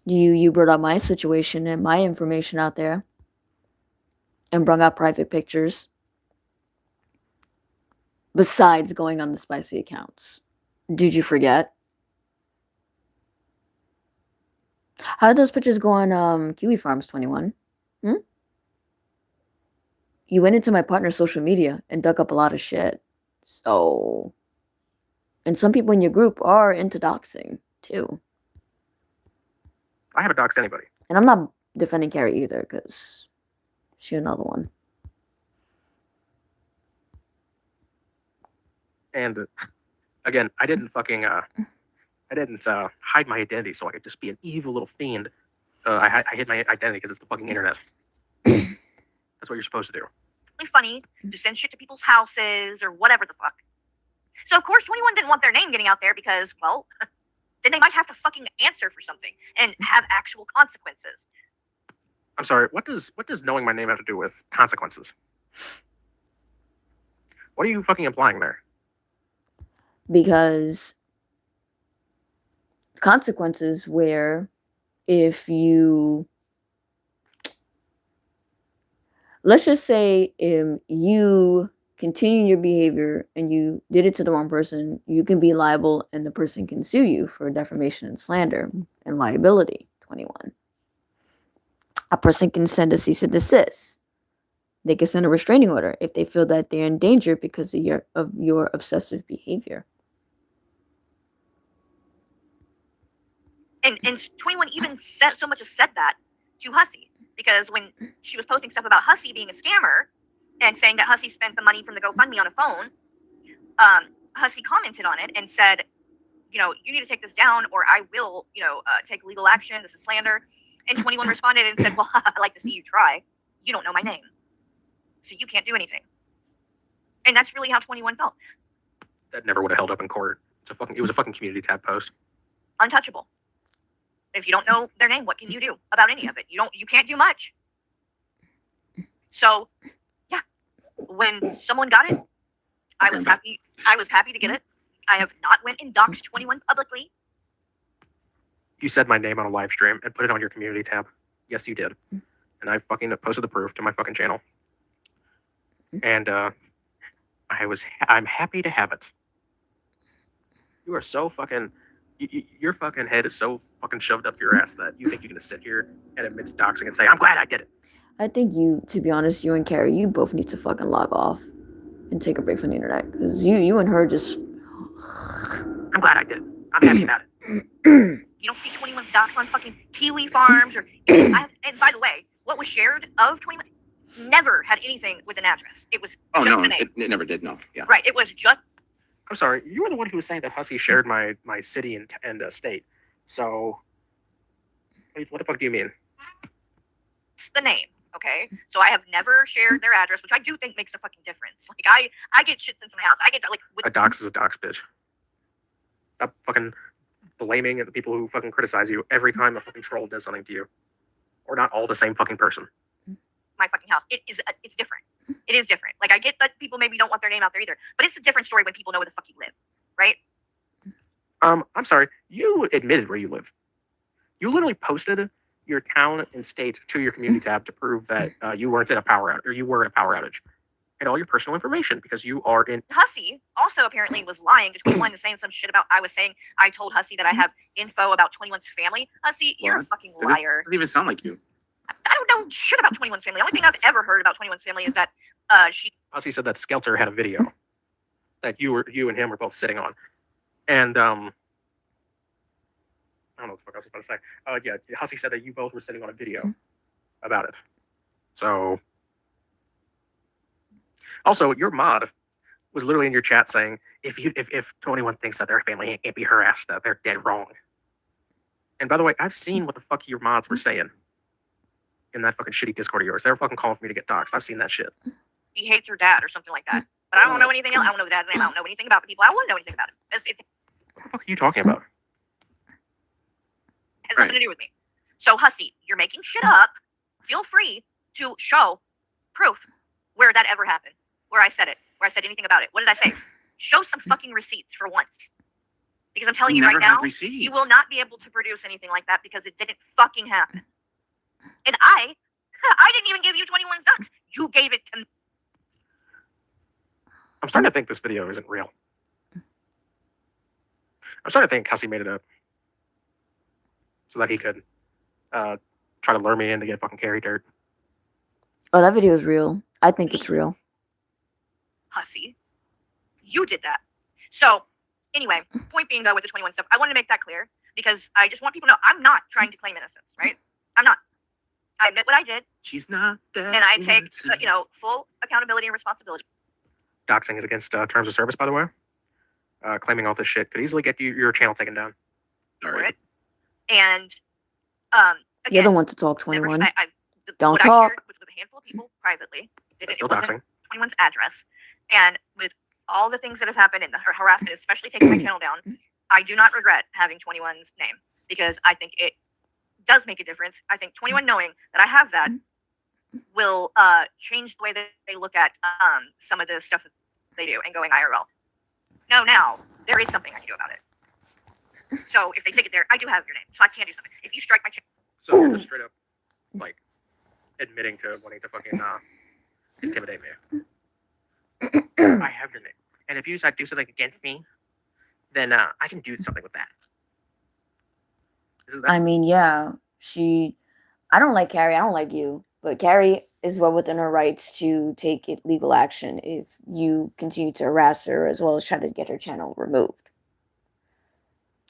You brought up my situation and my information out there. And brought out private pictures. Besides going on the spicy accounts. Did you forget? How did those pictures go on Kiwi Farms 21? You went into my partner's social media and dug up a lot of shit. So, and some people in your group are into doxing too. I haven't doxed anybody. And I'm not defending Carrie either, because she's another one. And again, I didn't fucking hide my identity so I could just be an evil little fiend. I hid my identity because it's the fucking internet. That's what you're supposed to do. really funny to send shit to people's houses or whatever the fuck. So of course 21 didn't want their name getting out there because, well, then they might have to fucking answer for something and have actual consequences. I'm sorry, what does knowing my name have to do with consequences? What are you fucking implying there? Because consequences where if you, let's just say you continue your behavior and you did it to the wrong person, you can be liable and the person can sue you for defamation and slander and liability. 21. A person can send a cease and desist. They can send a restraining order if they feel that they're in danger because of your obsessive behavior. And 21 even said so much as said that to Hussey, because when she was posting stuff about Hussey being a scammer and saying that Hussey spent the money from the GoFundMe on a phone, Hussey commented on it and said, you know, you need to take this down or I will, take legal action. This is slander. And 21 responded and said, well, I'd like to see you try. You don't know my name, so you can't do anything. And that's really how 21 felt. That never would have held up in court. It was a fucking community tab post. Untouchable. If you don't know their name, what can you do about any of it? You can't do much. So, yeah, when someone got it, I was happy. I was happy to get it. I have not went and doxed 21 publicly. You said my name on a live stream and put it on your community tab. Yes, you did. And I fucking posted the proof to my fucking channel. And I'm happy to have it. You are so fucking, your fucking head is so fucking shoved up your ass that you think you're gonna sit here and admit to doxing and say, I'm glad I did it. I think to be honest, you and Carrie, you both need to fucking log off and take a break from the internet. Because you and her just... I'm glad I did it. I'm happy about it. You don't see 21's docs on fucking Kiwi Farms or... and by the way, what was shared of 21 never had anything with an address. It was Oh, just no, the name. it never did, no. Yeah. Right, it was just... I'm sorry, you were the one who was saying that Hussey shared my city and state. So, what the fuck do you mean? the name, okay? So I have never shared their address, which I do think makes a fucking difference. Like I get shit sent to my house. I get like A dox is a dox, bitch. Stop fucking blaming the people who fucking criticize you every time a fucking troll does something to you. We're not all the same fucking person. my fucking house. It's different. It is different. Like I get that people maybe don't want their name out there either, but it's a different story when people know where the fuck you live, right? I'm sorry. You admitted where you live. You literally posted your town and state to your community tab to prove that you weren't in a power outage, or you were in a power outage, and all your personal information because you are in. Hussey also apparently was lying to 21 and saying some shit about I told Hussey that I have info about 21's family. Hussey, you're a fucking liar. Doesn't even sound like you. I don't know shit about 21's family. The only thing I've ever heard about 21's family is that she. Hussey said that Skelter had a video that you and him were both sitting on, and I don't know what the fuck I was about to say. Yeah, Hussey said that you both were sitting on a video about it. So, also, your mod was literally in your chat saying, if 21 thinks that their family can't be harassed, that they're dead wrong. And by the way, I've seen what the fuck your mods were saying in that fucking shitty Discord of yours. They were fucking calling for me to get doxxed. I've seen that shit. He hates her dad or something like that. But I don't know anything else. I don't know the dad's name. I don't know anything about the people. I don't want to know anything about it. What the fuck are you talking about? Has nothing to do with me. So, Hussey, you're making shit up. Feel free to show proof where that ever happened, where I said it, where I said anything about it. What did I say? Show some fucking receipts for once. Because I'm telling you right now, you will not be able to produce anything like that because it didn't fucking happen. And I didn't even give you 21 ducks. You gave it to me. I'm starting to think this video isn't real. I'm starting to think Hussey made it up so that he could try to lure me in to get fucking Carrie dirt. Oh, that video is real. I think it's real. Hussey, you did that. So, anyway, point being though with the 21 stuff, I wanted to make that clear because I just want people to know I'm not trying to claim innocence, right? I'm not. I admit what I did. She's not that. And I take, full accountability and responsibility. Doxing is against terms of service, by the way. Claiming all this shit could easily get your channel taken down. All right. And You're again, the one to talk, 21. Don't what talk. I shared with a handful of people privately. It Still wasn't doxing. 21's address. And with all the things that have happened and the harassment, especially taking my channel down, I do not regret having 21's name because I think it does make a difference. I think 21 knowing that I have that will change the way that they look at some of the stuff that they do and going IRL. No, now there is something I can do about it. So if they take it there, I do have your name, so I can do something. If you strike my channel, So you're just straight up, like, admitting to wanting to fucking intimidate me. I have your name, and if you decide to do something against me, then I can do something with that. I mean, yeah, I don't like Carrie. I don't like you. But Carrie is well within her rights to take legal action if you continue to harass her as well as try to get her channel removed.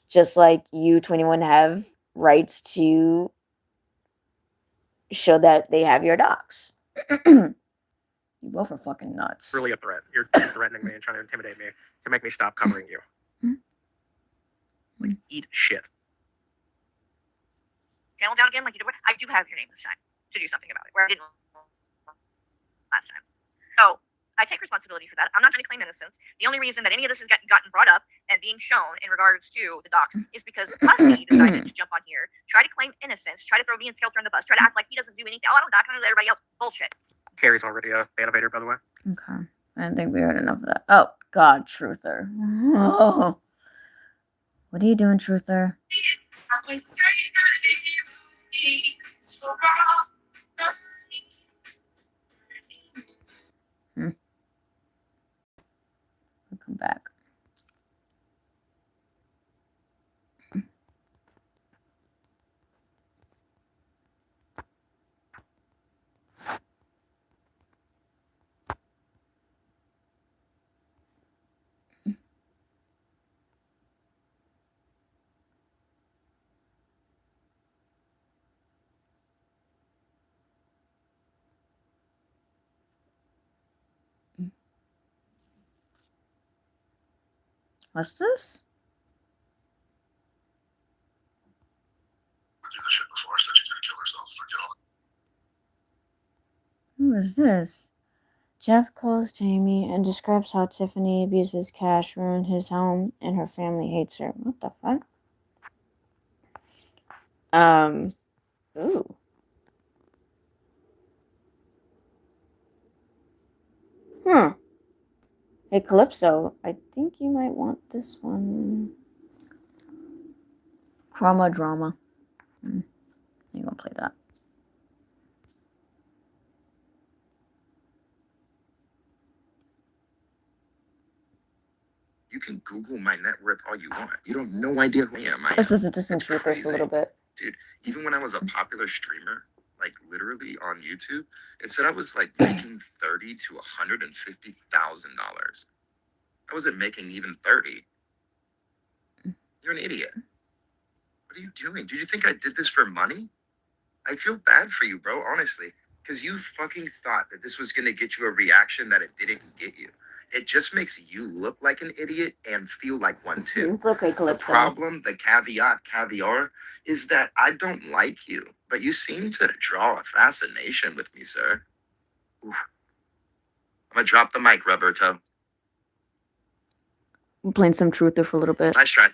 Just like you, 21, have rights to show that they have your docs. You both are fucking nuts. It's really a threat. You're threatening me and trying to intimidate me to make me stop covering you. Like, eat shit. channel down again like you did. I do have your name this time to do something about it, where I didn't last time. So I take responsibility for that. I'm not going to claim innocence. The only reason that any of this has gotten brought up and being shown in regards to the docs is because Hussey decided to jump on here, try to claim innocence, try to throw me and Skelter on the bus, try to act like he doesn't do anything. Oh, I don't doc, I don't do everybody else. Bullshit. Carrie's already a fan of Vader, by the way. Okay. I didn't think we heard enough of that. Oh, God, Truther. Oh. What are you doing, Truther? I'll come back. What's this? I did this shit before. I said she's gonna kill herself. Forget all Who is this? Jeff calls Jamie and describes how Tiffany abuses Cash, ruined his home, and her family hates her. What the fuck? Ooh. Hey, Calypso, I think you might want this one. Chroma Drama. You gonna play that? You can Google my net worth all you want. You don't have no idea who I am. Let's listen to some Truthers a little bit. Dude, even when I was a popular streamer, like literally on YouTube, it said I was like making $30,000 to $150,000. I wasn't making even 30. You're an idiot. What are you doing? Do you think I did this for money? I feel bad for you, bro, honestly. Because you fucking thought that this was going to get you a reaction that it didn't get you. It just makes you look like an idiot and feel like one too. It's okay, The Calypso. problem, the caviar, is that I don't like you, but you seem to draw a fascination with me, sir. Oof. I'm gonna drop the mic, Roberto. We're playing some Truther for a little bit. Nice try.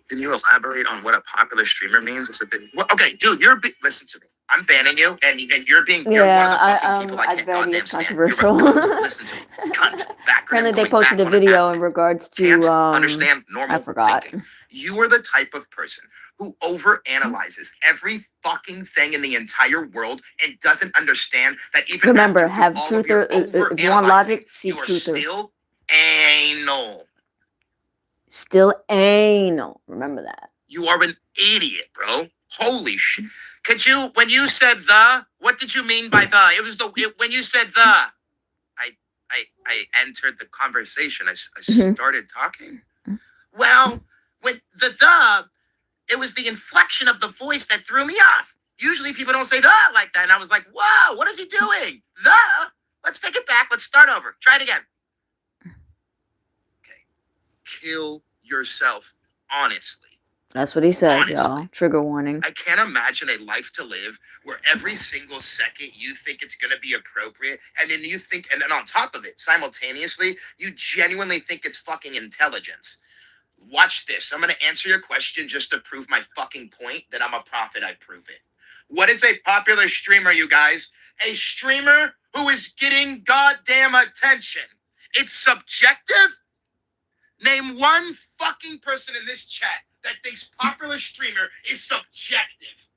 Can you elaborate on what a popular streamer means? It's a bit. Well, okay, dude, listen to me. I'm banning you, and you're one of the fucking people I can't Adverti goddamn is stand. controversial. Listen to me, cunt. Back. Apparently, they posted a video in regards to Can't understand normal I forgot. thinking. You are the type of person who overanalyzes every fucking thing in the entire world and doesn't understand that even Remember, after have all of your Truther. If you want overanalyzing, logic, see you are Truther. still anal. Still anal. Remember that. You are an idiot, bro. Holy shit. Could you, when you said the, what did you mean by the? It was when you said the, I entered the conversation. I started talking. Well, when the, it was the inflection of the voice that threw me off. Usually people don't say the like that. And I was like, whoa, what is he doing? The, let's take it back. Let's start over. Try it again. Okay. Kill yourself, honestly. That's what he says, Honestly. y'all. Trigger warning. I can't imagine a life to live where every single second you think it's going to be appropriate. And then you think, and then on top of it, simultaneously, you genuinely think it's fucking intelligence. Watch this. I'm going to answer your question just to prove my fucking point that I'm a prophet. I prove it. What is a popular streamer, you guys? A streamer who is getting goddamn attention. It's subjective. Name one fucking person in this chat that thinks popular streamer is subjective.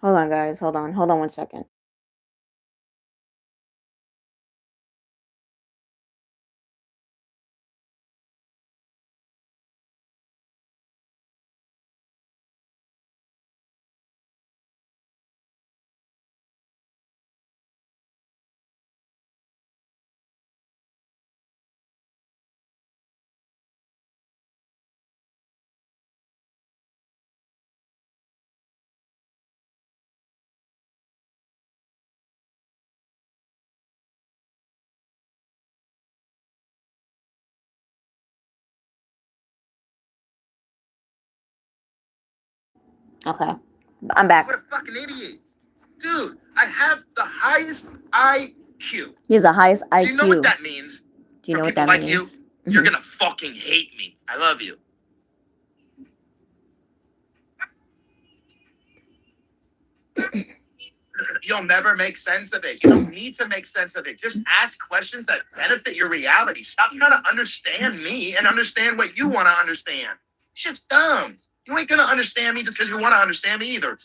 Hold on, guys. Hold on 1 second. Okay. I'm back. What a fucking idiot. Dude, I have the highest IQ. He has the highest IQ. Do you know what that means? Do you know For what people that like means? you, you're gonna fucking hate me. I love you. You'll never make sense of it. You don't need to make sense of it. Just ask questions that benefit your reality. Stop trying to understand me and understand what you want to understand. Shit's dumb. You ain't gonna understand me just because you want to understand me either.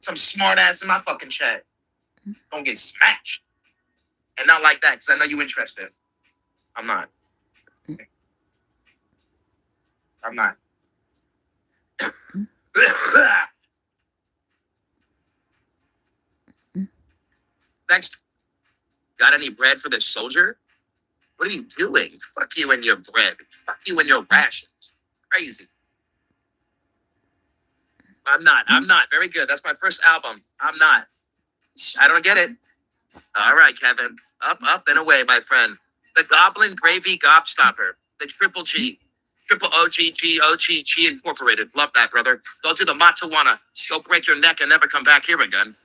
Some smart ass in my fucking chat. Don't get smashed. And not like that, because I know you interested. I'm not. I'm not. Next. Got any bread for this soldier? What are you doing? Fuck you and your bread. Fuck you and your rations. Crazy. I'm not. Very good. That's my first album. I'm not. I don't get it. All right, Kevin. Up, and away, my friend. The Goblin Gravy Gobstopper. The Triple G. Triple OGG Incorporated. Love that, brother. Go do the Matawana. Go break your neck and never come back here again.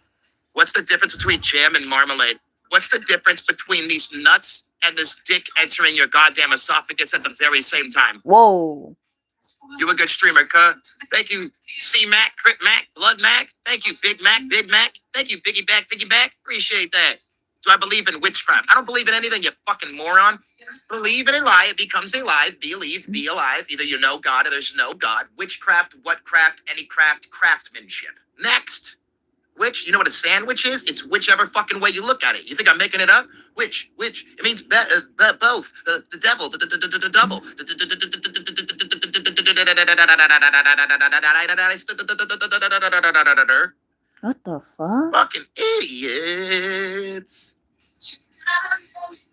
What's the difference between jam and marmalade? What's the difference between these nuts and this dick entering your goddamn esophagus at the very same time? Whoa. You a good streamer, cuz. Thank you, C-Mac, Crip Mac, Blood Mac. Thank you, Big Mac. Thank you, Biggie Back. Appreciate that. Do I believe in witchcraft? I don't believe in anything, you fucking moron. Believe in a lie, it becomes a lie. Believe, be alive. Either you know God or there's no God. Witchcraft, what craft, any craft, craftsmanship. Next. Which, you know what a sandwich is? It's whichever fucking way you look at it. You think I'm making it up? Which? It means that, both. The devil, the double. What the fuck? Fucking idiots.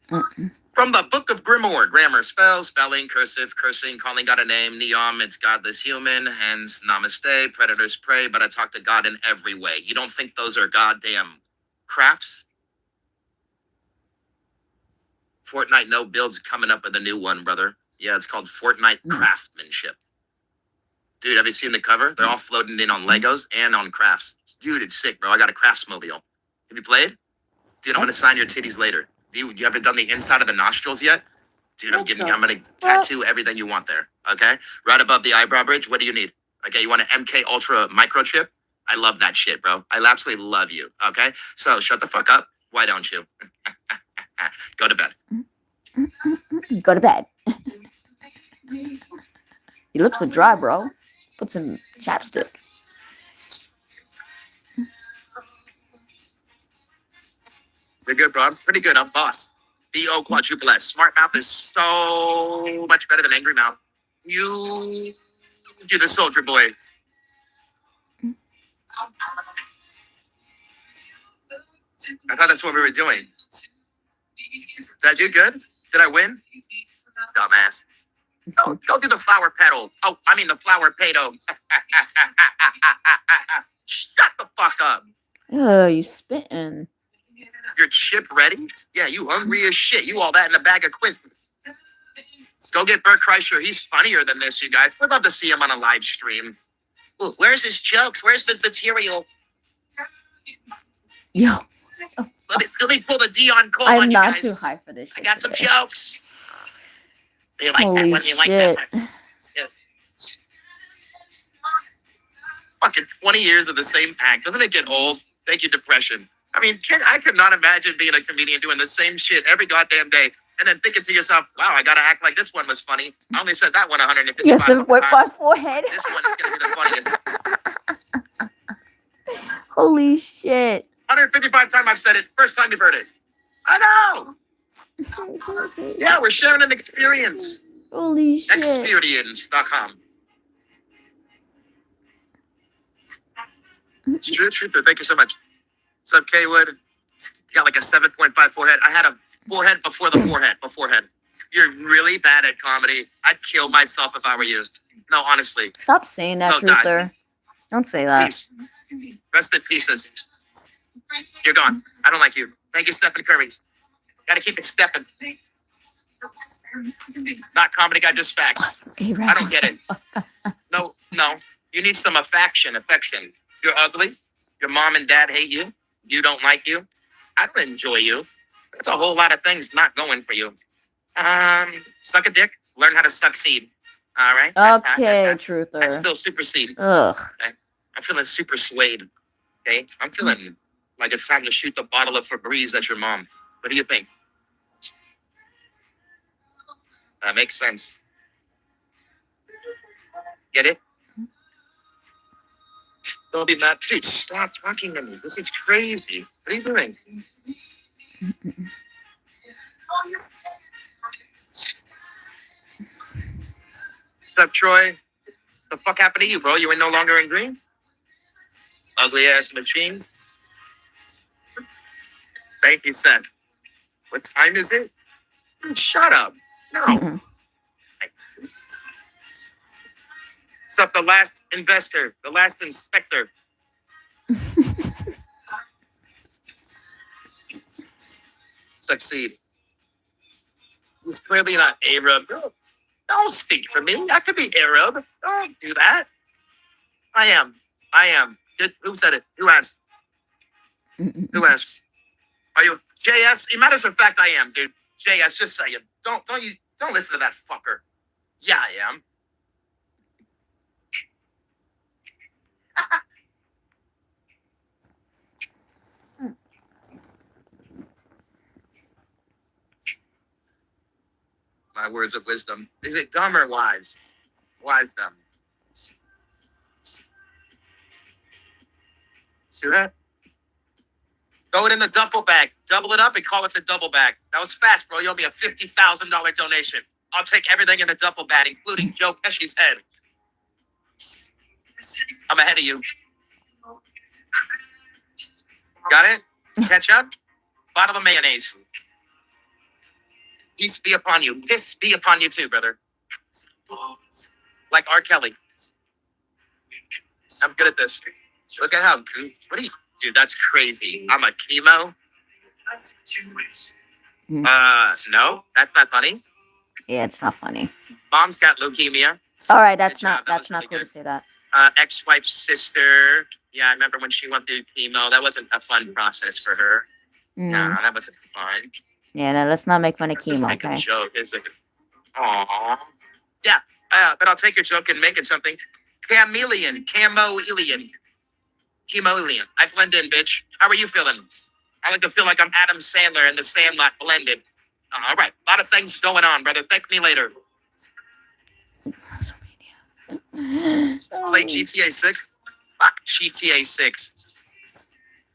Mm-mm. From the Book of Grimoire, grammar, spell, spelling, cursive, cursing, calling God a name, Neom, it's godless human, hence namaste, predators prey, but I talk to God in every way. You don't think those are goddamn crafts? Fortnite no builds coming up with a new one, brother. Yeah, it's called Fortnite Craftsmanship. Dude, have you seen the cover? They're all floating in on Legos and on crafts. Dude, it's sick, bro. I got a craftsmobile. Have you played? Dude, I'm gonna sign your titties later. You haven't done the inside of the nostrils yet? Dude, I'm gonna tattoo everything you want there. Okay? Right above the eyebrow bridge. What do you need? Okay, you want an MK Ultra microchip? I love that shit, bro. I absolutely love you. Okay? So shut the fuck up. Why don't you? Go to bed. Go to bed. Your lips are dry, bro. Put some chapstick. You're good, bro. I'm pretty good. I'm boss. B-O quadruple S. Smart mouth is so much better than angry mouth. You do the soldier boy. I thought that's what we were doing. Did I do good? Did I win? Dumbass. Go do the flower petal. Oh, I mean the flower pedo. Shut the fuck up. Oh, you spitting. Your chip ready? Yeah, you hungry as shit. You all that in a bag of quid. Go get Bert Kreischer. He's funnier than this, you guys. We'd love to see him on a live stream. Ooh, where's his jokes? Where's this material? Yo, Let me pull the Dion Cole I'm on you not guys. too high for this shit. I got some today. jokes. Do you like that Holy one? You like that shit. type? Yes. Fucking 20 years of the same act. Doesn't it get old? Thank you, depression. I mean, I could not imagine being a comedian doing the same shit every goddamn day and then thinking to yourself, wow, I gotta act like this one was funny. I only said that one 155 Yes, times. wipe my forehead. This one is gonna be the funniest. Holy shit. 155 times I've said it. First time you've heard it. I know. Yeah, we're sharing an experience. Holy shit. Experience.com. It's true, Truther. Thank you so much. What's up, K-Wood? Got like a 7.5 forehead. I had a forehead before the forehead. You're really bad at comedy. I'd kill myself if I were you. No, honestly. Stop saying that, No, die. Truther. Don't say that. Peace. Rest in pieces. You're gone. I don't like you. Thank you, Stephen Curry. Gotta keep it stepping. Not comedy guy, just facts. I don't get it. No. You need some affection. You're ugly. Your mom and dad hate you. You don't like you. I don't enjoy you. That's a whole lot of things not going for you. Suck a dick. Learn how to succeed. All right. Okay, Truther. That's still supersede. Ugh. Okay? I'm feeling super swayed. Okay. I'm feeling like it's time to shoot the bottle of Febreze at your mom. What do you think? That makes sense. Get it? Don't be mad. Dude, stop talking to me. This is crazy. What are you doing? What's up, Troy? The fuck happened to you, bro? You were no longer in green? Ugly ass machine. Thank you, Seth. What time is it? Dude, shut up. No. Mm-mm. What's up, the last investor, the last inspector? Succeed. He's clearly not Arab. Don't speak for me. I could be Arab. Don't do that. I am. Who said it? Who asked? Who asked? Are you JS? Matters of fact, I am, dude. JS, just say it. Don't listen to that fucker. Yeah, I am. My words of wisdom. Is it dumb or wise? Wise dumb. See that? Throw it in the duffel bag. Double it up and call it the double bag. That was fast, bro. You owe me a $50,000 donation. I'll take everything in the duffel bag, including Joe Pesci's head. I'm ahead of you. Got it? Ketchup, bottle of mayonnaise. Peace be upon you. Piss be upon you too, brother. Like R. Kelly. I'm good at this. Look at how good. What are you, dude? That's crazy. I'm a chemo. No, that's not funny. Yeah, it's not funny. Mom's got leukemia. All right, that's Good job. not That that's was not really cool good. to say that. Ex-wife's sister. Yeah, I remember when she went through chemo. That wasn't a fun process for her. Mm. No, that wasn't fun. Yeah, no, let's not make fun of It's just chemo, like a okay? joke. It's like, aww. Yeah, but I'll take your joke and make it something. Chameleon. Chemoelian. I blend in, bitch. How are you feeling? I like to feel like I'm Adam Sandler and the Sandlot blended. All right, a lot of things going on, brother. Thank me later. Play GTA 6? Fuck GTA 6.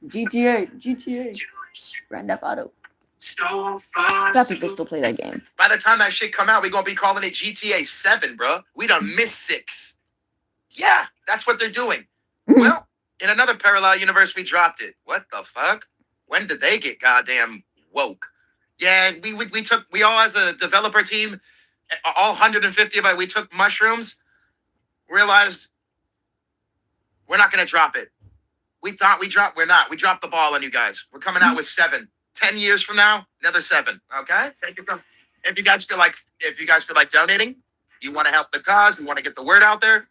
GTA. Grand Theft Auto. A lot of people still play that game. By the time that shit come out, we gonna be calling it GTA 7, bro. We done missed 6. Yeah, that's what they're doing. Well, in another parallel universe, we dropped it. What the fuck? When did they get goddamn woke? Yeah, we all as a developer team, all 150 of us, we took mushrooms, realized we're not gonna drop it. We thought we dropped, we're not. We dropped the ball on you guys. We're coming out with 7. 10 years from now, another 7. Okay? If you guys feel like donating, you want to help the cause, you want to get the word out there.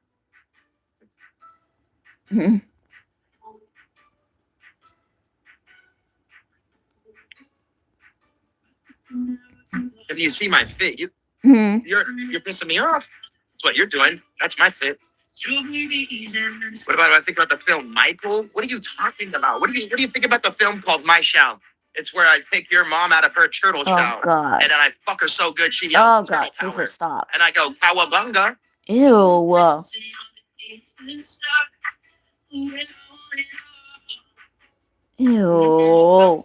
If you see my fit, you're pissing me off. That's what you're doing. That's my fit. What about I think about the film Michael? What are you talking about? What do you think about the film called My Shell? It's where I take your mom out of her turtle shell. Oh God. And then I fuck her so good she Oh yells God. turtle power. Fufu, stop. And I go, Cowabunga. Ew. Ew.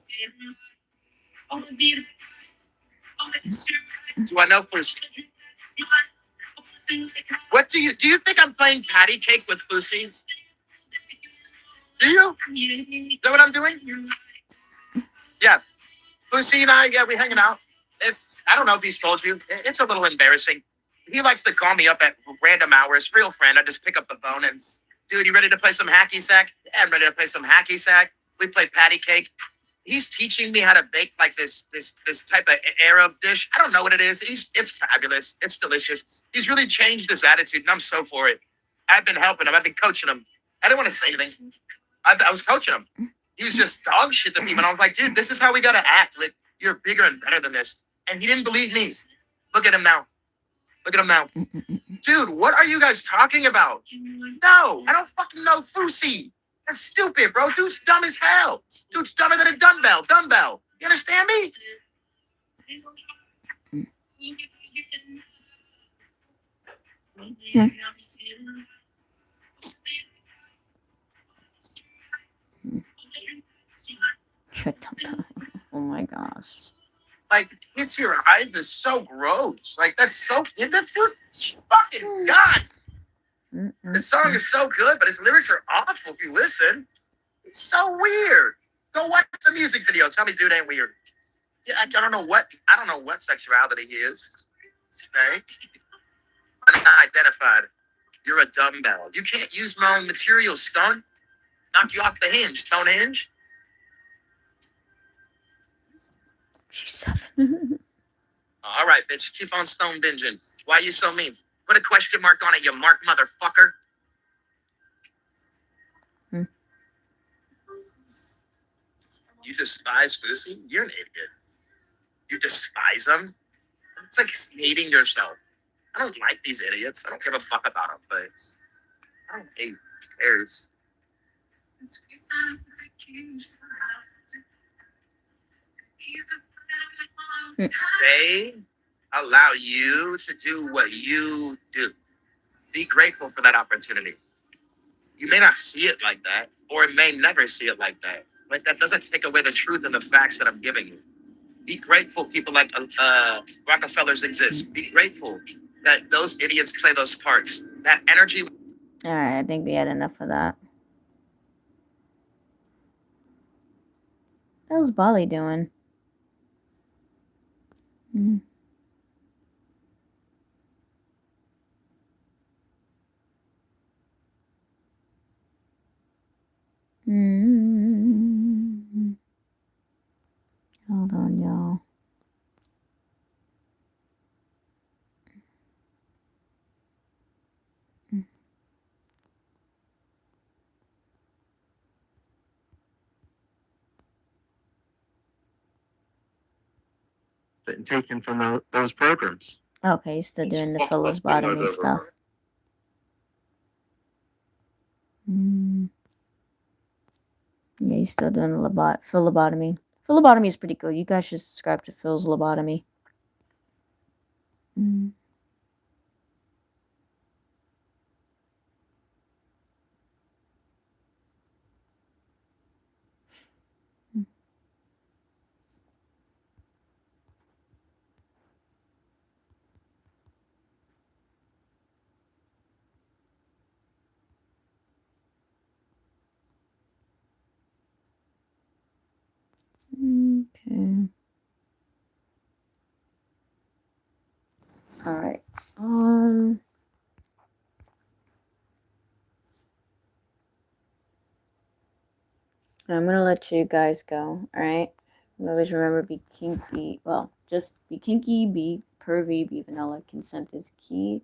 Do I know for what do you think I'm playing patty cake with Lucy? Do you? Is that what I'm doing? Yeah. Lucy and I, yeah, we hanging out. I don't know if he's told you. It's a little embarrassing. He likes to call me up at random hours. Real friend. I just pick up the phone and, dude, you ready to play some hacky sack? Yeah, I'm ready to play some hacky sack. We play patty cake. He's teaching me how to bake like this type of Arab dish. I don't know what it is. It's fabulous. It's delicious. He's really changed his attitude, and I'm so for it. I've been helping him. I've been coaching him. I didn't want to say anything. I was coaching him. He was just dog shit to me, and I was like, dude, this is how we gotta act. Like, you're bigger and better than this. And he didn't believe me. Look at him now. Look at him now. Dude, what are you guys talking about? No, I don't fucking know Fusi. That's stupid, bro. Dude's dumb as hell. Dude's dumber than a dumbbell. You understand me? Oh my gosh. Like, kiss your eyes is so gross. Like, that's just fucking God. The song is so good, but his lyrics are awful if you listen. It's so weird. Go watch the music video. Tell me dude ain't weird. Yeah, I don't know what sexuality he is. Right? Unidentified. You're a dumbbell. You can't use my own material, son. Knock you off the hinge. Don't hinge. All right, bitch. Keep on stone binging. Why you so mean? Put a question mark on it, you mark motherfucker. You despise Lucy? You're an idiot. You despise them? It's like hating yourself. I don't like these idiots. I don't give a fuck about them, but I don't hate cares. They allow you to do what you do. Be grateful for that opportunity. You may not see it like that, or may never see it like that. Like, that doesn't take away the truth and the facts that I'm giving you. Be grateful people like Rockefellers exist. Be grateful that those idiots play those parts. That energy. All right, I think we had enough of that. hell's Bali doing? Mm. Mm. Hold on, y'all. Been taken from those programs. Okay, he's still doing the Fucked up thing I've philosophy ever stuff. heard. Yeah, he's still doing the phlebotomy. Phlebotomy is pretty good. You guys should subscribe to Phil's lobotomy. Okay. All right. I'm gonna let you guys go. All right. Always remember, be kinky. Well, just be kinky, be pervy, be vanilla. Consent is key.